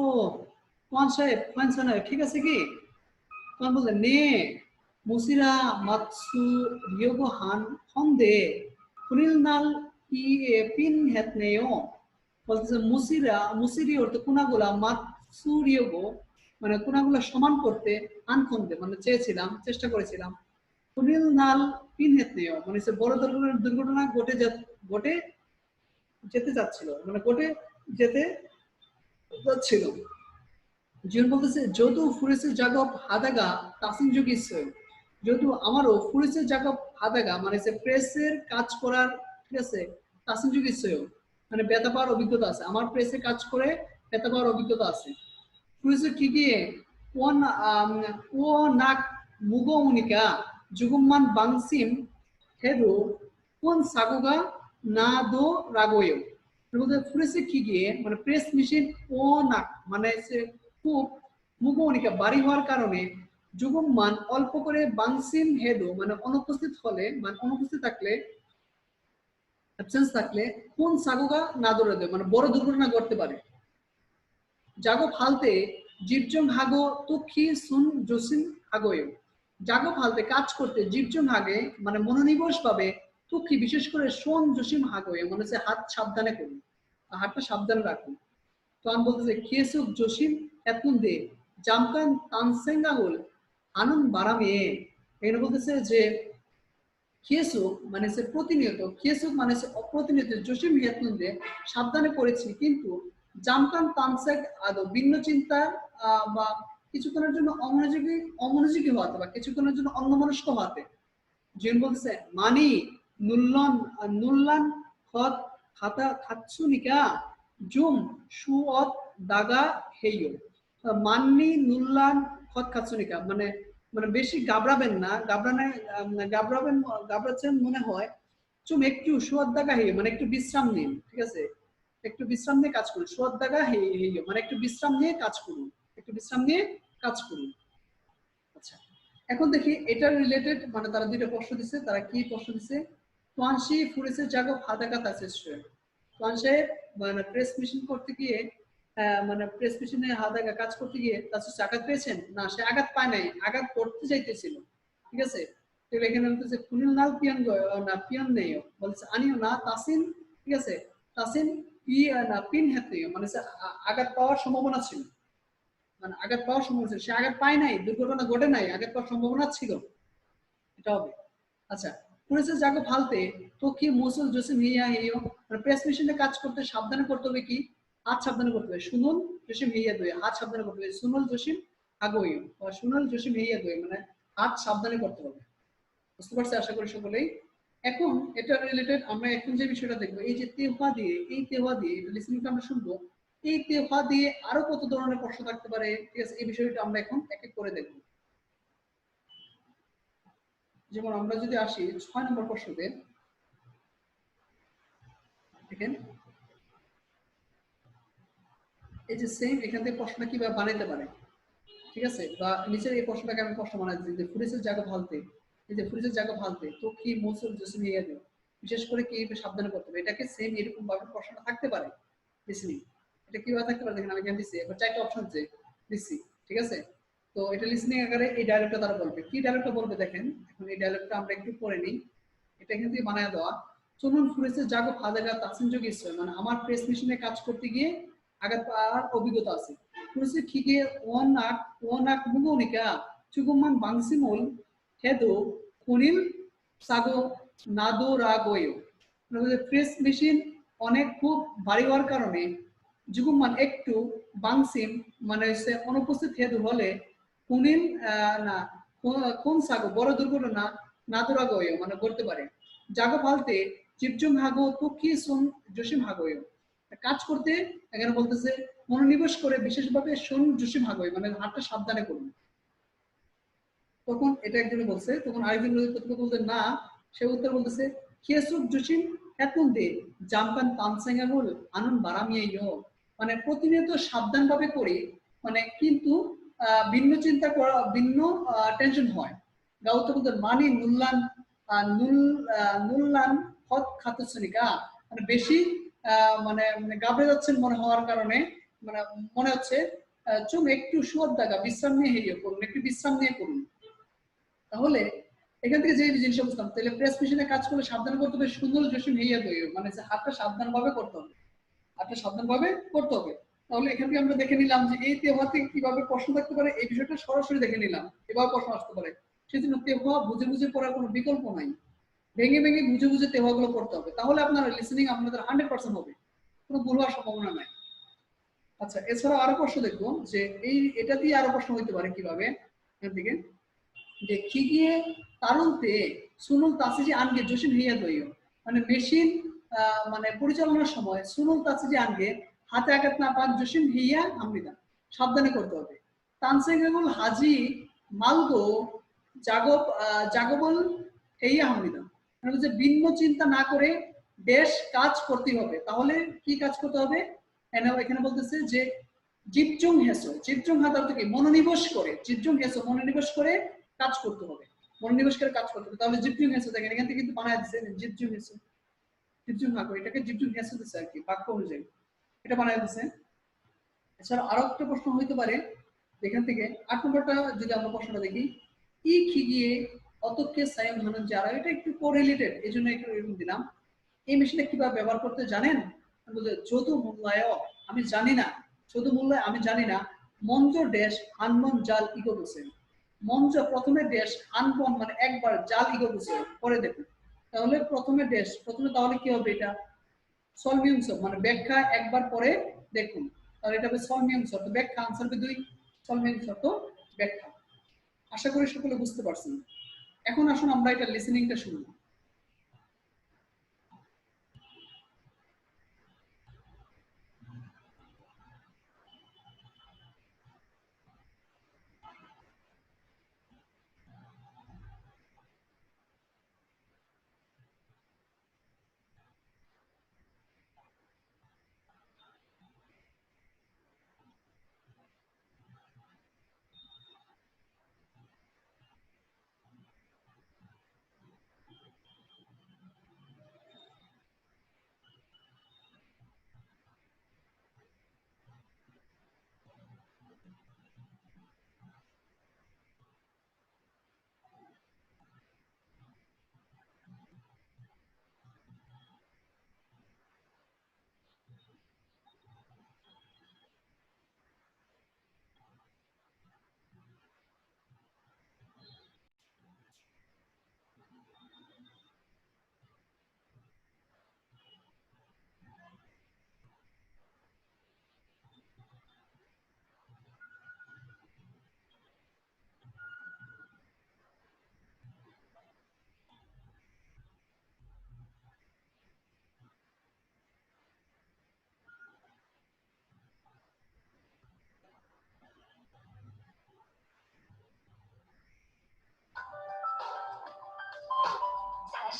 তোয়ান সাহেব খানছানায়, ঠিক আছে কি, তখন বললেন নে মুসিরা মাতসু রিয়োগো হান হন্দে কুনিল নাল ই পিন হেতনেও, বলতেছে মুসিরা, মুসিরি অর্থ কোনাগুলা, মাতসু রিয়োগো মানে কোনাগুলা সমান করতে, হান হন্দে মানে চেয়েছিলাম, চেষ্টা করেছিলাম, কুনিল নাল পিন হেতনেও মানে সে বড় ধরনের দুর্ঘটনা ঘটে যেতে যাচ্ছিল, মানে ঘটে যেতে যাচ্ছিল। জীবন বলতেছে যদু ফুরেছে জাগব হাদাগা তাসিন যুগিস, যদু আমারও ফুরেছে জাগব হাদাগা মানে সে প্রেসের কাজ করার, ঠিক আছে, তাসিন যুগিস মানে বেতা পাওয়ার অভিজ্ঞতা আছে, আমার প্রেসে কাজ করে বেতা পাওয়ার অভিজ্ঞতা আছে। ফুরেছে কি দিয়ে কোন ও নাক মুগো উনিকা যুগুমান বাংসিম হেদু কোন সাগুগা না দো রাগোয়, ফুরেছে কি গিয়ে মানে প্রেস মেশিন ও নাক মানে সে খুব মুগমনিকা বাড়ি হওয়ার কারণে যুগম মান অল্প করে বাংসিম হেদো মানে অনুপস্থিত হলে, মানে অনুপস্থিত থাকলে, অ্যাবসেন্স থাকলে কোন সাগুগা না দৌড়ে দেয় মানে বড় দুর্ঘটনা ঘটতে পারে। জাগো ফালতে জীবজং হাগো তুক্ষি সুন জসিম হাগোয়, জাগো ফালতে কাজ করতে জীবজং হাগে মানে মনোনিবেশ পাবে, তুক্ষি বিশেষ করে সোন জসিম হাগোয় মানে সে হাত সাবধানে করুন, হাতটা সাবধানে রাখুন। তো আমি বলতেছি খেসুক জসিম এতুন দে জামকান তানসেঙ্গাগুল আনন্দ বারামে, এখানে বলতেছে যে খেসুক মানে সে প্রতিনিয়ত, খেসুক মানে সে অপ্রতিনিয়ত, জসিম হেতুন দে সাবধানে করেছি, কিন্তু জামকান তানসেক আদৌ ভিন্ন চিন্তার বা কিছুক্ষণের জন্য অমনোযোগী হওয়াতে বা কিছুক্ষণের জন্য অন্যমনস্ক হওয়াতে। জিন বলতেছে মানি নুল্লন নুল্লান খত খাতা খাচ্ছুনিকা জুম সুঅত দাগা হেইও, মাননি নুল্লান খত খাচ্ছুনিকা মানে মানে বেশি ঘাবড়াবেন না, ঘাবড়াচ্ছেন মনে হয়, চুম একটু সুঅত দাগা হেইও মানে একটু বিশ্রাম নিন, ঠিক আছে, একটু বিশ্রাম নিয়ে কাজ করুন, সুঅত দাগা হেইও মানে একটু বিশ্রাম নিয়ে কাজ করুন, একটু বিশ্রাম নিয়ে কাজ করুন। আচ্ছা, এখন দেখি এটা রিলেটেড, মানে তারা দুইটা প্রশ্ন দিচ্ছে, তারা কি প্রশ্ন দিচ্ছে। তোয়ানসি ফুরেসের জায়গা হাদাকাত আছে তোয়ানসে মানে প্রেস মেশিন করতে গিয়ে মানে প্রেস মেশিনে হাদাকা কাজ করতে গিয়ে তার আঘাত পেয়েছেন না, সে আঘাত পায় নাই, আঘাত করতে চাইতেছিল, ঠিক আছে। তো এখানে বলতেছে খুনিল নাল পিয়ন না পিয়ন নেই, বলছে আনিও না তাসিন, ঠিক আছে, তাসিন না পিন হাতে, মানে আঘাত পাওয়ার সম্ভাবনা ছিল, মানে আঘাত পাওয়ার সম্ভাবনা ছিল, সে আঘাত পায় নাই, দুর্ঘটনা ঘটে নাই, আঘাত পাওয়ার সম্ভাবনা ছিল, এটা হবে। আচ্ছা, পুলিশের জায়গা ফালতে তো কি মুসল জোসে মিয়া হেইও, মানে প্রেস মেশিনে কাজ করতে সাবধানে করতে হবে কি, হাত সাবধানে করতে হবে, শুনুন জসিম হেইয়া দই, হাত সাবধানে করতে হবে, সুনল জসিম আগোইও বা সুনল জসিম হেইয়া দই, মানে হাত সাবধানে করতে হবে। বুঝতে পারছি আশা করি সকলেই। এখন এটা রিলেটেড আমরা এখন যে বিষয়টা দেখবো, এই যে তেহা দিয়ে, এই তেহা দিয়ে লিসনিংটা আমরা শুনবো, এই তেহা দিয়ে আরো কত ধরনের প্রশ্ন থাকতে পারে, ঠিক আছে, এই বিষয়টা আমরা এখন এক এক করে দেখবো। যেমন আমরা যদি আসি 6 নম্বর প্রশ্নতে, দেখেন এই যে সেম এখান থেকে প্রশ্নটা কিভাবে বানাইতে পারে, ঠিক আছে, বা নিচের এই প্রশ্নটাকে আমি প্রশ্ন বানাই দিই যে ফুরিসের জায়গা ফালতে, এই যে ফুরিসের জায়গা ফালতে তো কি মৌসুল জসিম ইয়া দেয়, বিশেষ করে কি সাবধানে করতে হবে, এটাকে সেম এরকম ভাবে প্রশ্নটা থাকতে পারে লিসনিং। এটা কিভাবে থাকতে পারে দেখেন, আমি এখানে দিচ্ছি, এবার 4টা অপশন দিচ্ছি, ঠিক আছে। তো এটা লিসনিং আকারে এই ডায়লগটা তারা বলবে, কি ডায়লগটা বলবে দেখেন, এখন এই ডায়লগটা আমরা একটু পড়ে নিই। এটা এখান থেকে বানায় দেওয়া, চলুন ফুরেসের জাগো ফাদাগা তাসিন যোগ ইসলাম, মানে আমার প্রেস মেশিনে কাজ করতে গিয়ে আঘাত পাওয়ার অভিজ্ঞতা আছে। ফুরেসের খিগে ওয়ানাক মুগোনিকা চুগুমান বাংসিমুল হেদো কুনিল সাগো নাদো রাগোয়ো, মানে প্রেস মেশিন অনেক খুব ভারী হওয়ার কারণে যুগুমান একটু বাংসিম মানে হচ্ছে অনুপস্থিত হেতু হলে কুনিল না কোন সাগো বড় দুর্ঘটনা নাদুরাগোয় মানে করতে পারে। জাগো ফালতে চিপজুম হাগো তুকি সুন জসিম হাগোয়, কাজ করতে এখানে বলতেছে মনোনিবেশ করে বিশেষভাবে সুন জসিম হাগোয়, মানে হাতটা সাবধানে করুন। তখন এটা একজনে বলছে, তখন আরেকজন বলতে না, সে উত্তর বলতেছে খেসুক জসিম এতন দে জামপান তানসেঙ্গাগুল আনন্দ বারামিয়াইও, মানে প্রতিনিয়ত সাবধান ভাবে করি, মানে কিন্তু ভিন্ন চিন্তা করা, ভিন্ন টেনশন হয়। গাউতো বলতে মানি নুল্লান নুল্লান হত খাতুসনিকা, মানে বেশি মানে গাবড়ে যাচ্ছেন মনে হওয়ার কারণে, মানে মনে হচ্ছে চুম একটু সুয়াদ দাগা বিশ্রাম নিয়ে হেরিয়ে করুন, একটু বিশ্রাম নিয়ে করুন। তাহলে এখান থেকে যে জিনিসটা বুঝতাম, তাহলে প্রেস মেশিনে কাজ করলে সাবধান করতে হবে, সুন্দর জসিম হেইয়া দই, মানে হাতটা সাবধান ভাবে করতে হবে, হাতটা সাবধান ভাবে করতে হবে। তাহলে এখান থেকে আমরা দেখে নিলাম যে এই তেহওয়া থেকে কিভাবে প্রশ্ন থাকতে পারে, এই বিষয়টা সরাসরি দেখে নিলাম, এভাবে প্রশ্ন আসতে পারে। সেজন্য তেহওয়া বুঝে বুঝে পড়ার কোনো বিকল্প নাই, ভেঙে ভেঙে বুঝে বুঝে তেহওয়া গুলো পড়তে হবে, তাহলে আপনার লিসেনিং আপনাদের 100% হবে, কোনো ভুল হওয়ার সম্ভাবনা নাই। আচ্ছা, এছাড়াও আরো প্রশ্ন দেখবো যে এই এটা দিয়ে আরো প্রশ্ন হইতে পারে কিভাবে, এখান থেকে যে খিগিয়ে তারুনতে সুনুল তাসিজি আনগে জসিম হিয়া দইও, মানে মেশিন মানে পরিচালনার সময় সুনুল তাসিজি আনগে হাতে আঘাত না পাক জসিম হিয়া আমরিদা, সাবধানে করতে হবে। তানসেঙ্গুল হাজি মালগো জাগবল হেইয়া আমরিদা, মানে যে ভিন্ন চিন্তা না করে দেশ কাজ করতে হবে, তাহলে কি কাজ করতে হবে, এখানে বলতেছে যে জিপজুং হেসো, জিপজুং হাতার থেকে মনোনিবেশ করে, জিপজুং হেসো মনোনিবেশ করে কাজ করতে হবে, মনোনিবেশ করে কাজ করতে হবে। তাহলে জিপজুং হেসো দেখেন এখান থেকে কিন্তু বানায় দিচ্ছে জিপজুং হেসো, জিপজুং হাকো, এটাকে জিপজুং হেসো দিচ্ছে আর কি, বাক্য অনুযায়ী এটা বানায় দিচ্ছে। এছাড়া আরো একটা প্রশ্ন হইতে পারে এখান থেকে 8 নম্বরটা যদি আমরা প্রশ্নটা দেখি, ই খিগিয়ে অতকে সায়ম হানন যারা, এটা একটু কোরিলেটেড, এই জন্য একটু এরকম দিলাম। এই মেশিনটা কিভাবে ব্যবহার করতে জানেন, যদু মূল্যায় আমি জানি না, যদু মূল্যায় আমি জানি না, মঞ্জ ড্যাশ আনমন জাল ইগো বসে, মঞ্চ প্রথমে ড্যাশ আনবন মানে একবার, জাল ইগো বসে পরে দেখুন। তাহলে প্রথমে ড্যাশ, প্রথমে তাহলে কি হবে, এটা সলমিউংস মানে ব্যাখ্যা একবার পরে দেখুন, তাহলে এটা হবে সলমিউংস, তো ব্যাখ্যা আনসার হবে 2, সলমিউংস তো ব্যাখ্যা। আশা করি সকলে বুঝতে পারছেন। এখন আসুন আমরা এটা লিসেনিংটা শুনবো।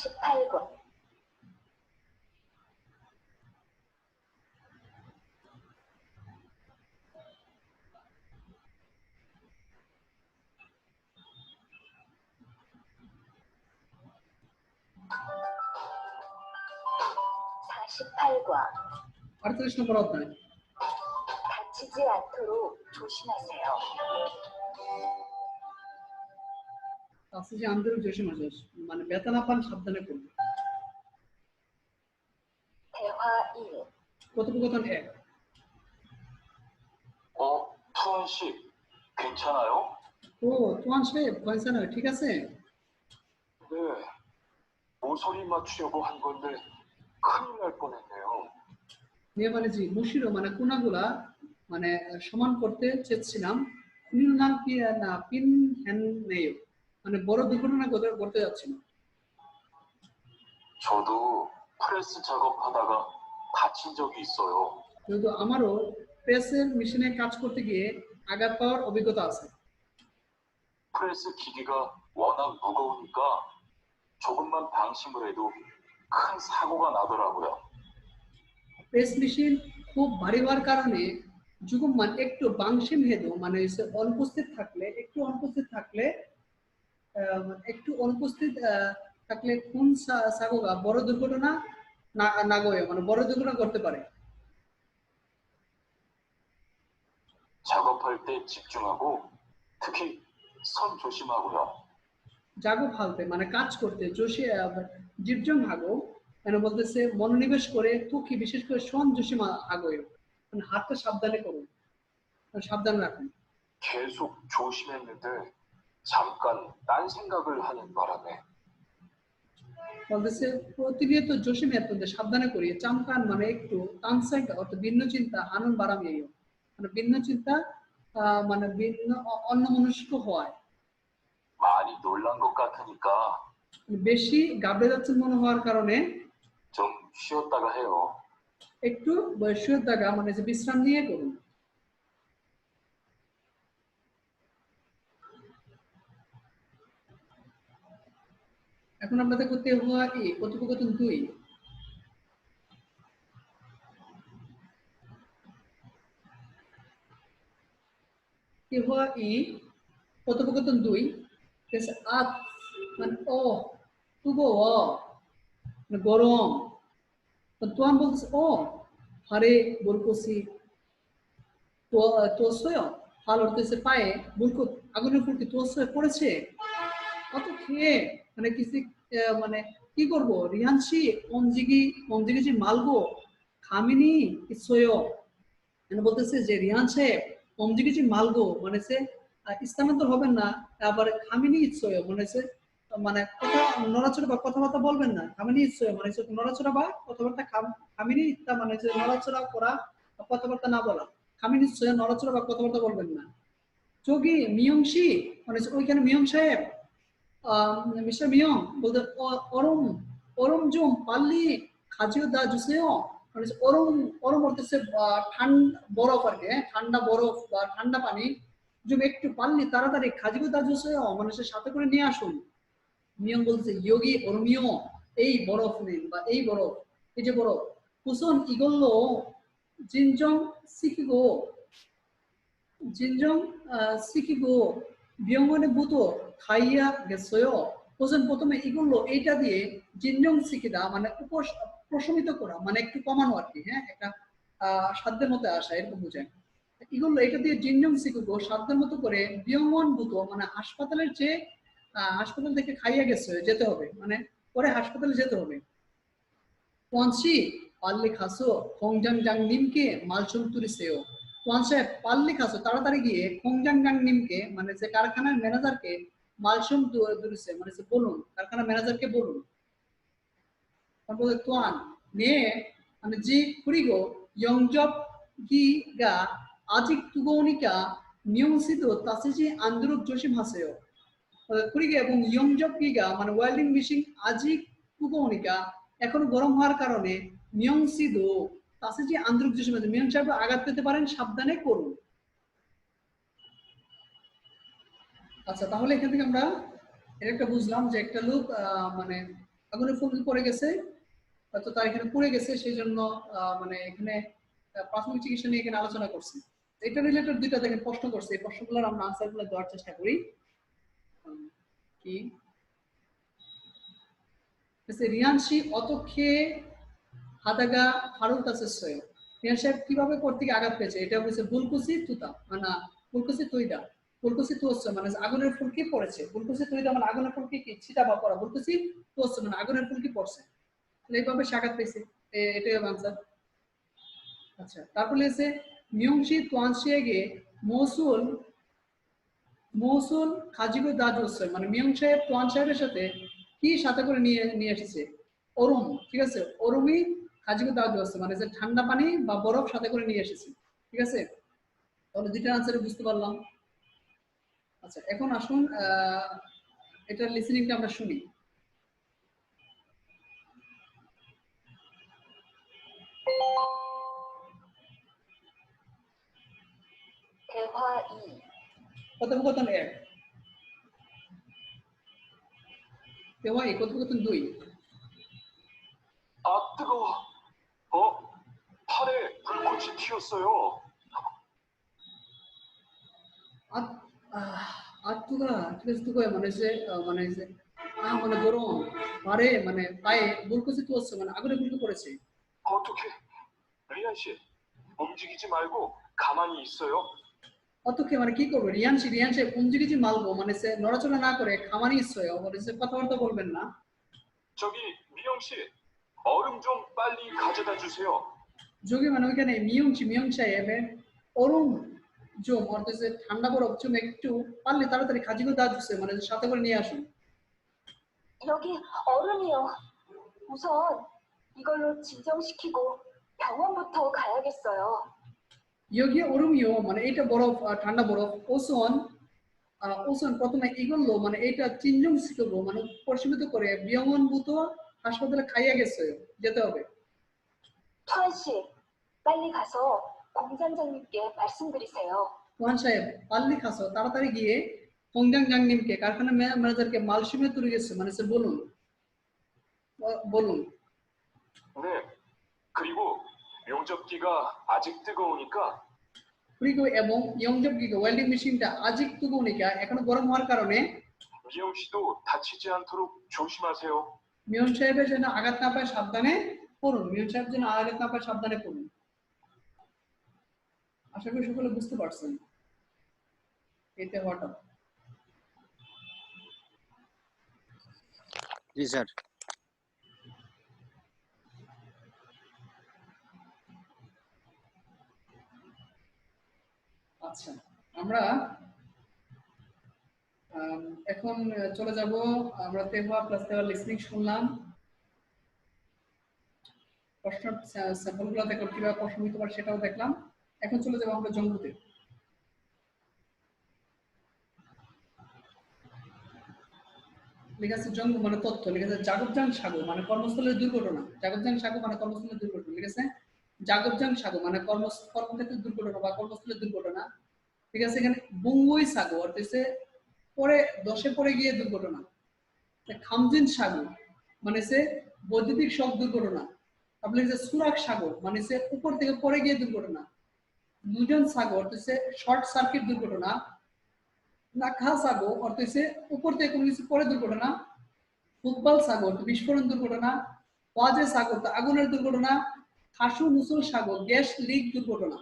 48권, 48과, 48 নম্বর অধ্যায়। 다치지 않도록 조심하세요. তাসিজি আন্দোলন 조심하세요। মানে ব্যথা না পান সাবধানে করুন। 대화 1. কথোপকথন 1। 투원 씨, 괜찮아요? ও তোয়ান সাহেব 괜찮아요? ঠিক আছে? 네, 모서리 맞추려고 한 건데 큰일 날 뻔했네요. নিয়ে মানে জি মুশিরো মানে কোনাগুলা মানে সমান করতে চেয়েছিলাম। কুনিল নাম কি না পিন হ্যান নেই মানে বড় দুর্ঘটনা ঘটতে যাচ্ছিল। 저도 프레스 작업하다가 다친 적이 있어요. কিন্তু আমারও প্রেসের মেশিনে কাজ করতে গিয়ে আঘাত পাওয়ার অভিজ্ঞতা আছে। 프레스 기기가 워낙 무거우니까 조금만 방심을 해도 큰 사고가 나더라고요. প্রেস মেশিন খুব ভারী হওয়ার কারণে যুগমান একটু বাংশিম হেদু মানে অনুপস্থিত থাকলে কোন সাগোগা বড় দুর্ঘটনা না গয়ে মানে বড় দুর্ঘটনা করতে পারে। 작업할 때 집중하고 특히 선 조심하고요. জাগো ফালতে মানে কাজ করতে জোশে জীবজং আগো মানে বলতেছে মনোনিবেশ করে তুকি বিশেষ করে সন জোশিমা আগোয় মানে হাতটা সাবধানে করুন, সাবধান রাখুন। 계속 조심했는데 잠깐 딴 생각을 하는 바람에 বলতেছে প্রতিনিয়ত জোশিমে এততে সাবধানে করি চামকান মানে একটু তানসাইকা অর্থাৎ ভিন্ন চিন্তা আনন্দ বাড়ামিয়ে মানে ভিন্ন চিন্তা মানে ভিন্ন অন্যমনস্ক হয় 많이 놀란 것 같으니까 বেশি গাবড়ে যাচ্ছেন মনে হওয়ার কারণে 좀 쉬었다가 해요. একটু বয়সের দাগা মানে যে বিশ্রাম নিয়ে করুন। এখন আপনাদের করতে হওয়া কি কথোপকথন 2। কি হওয়া কি কথোপকথন 2 কেসে আত মানে ও তুবো মানে গরম তো তুয়ান বলতেছে ও হারে বলকোসি তো তোসয় হাল উঠতেছে পায়ে বলকো আগুনের ফুলকি তোসয় পড়েছে কত খেয়ে মানে কিছু মানে কি করব রিহানসি কমজিগি যে মালগো খামিনি ইসয় মানে বলতেছে যে রিহান সাহেব কমজিগি যে মালগো মানে সে স্থানান্তর হবেন না আবার খামিনি ইসয় মানে সে মানে কথা নড়াচড়া বা কথাবার্তা বলবেন না খামিনি ইসয় মানে সে নড়াচড়া বা কথাবার্তা খামিনি ইত্তা মানে যে নড়াচড়া করা কথাবার্তা না বলা খামিনি ইসয় নড়াচড়া বা কথাবার্তা বলবেন না। যোগী মিয়ংশি মানে ওইখানে মিয়ং সাহেব মিস্টার মিয়ং বলতে অরম জুম পাল্লি খাজিও দা জুসেও মানে অরম অর্থে ঠান্ডা বরফ আর কি ঠান্ডা বরফ বা ঠান্ডা পানি জুম একটু পাল্লি তাড়াতাড়ি খাজিও দা জুসেও মানে সাথে করে নিয়ে আসুন। মিয়ং বলছে ইয়োগি অরমিও এই বরফ নেন বা এই বরফ এই যে বরফ কুসন ইগল্লো জিনজং সিকিগো বিয়ঙ্গনে বুতো খাইয়া গেছয় ওজন প্রথমে ইগুলো এইটা দিয়ে জিনজং সিকিদা মানে প্রশমিত করা মানে একটু কমানো আর কি হ্যাঁ একটা সাধ্যের মধ্যে আসা এরকম বোঝায়। ইগুলো এটা দিয়ে জিনজং সিকিগো সাধ্যের মতো করে বিয়ঙ্গন বুতো মানে হাসপাতালের যে হাসপাতাল থেকে খাইয়া গেছে যেতে হবে মানে পরে হাসপাতালে যেতে হবে। ওয়ানসি পাল্লি খাসো খংজাং জাং নিমকে মালচুং তুরিসেও তোয়ান সাহেব পাল্লি খাসো তাড়াতাড়ি গিয়ে খংজাং জাং নিমকে মানে যে কারখানার ম্যানেজারকে মালচুং তুরিসে মানে যে বলুন কারখানার ম্যানেজারকে বলুন। তারপরে তোয়ান নে মানে জি কুরিগো ইয়ংজব গিগা আজিক তুগোনিকা মিয়ংসিদো তাসিজি আন্দুরুক জোশিম হাসেও কুরিগে এবং ইয়ংজব গিগা মানে ওয়েল্ডিং মেশিন আজিক তুগোনিকা এখন গরম হওয়ার কারণে মিয়ংসিদো তাছে যে আন্দরিক জোশিম আছে মিয়ং সাহেব আঘাত পেতে পারেন সাবধানে করুন। আচ্ছা তাহলে এখান থেকে আমরা এর একটা বুঝলাম যে একটা লোক মানে আগুনের ফুলকি পড়ে গেছে, হয়তো তার এখানে পুড়ে গেছে, সেই জন্য মানে এখানে প্রাথমিক চিকিৎসা নিয়ে এখানে আলোচনা করছি। এটা রিলেটেড দুইটা দেখেন প্রশ্ন করছে, এই প্রশ্নগুলোর আমরা আনসারগুলো দেওয়ার চেষ্টা করি। কি রিয়ানশি অতক্ষে হাদাগা ফারুক তাসেসয়, রিয়ান সাহেব কিভাবে কোর থেকে আঘাত পেয়েছে? এটা হচ্ছে বুলকুসি তুতা মানে বুলকুসি তুইদা, বুলকুসি তুচ্ছে মানে আগুনের ফুলকি পড়েছে, বুলকুসি তুইদা মানে আগুনের ফুলকি কি ছিটা বা পড়া, বুলকুসি তুচ্ছে মানে আগুনের ফুলকি পড়ছে, এইভাবে সে আঘাত পেয়েছে, এটাই আনসার। আচ্ছা, তারপরে এসে মিয়ংশি তোয়ানশিয়াগে মৌসুল মৌসুল খাজিগো দাজ হচ্ছে মানে মিয়ং সাহেব তোয়ান সাহেবের সাথে কি সাথে করে নিয়ে নিয়ে এসেছে? অরুম, ঠিক আছে, অরুমি খাজিগো দাজ হচ্ছে মানে যে ঠান্ডা পানি বা বরফ সাথে করে নিয়ে এসেছে, ঠিক আছে। তাহলে দুইটা আনসারে বুঝতে পারলাম। আচ্ছা, এখন আসুন এটা লিসেনিংটা আমরা শুনি। 대화 2. কথোপকথন 1, 대화 2, কথোপকথন 2। 아, 뜨거워. 팔에 불꽃이 튀었어요. আত্মুগা, ঠিক আছে, তুগা মানে যে মানে গরম, পারে মানে পায়ে বুলকুচি তুচ্ছে মানে আগুনে ফুলকি পড়েছে। 어떻게, 리안 씨, 움직이지 말고 가만히 있어요. অতকে মানে কি করবে? রিয়ান সে পুঞ্জিগিজি মালবো মানে সে নড়াচড়া না করে খামানি ইচ্ছয় মানে সে কথাবার্তা বলবেন না। 저기, 미영 씨, 얼음 좀 빨리 가져다 주세요. যোগী মানে ওইখানে মিয়ং সাহেব অরুণ জম অর্থাৎ যে ঠান্ডা বরফ 좀 একটু পারলে তাড়াতাড়ি খাজিগো দাঁত দিচ্ছে মানে সাথে করে নিয়ে আসুন। 여기 얼음이요. 우선 이걸로 진정시키고 병원부터 가야겠어요. ইয়োগি অরুমিও মানে এটা বরফ ঠান্ডা বরফ, ওসন প্রথমে ইগল্লো মানে এটা চিনজং শিখবো মানে পরিশীলিত করে বিয়মনভূত হাসপাতালে খাইয়া গেছে, যেতে হবে। 투한 씨, 빨리 가서 공장장님께 말씀드리세요. তোহান সাহেব পাল্লি খাসো, তাড়াতাড়ি গিয়ে হংজাং জাংনিমকে কারখানা ম্যানেজারকে মালসিমে তুলে গেছে মানে সে বলুন বলুন। 네. 그리고 용접기가 아직 뜨거우니까 ফ্রিগো এবং ইয়ংজবগিগো ওয়েল্ডিং মেশিনটা আজিক তুগুনিকা এখনো গরম হওয়ার কারণে 미영 씨도 다치지 않도록 조심하세요. মিয়ন সাহেবের যেন আঘাত না পায় সাবধানে পড়ুন, মিয়ন সাহেব যেন আঘাত না পায় সাবধানে পড়ুন। আশা করি সকলে বুঝতে পারছেন এতে হওয়াটা। জি স্যার। আচ্ছা, আমরা এখন চলে যাব, আমরা তেহওয়া প্লাস তেহওয়া লিসনিং শুনলাম, প্রশ্ন স্যাম্পলগুলো দেখলাম, কিভাবে প্রশ্ন হতে পারে সেটাও দেখলাম। এখন চলে যাব আমরা জঙ্গুতে। লেখা আছে জঙ্গু মানে তথ্য, লেখা আছে জাগবজাং সাগো মানে কর্মস্থলের দুর্ঘটনা, জাগবজাং সাগো মানে কর্মস্থলের দুর্ঘটনা, ঠিক আছে। জাগবজাং সাগো মানে কর্মক্ষেত্রের দুর্ঘটনা বা কর্মস্থলের দুর্ঘটনা, ঠিক আছে। এখানে বুঙ্গুই সাগো অর্থাৎ হচ্ছে পরে দশে পড়ে গিয়ে দুর্ঘটনা। খামজিন সাগো মানে সে বৈদ্যুতিক শক দুর্ঘটনা। তারপরে যে সুরাক সাগর মানে সে উপর থেকে পড়ে গিয়ে দুর্ঘটনা। নুজন সাগর অর্থাৎ হচ্ছে শর্ট সার্কিট দুর্ঘটনা। নাখা সাগর অর্থাৎ হচ্ছে উপর থেকে কোনো কিছু পড়ে দুর্ঘটনা। ফুটবল সাগর বিস্ফোরণ দুর্ঘটনা। ওয়াজে সাগর আগুনের দুর্ঘটনা। খাসু মুসুল সাগর গ্যাস লিক দুর্ঘটনা।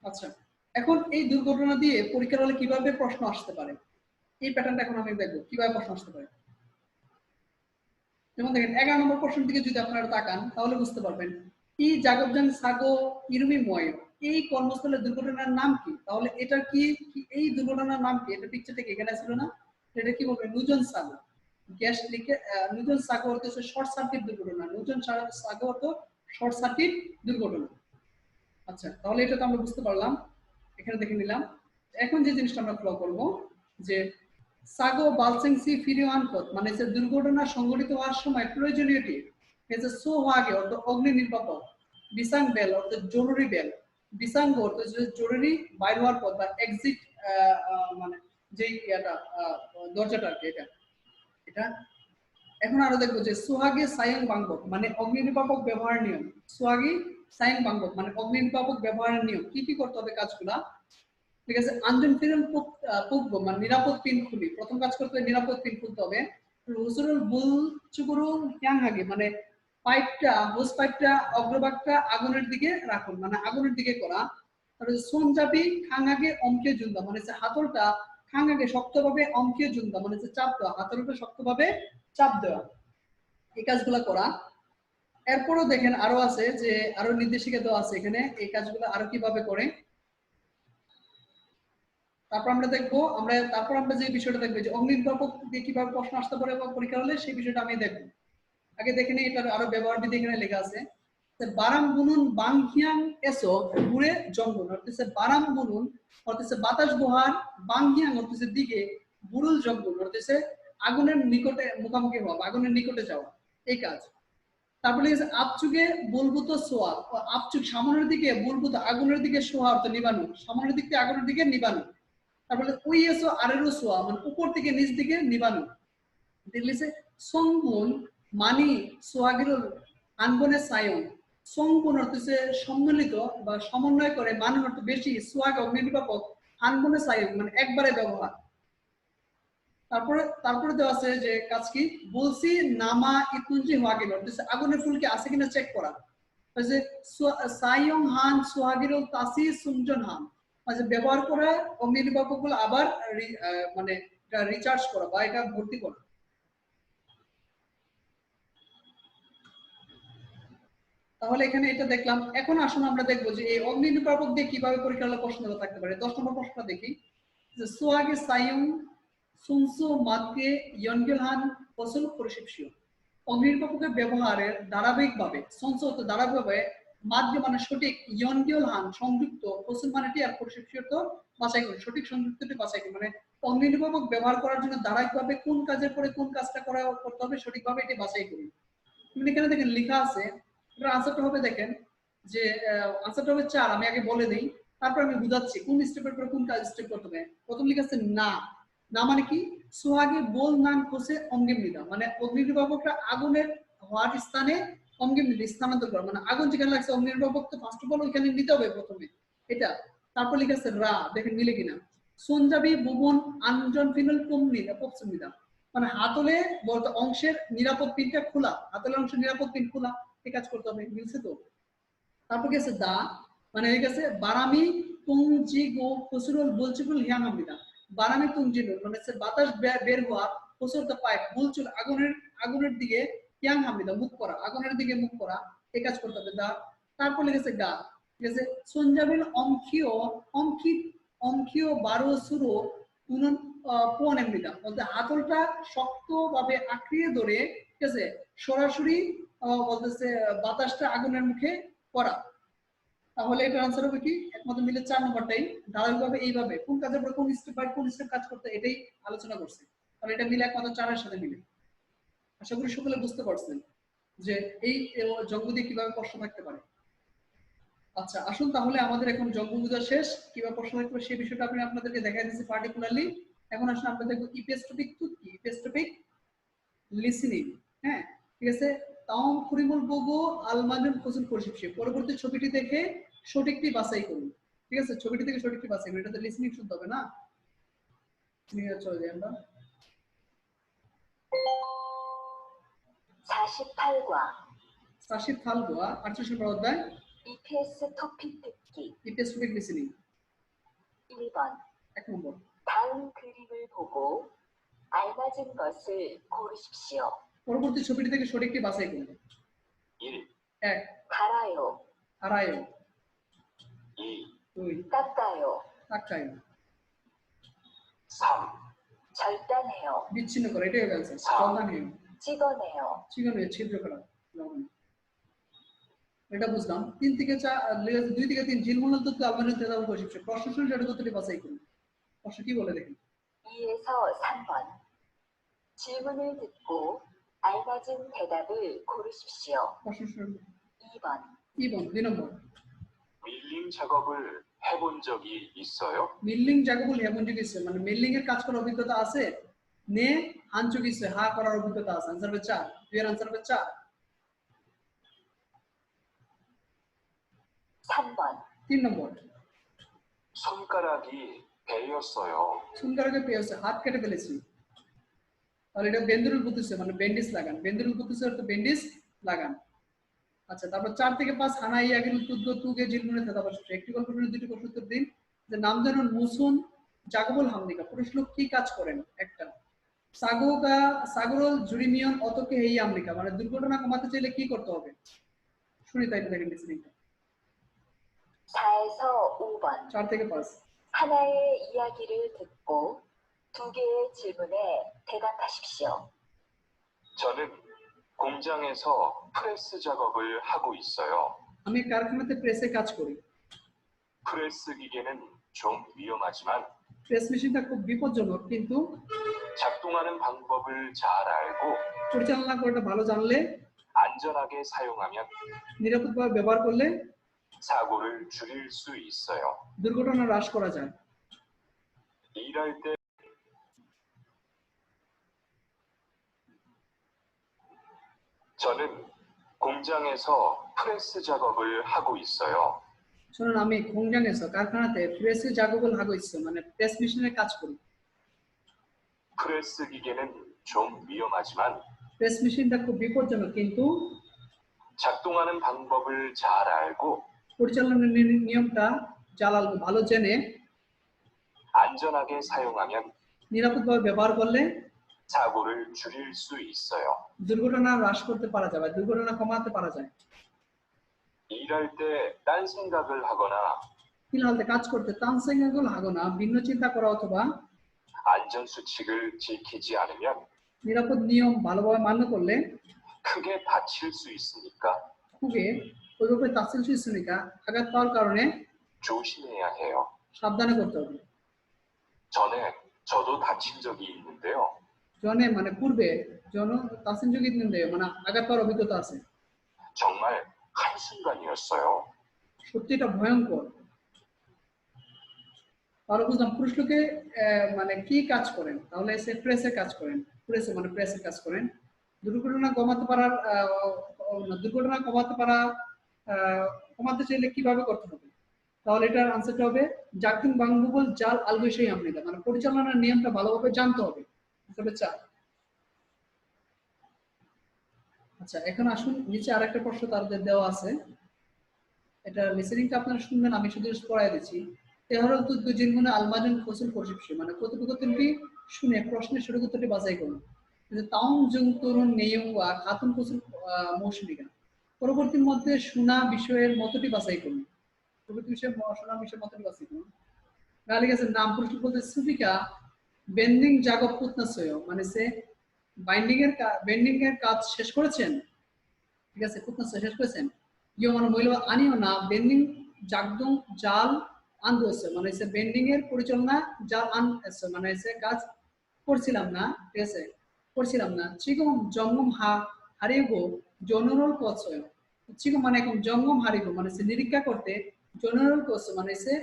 আচ্ছা, এখন এই দুর্ঘটনা দিয়ে পরীক্ষার হলে কিভাবে প্রশ্ন আসতে পারে, এই প্যাটার্নটা এখন আমি দেখবো কিভাবে প্রশ্ন আসতে পারে। যেমন দেখেন 11 নম্বর প্রশ্ন দিকে যদি আপনারা তাকান তাহলে বুঝতে পারবেন ই জাগবজাং সাগো ইরুমি ময় এই কর্মস্থলের দুর্ঘটনার নাম কি? তাহলে এটা কি এই দুর্ঘটনার নাম কি? এটা পিকচার থেকে এখানে ছিল না, এটা কি বলবে? নুজন সাগো গ্যাস লিকে, নুজন সাগো অর্থ হচ্ছে শর্ট সার্কিট দুর্ঘটনা, নুজন সাগো অর্থ শর্ট সার্কিট দুর্ঘটনা। আচ্ছা, তাহলে এটা তো আমরা বুঝতে পারলাম, এখানে দেখে নিলাম। এখন যে জিনিসটা আমরা ফলো করব যে সাগো বালসেংসি ফিরিওয়ান পথ মানে যে দুর্ঘটনা সংঘটিত হওয়ার সময় প্রয়োজনীয়টি যে সো আগে অর্থ অগ্নি নির্বাপক, বিসাং বেল অর্থ জরুরি বেল, বিসাঙ্গ অর্থ জরুরি বাইর হওয়ার পথ বা এক্সিট মানে যে এটা দরজাটা আর কি, এটা এখন আরো দেখবো যে সোহাগে সায়ং বাংবক মানে অগ্নি নির্বাপক ব্যবহার নিয়ম। সোহাগী সায়ং বাংবক মানে অগ্নি নির্বাপক ব্যবহারের নিয়ম। কি কি করতে হবে কাজগুলা? ঠিক আছে, আঞ্জন ফিরল পুকব মানে নিরাপদ পিন খুলি। প্রথম কাজ করতে হবে নিরাপদ পিন খুলতে হবে। হুসুরুল বুল চুকুরুল হ্যাংহাগি মানে পাইপটা হোস পাইপটা অগ্রভাগটা আগুনের দিকে রাখুন মানে আগুনের দিকে করা। তারপরে সোনজাপি খাঙ্গাকে অঙ্কে জুন্দা মানে হাতলটা খাঙ্গাকে শক্তভাবে অঙ্কে জুন্দা মানে চাপ দেওয়া, হাতলটা শক্তভাবে চাপ দেওয়া, এই কাজগুলো করা। এরপরও দেখেন আরো আছে যে আরো নির্দেশিকা দেওয়া আছে এখানে, এই কাজগুলো আরো কিভাবে করে। তারপর আমরা যে বিষয়টা দেখবো যে অগ্নি নির্বাপক দিয়ে কিভাবে প্রশ্ন আসতে পারে বা পরীক্ষা হলে সেই বিষয়টা আমি দেখবো। আগে দেখে নিই এটার আরো ব্যবহার বিধি এখানে লেখা আছে। বারাম বুনুন বাংহিয়াং এসো ঘুরে জঙ্গল অর্থাৎ বারাম বুনুন অর্থাৎ বাতাস বহার, বাংহিয়াং অর্থাৎ দিকে, বুরুল জঙ্গল অর্থাৎ আগুনের নিকটে মুখোমুখি হওয়া, আগুনের নিকটে যাওয়া, এই কাজ। তারপরে আপচুকে বুলবুত সোয়া, আপচুক সামনের দিকে, বুলবুত আগুনের দিকে, সোয়া অর্থ নিবানো, সামনের দিক থেকে আগুনের দিকে নিবানো। তারপরে ওই এসো আরেরও সোয়া মানে উপর থেকে নিচ দিকে নিবানো। দেখলিছে সংগুন মানি সোয়াগিরুল আনবনে সায়ন, সংগুন অর্থ সম্মিলিত বা সমন্বয় করে, মানি অর্থ বেশি, সোয়াগ অগ্নি নির্বাপক, আনবনে সায়ন মানে একবারে ব্যবহার। তারপরে দেওয়া আছে যে কাজ কি বলছি নামা ইতুনজি হওয়া গেল আগুনের ফুল কি আছে কিনা চেক করা। সাইয়ং হান সোহাগিরুল তাসি সুমজন হান মানে ব্যবহার করে অগ্নি নির্বাপক গুলো আবার মানে রিচার্জ করা বা এটা ভর্তি করা। তাহলে এখানে এটা দেখলাম। এখন আসুন আমরা দেখবো যে এই অগ্নি নির্বাপক দিয়ে কিভাবে পরীক্ষা প্রশ্ন থাকতে পারে। 10 নম্বর প্রশ্নটা দেখি যে সোহাগে সাইয়ং সুনসু মাদকে ইয়নগেলহান ফসল পরিশিপশীয়। অগ্নি নির্বাপকের ব্যবহারের ধারাবাহিকভাবে সংসদ ধারাবাহিকভাবে মাদকে মানে সঠিক, ইয়নগেলহান সংযুক্ত, ফসল মানেটি আর পরিশিপশীয় তো বাছাই করি, সঠিক সংযুক্তটি বাছাই করি মানে অগ্নি নির্বাপক ব্যবহার করার জন্য ধারাবাহিকভাবে কোন কাজের পরে কোন কাজটা করতে হবে সঠিকভাবে এটি বাছাই করি। এখানে দেখেন লেখা আছে, এটার আনসারটা হবে দেখেন যে আনসারটা হবে 4। আমি আগে বলে দিই তারপর আমি বুঝাচ্ছি কোন স্টেপের পরে কোন কাজ স্টেপ করতে হবে। প্রথম লেখা আছে না, না মানে কি সোহাগে বল নান কোসে অঙ্গেম নিদা মানে অগ্নি নির্বাপকরা আগুনের হওয়ার স্থানে অঙ্গেম নিদা স্থানান্তর করা মানে আগুন যেখানে লাগছে অগ্নি নির্বাপক তো ফার্স্ট অফ অল ওইখানে নিতে হবে প্রথমে এটা। তারপর লেখা আছে রা, দেখেন মিলে কিনা, সোনজাবি ভুবন আনজন ফিনল কমনিদা পপসমিদা মানে হাতলে বলতে অংশের নিরাপদ পিনটা খোলা, হাতলের অংশের নিরাপদ পিন খোলা, এই কাজ করতে হবে। মিলছে তো? তারপর গেছে দা মানে হয়ে গেছে বারামি তুংজি গো ফসরুল বলচুল হিয়ামামিদা, বারামি তুংজি মানে বাতাস বের হওয়া, ফসর দা পাইপ বুলচুল আগুনের দিকে, হিয়াং হামিদা মুখ করা, আগুনের দিকে মুখ করা, এই কাজ করতে হবে দা। তারপর লেগেছে গা, ঠিক আছে, সঞ্জাবিল অঙ্কিও 12 সুরো উনন পোন এমনিদা বলতে হাতলটা শক্তভাবে আঁকড়িয়ে ধরে, ঠিক আছে, সরাসরি বলতেছে বাতাসটা আগুনের মুখে করা। তাহলে এটার আনসার হবে কি একমাত্র মিলে 4 নম্বরটাই। ধারাবাহিকভাবে এইভাবে কোন কাজের পর কোন স্টেপ বাই কোন স্টেপ কাজ করতে এটাই আলোচনা করছে। তাহলে এটা মিলে একমাত্র 4 এর সাথে মিলে। আশা করি সকলে বুঝতে পারছেন যে এই জঙ্গ দিয়ে কিভাবে প্রশ্ন থাকতে পারে। আচ্ছা আসুন তাহলে আমাদের এখন জঙ্গ বোঝা শেষ, কিভাবে প্রশ্ন থাকতে পারে সেই বিষয়টা আমি আপনাদেরকে দেখাই দিচ্ছি পার্টিকুলারলি। এখন আসুন আমরা দেখব ইপেস্টোপিক টু কি, ইপেস্টোপিক লিসেনিং। হ্যাঁ ঠিক আছে, তাও পরিমল বগো আলমাজুন ফসল পরিশিপশে পরবর্তী ছবিটি দেখে সঠিকটি বাছাই করুন। ঠিক আছে, ছবিটি থেকে সঠিকটি বাছাই করুন, এটাতে লিসেনিং শুনতে হবে না। চলে যাই আমরা 48과 48과 48 নম্বর অধ্যায় EPS 토픽 듣기. ইপেস্টোপিক লিসেনিং। 1번 1 নম্বর 다음 그림을 보고 알맞은 것을 고르십시오. পরবর্তী ছবিটি থেকে সঠিকটি বাছাই করুন। 1, 1 갈아요. আড়াইও, 2, 2 깎아요. তাকাই, 3, 절단해요. বিচ্ছিন্ন করে, এটাই হবে आंसर। সন্ধানীয়, 찍어내요. চিকনের ছিদ্র করা, লবণ। এটা বুঝলাম। 3 থেকে 4 2 থেকে 3 জিলমুল তো আলমানের তেজাব বসিছে। প্রশ্ন শুনে সেটা কতটি বাছাই করুন। প্রশ্ন কি বলে দেখেন। 2에서 3번 질문을 듣고 알맞은 대답을 고르십시오. প্রশ্ন শুনে 2번 কি বল 2 নম্বর 밀링 작업을 해본 적이 있어요? মিলিং জাগবুল হেমন জিজ্ঞেস মানে মিলিং এর কাজ করার অভিজ্ঞতা আছে। নে আঞ্চলিক কিছু হা করার অভিজ্ঞতা আছে আনসার হবে 4 2 এর আনসার হবে 4 3번, 3 নম্বর 손가락이 베였어요. সুন্দরকে পেয়েছে হাত কেটে ফেলেছি তাহলে এটা বেন্দুরুল বুতুছে মানে বেন্ডিস লাগান বেন্দুরুল বুতুছে অর্থ বেন্ডিস লাগান আচ্ছা তারপর 4 থেকে 5 হানাই আগের উত্তর তুগে জিলমনে তারপর একটি গল্প শুনে দুটি প্রশ্ন উত্তর দিন যে নাম জানুন মুসুন জাগবুল হামদিকা পুরুষ লোক কি কাজ করেন একটা সাগোগা সাগরল জুরিমিয়ন অতকে হেই আমেরিকা মানে দুর্ঘটনা কমাতে চাইলে কি করতে হবে শুনি তাই দেখেন লিসনিংটা 4에서 5번. 4 থেকে 5 하나의 이야기를 듣고 2개의 질문에 대답하십시오. 저는 공장에서 프레스 작업을 하고 있어요. আমি কারখানাতে প্রেসে কাজ করি 프레스 기계는 좀 위험하지만 প্রেস মেশিনটা খুব বিপজ্জনক কিন্তু 작동하는 방법을 잘 알고 পরিচালনা করাটা ভালো জানলে 안전하게 사용하면 নিরাপদভাবে ব্যবহার করলে 사고를 줄일 수 있어요. দুর্ঘটনা হ্রাস করা যায় 일할 때 저는 공장에서 프레스 작업을 하고 있어요. শুনুন আমি 공장에서 কারখানাতে প্রেস জাগবল 하고 있어 মানে প্রেস মেশিনের কাজ করি 프레스 기계는 좀 위험하지만 প্রেস মেশিনটা খুব বিপজ্জনক কিন্তু 작동하는 방법을 잘 알고 পরিচালনার নিয়মটা জালাল ভালো জেনে 안전하게 사용하면 নিরাপদভাবে ব্যবহার করলে 사고를 줄일 수 있어요. দুর্ঘটনা হ্রাস করতে পারা যায় বা দুর্ঘটনা কমাতে পারা যায় 일할 때 딴 생각을 하거나 ফিলহালতে কাজ করতে তানসেঙ্গল হাগো না ভিন্ন চিন্তা করা অথবা 안전 수칙을 지키지 않으면 নিরাপদ নিয়ম ভালোভাবে মান্য করলে 크게 다칠 수 있으니까 খুবই ওইভাবে তাসিল সুইসনিকা আঘাত পাওয়ার কারণে 조심해야 해요. সাবধানে করতে হবে 전에 저도 다친 적이 있는데요. জনে মানে পূর্বে জন তাসিল যোগী নিন্দেয় মানে আঘাত পাওয়ার অভিজ্ঞতা আছে 정말 한순간이었어요. সত্যিটা ভয়ঙ্কর আরো বুঝলাম পুরুষ লোকে মানে কি কাজ করেন তাহলে সে প্রেসে কাজ করেন প্রেসে মানে প্রেসে কাজ করেন দুর্ঘটনা কমাতে কমাতে চাইলে কিভাবে করতে হবে তাহলে এটার আনসারটা হবে জাকিং বাংবুবল জাল আলগোশাই আমনিদা মানে পরিচালনার নিয়মটা ভালোভাবে জানতে হবে তবে 4 আচ্ছা এখন আসুন নিচে আরেকটা প্রশ্ন তাদের দেওয়া আছে এটা লিসেনিংটা আপনারা শুনবেন আমি শুধু পড়াই দিচ্ছি তেহরল তুদ্দু জিনগুনে আলমাজন ফসল পরিশিপশি মানে কথোপকথনটি শুনে প্রশ্নের সঠিক উত্তরটি বাছাই করুন তাউন জং তরুণ নেয়ং ওয়া খাতুন ফসল মৌসুমিকা পরবর্তীর মধ্যে শোনা বিষয়ের মতটি বাছাই করুন পরবর্তী বিষয়ে শোনা বিষয়ের মতটি বাছাই করুন গালি গেছে নাম পুরুষ বলতে সুফিকা বেন্ডিং জাগব পুতনাসয় মানে সে বেন্ডিং এর কাজ শেষ করেছেন ঠিক আছে পুতনাসয় শেষ করেছেন ইয়ো মানে মহিলা আনিও না বেন্ডিং জাগদং জাল আনদোছে মানে সে বেন্ডিং এর পরিচালনা জাল আনছে মানে সে কাজ করছিলাম না ঠিক আছে করছিলাম না চিগম জঙ্গম হারিগো জনরল কছয় চিগম মানে এখন জঙ্গম হারিগো মানে সে নিরীক্ষা করতে জনরল কছ মানে সে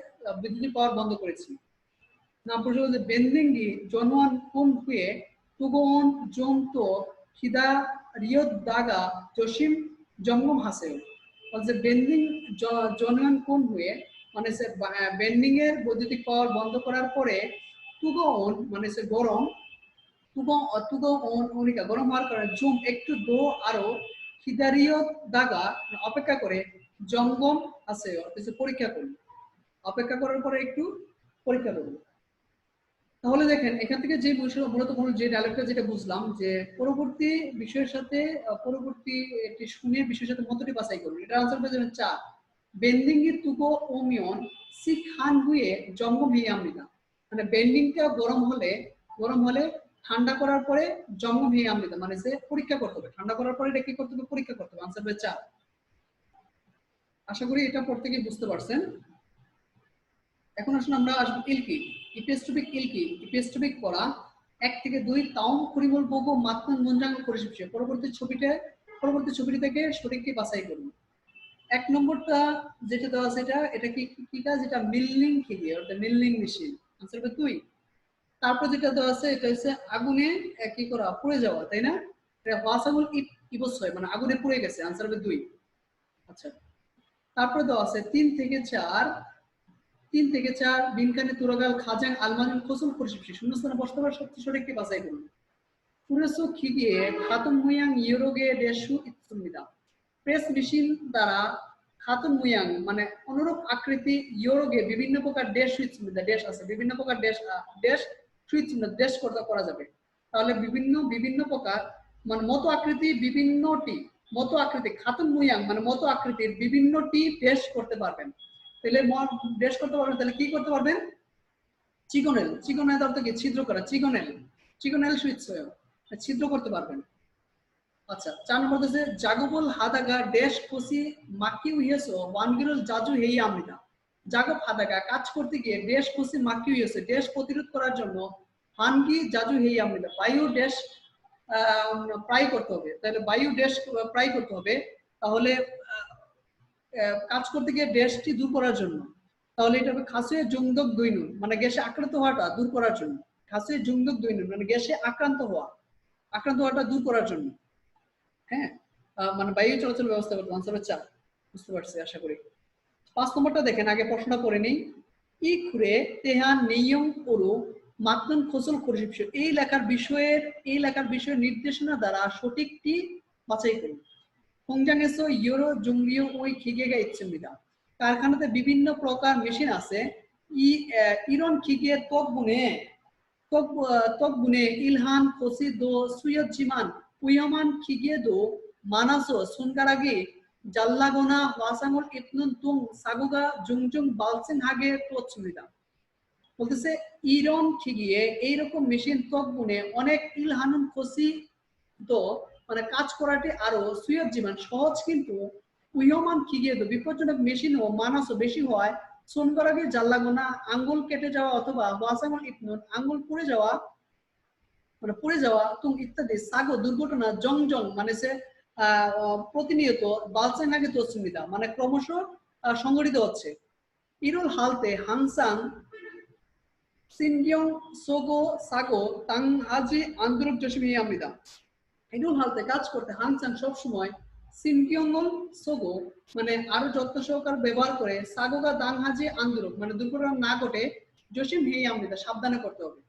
বিদ্যুৎ পাওয়ার বন্ধ করেছি নাম প্রশ্ন যে বেন্ডিংগি জনওয়ান কুম হুয়ে তুগন জমতো খিদা রিয়দ দাগা জসিম জঙ্গম হাসেও বলছে বেন্ডিং জনওয়ান কুম হুয়ে মানে সে বেন্ডিং এর বৈদ্যুতিক পাওয়ার বন্ধ করার পরে তুগন মানে সে গরম গরম হওয়ার কারণে জুম একটু দো আরো খিদারিয় দাগা অপেক্ষা করে জঙ্গম আছে পরীক্ষা করুন অপেক্ষা করার পরে একটু পরীক্ষা করুন তাহলে দেখেন এখান থেকে যে বিষয় মূলত যে ডায়লগটা যেটা বুঝলাম যে পরবর্তী বিষয়ের সাথে পরবর্তী একটি শুনে বিষয়ের সাথে মতটি বাছাই করুন এটা আনসার পেয়ে যাবেন 4 বেন্ডিংয়ের তুগো ওমিয়ন সি খান হুয়ে জঙ্গম হি আমরিকা মানে বেন্ডিংটা গরম হলে ঠান্ডা করার পরে জঙ্গম হি আমরিকা মানে সে পরীক্ষা করতে হবে ঠান্ডা করার পরে এটা কি করতে হবে পরীক্ষা করতে হবে আনসার পেয়ে 4 আশা করি এটা পড়তে গিয়ে বুঝতে পারছেন এখন আসলে আমরা আসব ইলকি ইপিএসটপিক পড়া 1 থেকে 2 তাউন পরিমল বগো মাতন মুঞ্জাং পরিশিপশে পরবর্তী ছবিটি থেকে সঠিকটি বাছাই করুন 1 নম্বরটা যেটা দেওয়া আছে এটা কি কাজ এটা মিলিং কি দিয়ে অর্থাৎ মিলিং মেশিন আনসার হবে 2 তারপর যেটা দেওয়া আছে এটা হচ্ছে আগুনে কি করা, পুড়ে যাওয়া, তাই না? এটা ওয়াসাবুল ইবস হয়, মানে আগুনে পুড়ে গেছে, আনসার হবে 2। আচ্ছা, তারপরে দেওয়া আছে 3 থেকে 4, 3 থেকে 4 বিনকানি তুরাগাল খাজাং আলমাজুন কোসুল পরিশিপি শূন্যস্থানে বসতে পারে সবচেয়ে সঠিকটি বাছাই করুন। পুরেসো খিগিয়ে খাতুন মুয়াং ইয়োরোগে দেশু ইতসুমিদা। প্রেস মেশিন দ্বারা খাতুন মুয়াং মানে অনুরূপ আকৃতি ইয়োরোগে বিভিন্ন প্রকার দেশ সুইচমিদা, দেশ আছে বিভিন্ন প্রকার দেশ, দেশ সুইচমিদা দেশ করা যাবে। তাহলে বিভিন্ন বিভিন্ন প্রকার মানে মতো আকৃতি বিভিন্নটি, মতো আকৃতি খাতুন মুয়াং মানে মতো আকৃতির বিভিন্নটি দেশ করতে পারবেন। তাহলে দেশ করতে পারবেন, তাহলে কি করতে পারবেন? চিকনেল, চিকনেল অর্থ কি? ছিদ্র করা, চিকনেল, চিকনেল সুইচ ছিদ্র করতে পারবেন। আচ্ছা, 4 নম্বর হচ্ছে জাগবল হাদাগা ড্যাশ কোসি মাকি উইয়েসো ওয়ানগিরল জাজু হেই আমিদা। জাগব হাদাগা কাজ করতে গিয়ে ড্যাশ কোসি মাকি উইয়েসো ড্যাশ প্রতিরোধ করার জন্য হানগি জাজু হেই আমিদা বায়ু ড্যাশ প্রায় করতে হবে। তাহলে বায়ু ড্যাশ প্রায় করতে হবে, তাহলে কাজ করতে গিয়ে ড্যাশটি দূর করার জন্য। তাহলে এটা হবে খাসুয়ে জুংদক দৈনুন মানে গ্যাসে আক্রান্ত হওয়াটা দূর করার জন্য। খাসুয়ে জুংদক দৈনুন মানে গ্যাসে আক্রান্ত হওয়াটা দূর করার জন্য। হ্যাঁ, মানে বায়ু চলাচল ব্যবস্থা করতে। আনসার হচ্ছে 4। বুঝতে পারছি আশা করি। 5 নম্বরটা দেখেন, আগে প্রশ্নটা পড়ে নেই। ই খুরে তেহান নিয়ম পুরো মাতন খোসল করিশিপশ। এই লেখার বিষয়ের নির্দেশনা দ্বারা সঠিকটি বাছাই করুন। 공장에서 여러 종류의 기계가 있습니다. কারখানাতে বিভিন্ন প্রকার মেশিন আছে। 이런 기계의 덕분에 일한 고시도 수였지만 위험한 기계도 많아서 손가락이 잘라거나 화상을 입는 등 사고가 종종 발생하게 되었습니다. বলতেছে ইরন খিগিয়ে এইরকম মেশিন তকগুনে অনেক ইলহানুন খসি তো মানে কাজ করাটি আরো সুয়ত জীবন সহজ, কিন্তু উইহমান খিগিয়ে তো বিপজ্জনক মেশিন ও মানাসও বেশি হয়। সোনকরাগে জাল্লাগোনা আঙ্গুল কেটে যাওয়া অথবা ওয়াসাঙ্গুল ইপনুন আঙ্গুল পুড়ে যাওয়া তুম ইত্যাদি সাগো দুর্ঘটনা জং মানে সে প্রতিনিয়ত বালসাং আগে তসমিতা মানে ক্রমশ সংঘটিত হচ্ছে। ইরুল হালতে হাংসাং সিনগিয়ং সোগো সাগো তাং হাজি আন্দোলন জসিমি আমিদা। ইরুল হালতে কাজ করতে হাংসাং সব সময় সিনগিয়ং সোগো মানে আরো যত্ন সহকারে ব্যবহার করে সাগোগা দাং হাজি আন্দোলন মানে দুর্ঘটনা না ঘটে জসিম হেই আমিদা সাবধানে করতে হবে,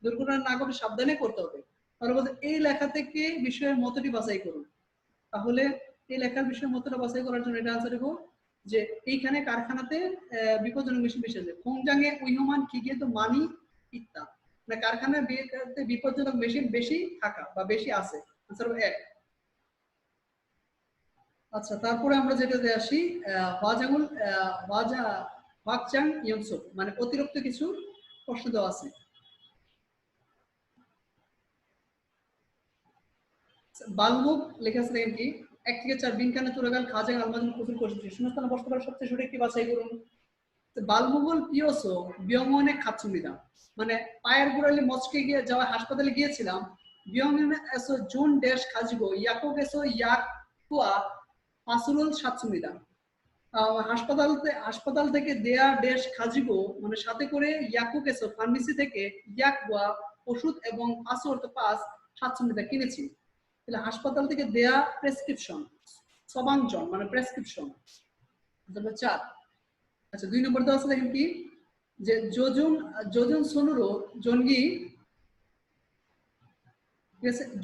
দুর্ঘটনা না ঘটে সাবধানে করতে হবে। তাহলে বলতে এই লেখা থেকে বিষয়ের মতটি বাছাই করুন। তাহলে এই লেখার বিষয়ের মতটা বাছাই করার জন্য এটা আনসার দেবো যে এইখানে কারখানাতে বিপজ্জনক মেশিন বেশি আছে। খোংজাংয়ে উইহমান খিগে তো মানি ইত্তা মানে কারখানার বিপজ্জনক মেশিন বেশি থাকা বা বেশি আছে। আনসার হবে 1। আচ্ছা, তারপরে আমরা যেটাতে আসি ওয়াকচাং ইয়নসুক মানে অতিরিক্ত কিছু প্রশ্ন দেওয়া আছে। বালমুখ লেখা আছে দেখেন কি 1 থেকে 4 বিনকানে তুরাগাল খাজাং আলমাজুন কুসুল কোশিপি শূন্যস্থানে বসতে পারে সবচেয়ে সঠিকটি বাছাই করুন। বালমুগল পিওসো বিয়মনে খাচ্ছুমিদা মানে পায়ের গোড়ালি মচকে গিয়ে যাওয়া হাসপাতালে গিয়েছিলাম। বিয়মনে এসো জুন ড্যাশ খাজিগো ইয়াকুক এসো ইয়াকুয়া পাসুরুল সাতসুমিদা হাসপাতাল থেকে দেয়া ড্যাশ খাজিগো মানে সাথে করে ইয়াকুক এসো ফার্মেসি থেকে ইয়াকুয়া ওষুধ এবং পাসওয়ার্ড পাস সাতসুমিদা কিনেছি। তাহলে হাসপাতাল থেকে দেয়া প্রেসক্রিপশন সবাংজন মানে প্রেসক্রিপশন। 4। আচ্ছা, 2 নম্বর দেওয়া আছে দেখেন কি যে যোজন সোনুরো জনগি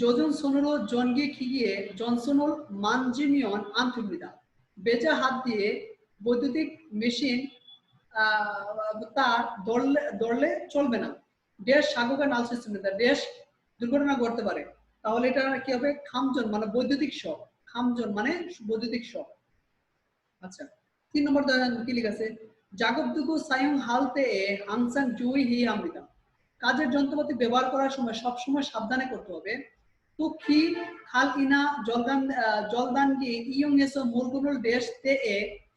যোজন সোনুরো জনগি খিগিয়ে জনসনুল মানজিমিয়ন আন্তর্মিদা বেজা হাত দিয়ে বৈদ্যুতিক মেশিন তার দৌড়লে চলবে না। দেশ সাগোগা নাল সিস্টেম দেশ দুর্ঘটনা ঘটতে পারে। তাহলে এটা কি হবে? খামজন মানে বৈদ্যুতিক শক, খামজন মানে বৈদ্যুতিক শক। আচ্ছা, 3 নম্বর কি লেখা আছে জাগবদুগু সায়ং হালতে হাংসাং জুই হি আমৃতা কাজের যন্ত্রপাতি ব্যবহার করার সময় সব সময় সাবধানে করতে হবে। তুখি খাল ইনা জলদানগি ইয়ং এসো মুরগুনুল দেশ তে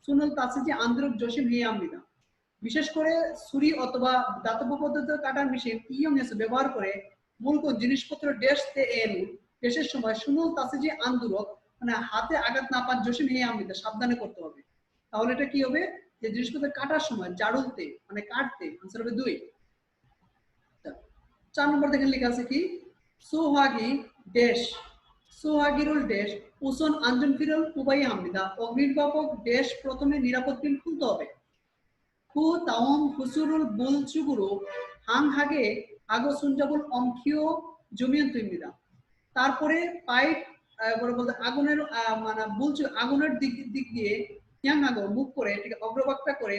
সুনুল তাসিজি আন্দরক জসিম হি আমৃতা বিশেষ করে ছুরি অথবা দাতব্য পদ্ধতিতে কাটার মেশিন ইয়ং এসো ব্যবহার করে মূলকোন জিনিসপত্র দেশ তে এলু দেশের সময় সুনুল তাসিজি আন্দরক মানে হাতে আঘাত না পান জসিম হি আমৃতা সাবধানে করতে হবে। তাহলে এটা কি হবে যে জিনিসপত্র কাটার সময় জাড়ুলতে মানে কাটতে। আনসার হবে 2। 4 নম্বর দেখেন লেখা আছে কি সোহাগী ড্যাশ সোহাগীরুল ড্যাশ উসন আঞ্জনফিরল কুবাই হামদিদা অগ্নির্বাপক ড্যাশ প্রথমে নিরাপদ পিন খুলতে হবে হু তাওম হুসুরুল বুলচুগুরু হাং হাগে আগো সুনজাবুল অঙ্কিও জমিয়ন তুইমিদা তারপরে পাইপ বলতে আগুনের মানে বুলচু আগুনের দিক দিয়ে ইয়াং আগো মুখ করে ঠিক অগ্রবাক্তা করে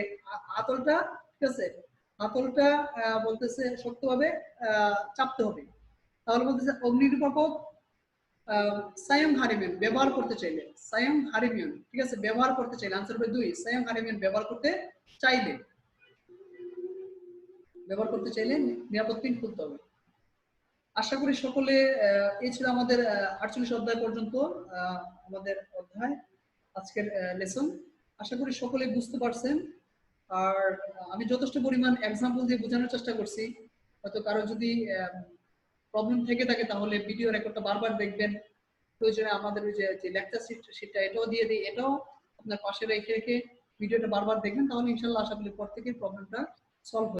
আতলটা ঠিক আছে আতলটা বলতেছে শক্তভাবে চাপতে হবে তাহলে বলতেছে অগ্নিনির্বাপক সায়ং হারিমিয়ন ব্যবহার করতে চাইলে সায়ং হারিমিয়ন ঠিক আছে ব্যবহার করতে চাইলে আনসার হবে 2 সায়ং হারিমিয়ন ব্যবহার করতে চাইলে নিরাপদ পিন খুলতে হবে আশা করি সকলে এই ছিল আমাদের 48 অধ্যায় পর্যন্ত আমাদের অধ্যায় আজকের লেসন আশা করি সকলে বুঝতে পারছেন আর আমি যথেষ্ট পরিমাণ এক্সাম্পল দিয়ে বোঝানোর চেষ্টা করছি হয়তো কারো যদি প্রবলেম থেকে থাকে তাহলে ভিডিও রেকর্ডটা বারবার দেখবেন প্রয়োজনে আমাদের ওই যে লেকচার শিটটা এটাও দিয়ে দিই এটাও আপনার পাশে রেখে রেখে ভিডিওটা বারবার দেখবেন তাহলে ইনশাআল্লাহ আশা করি পর থেকে প্রবলেমটা সলভ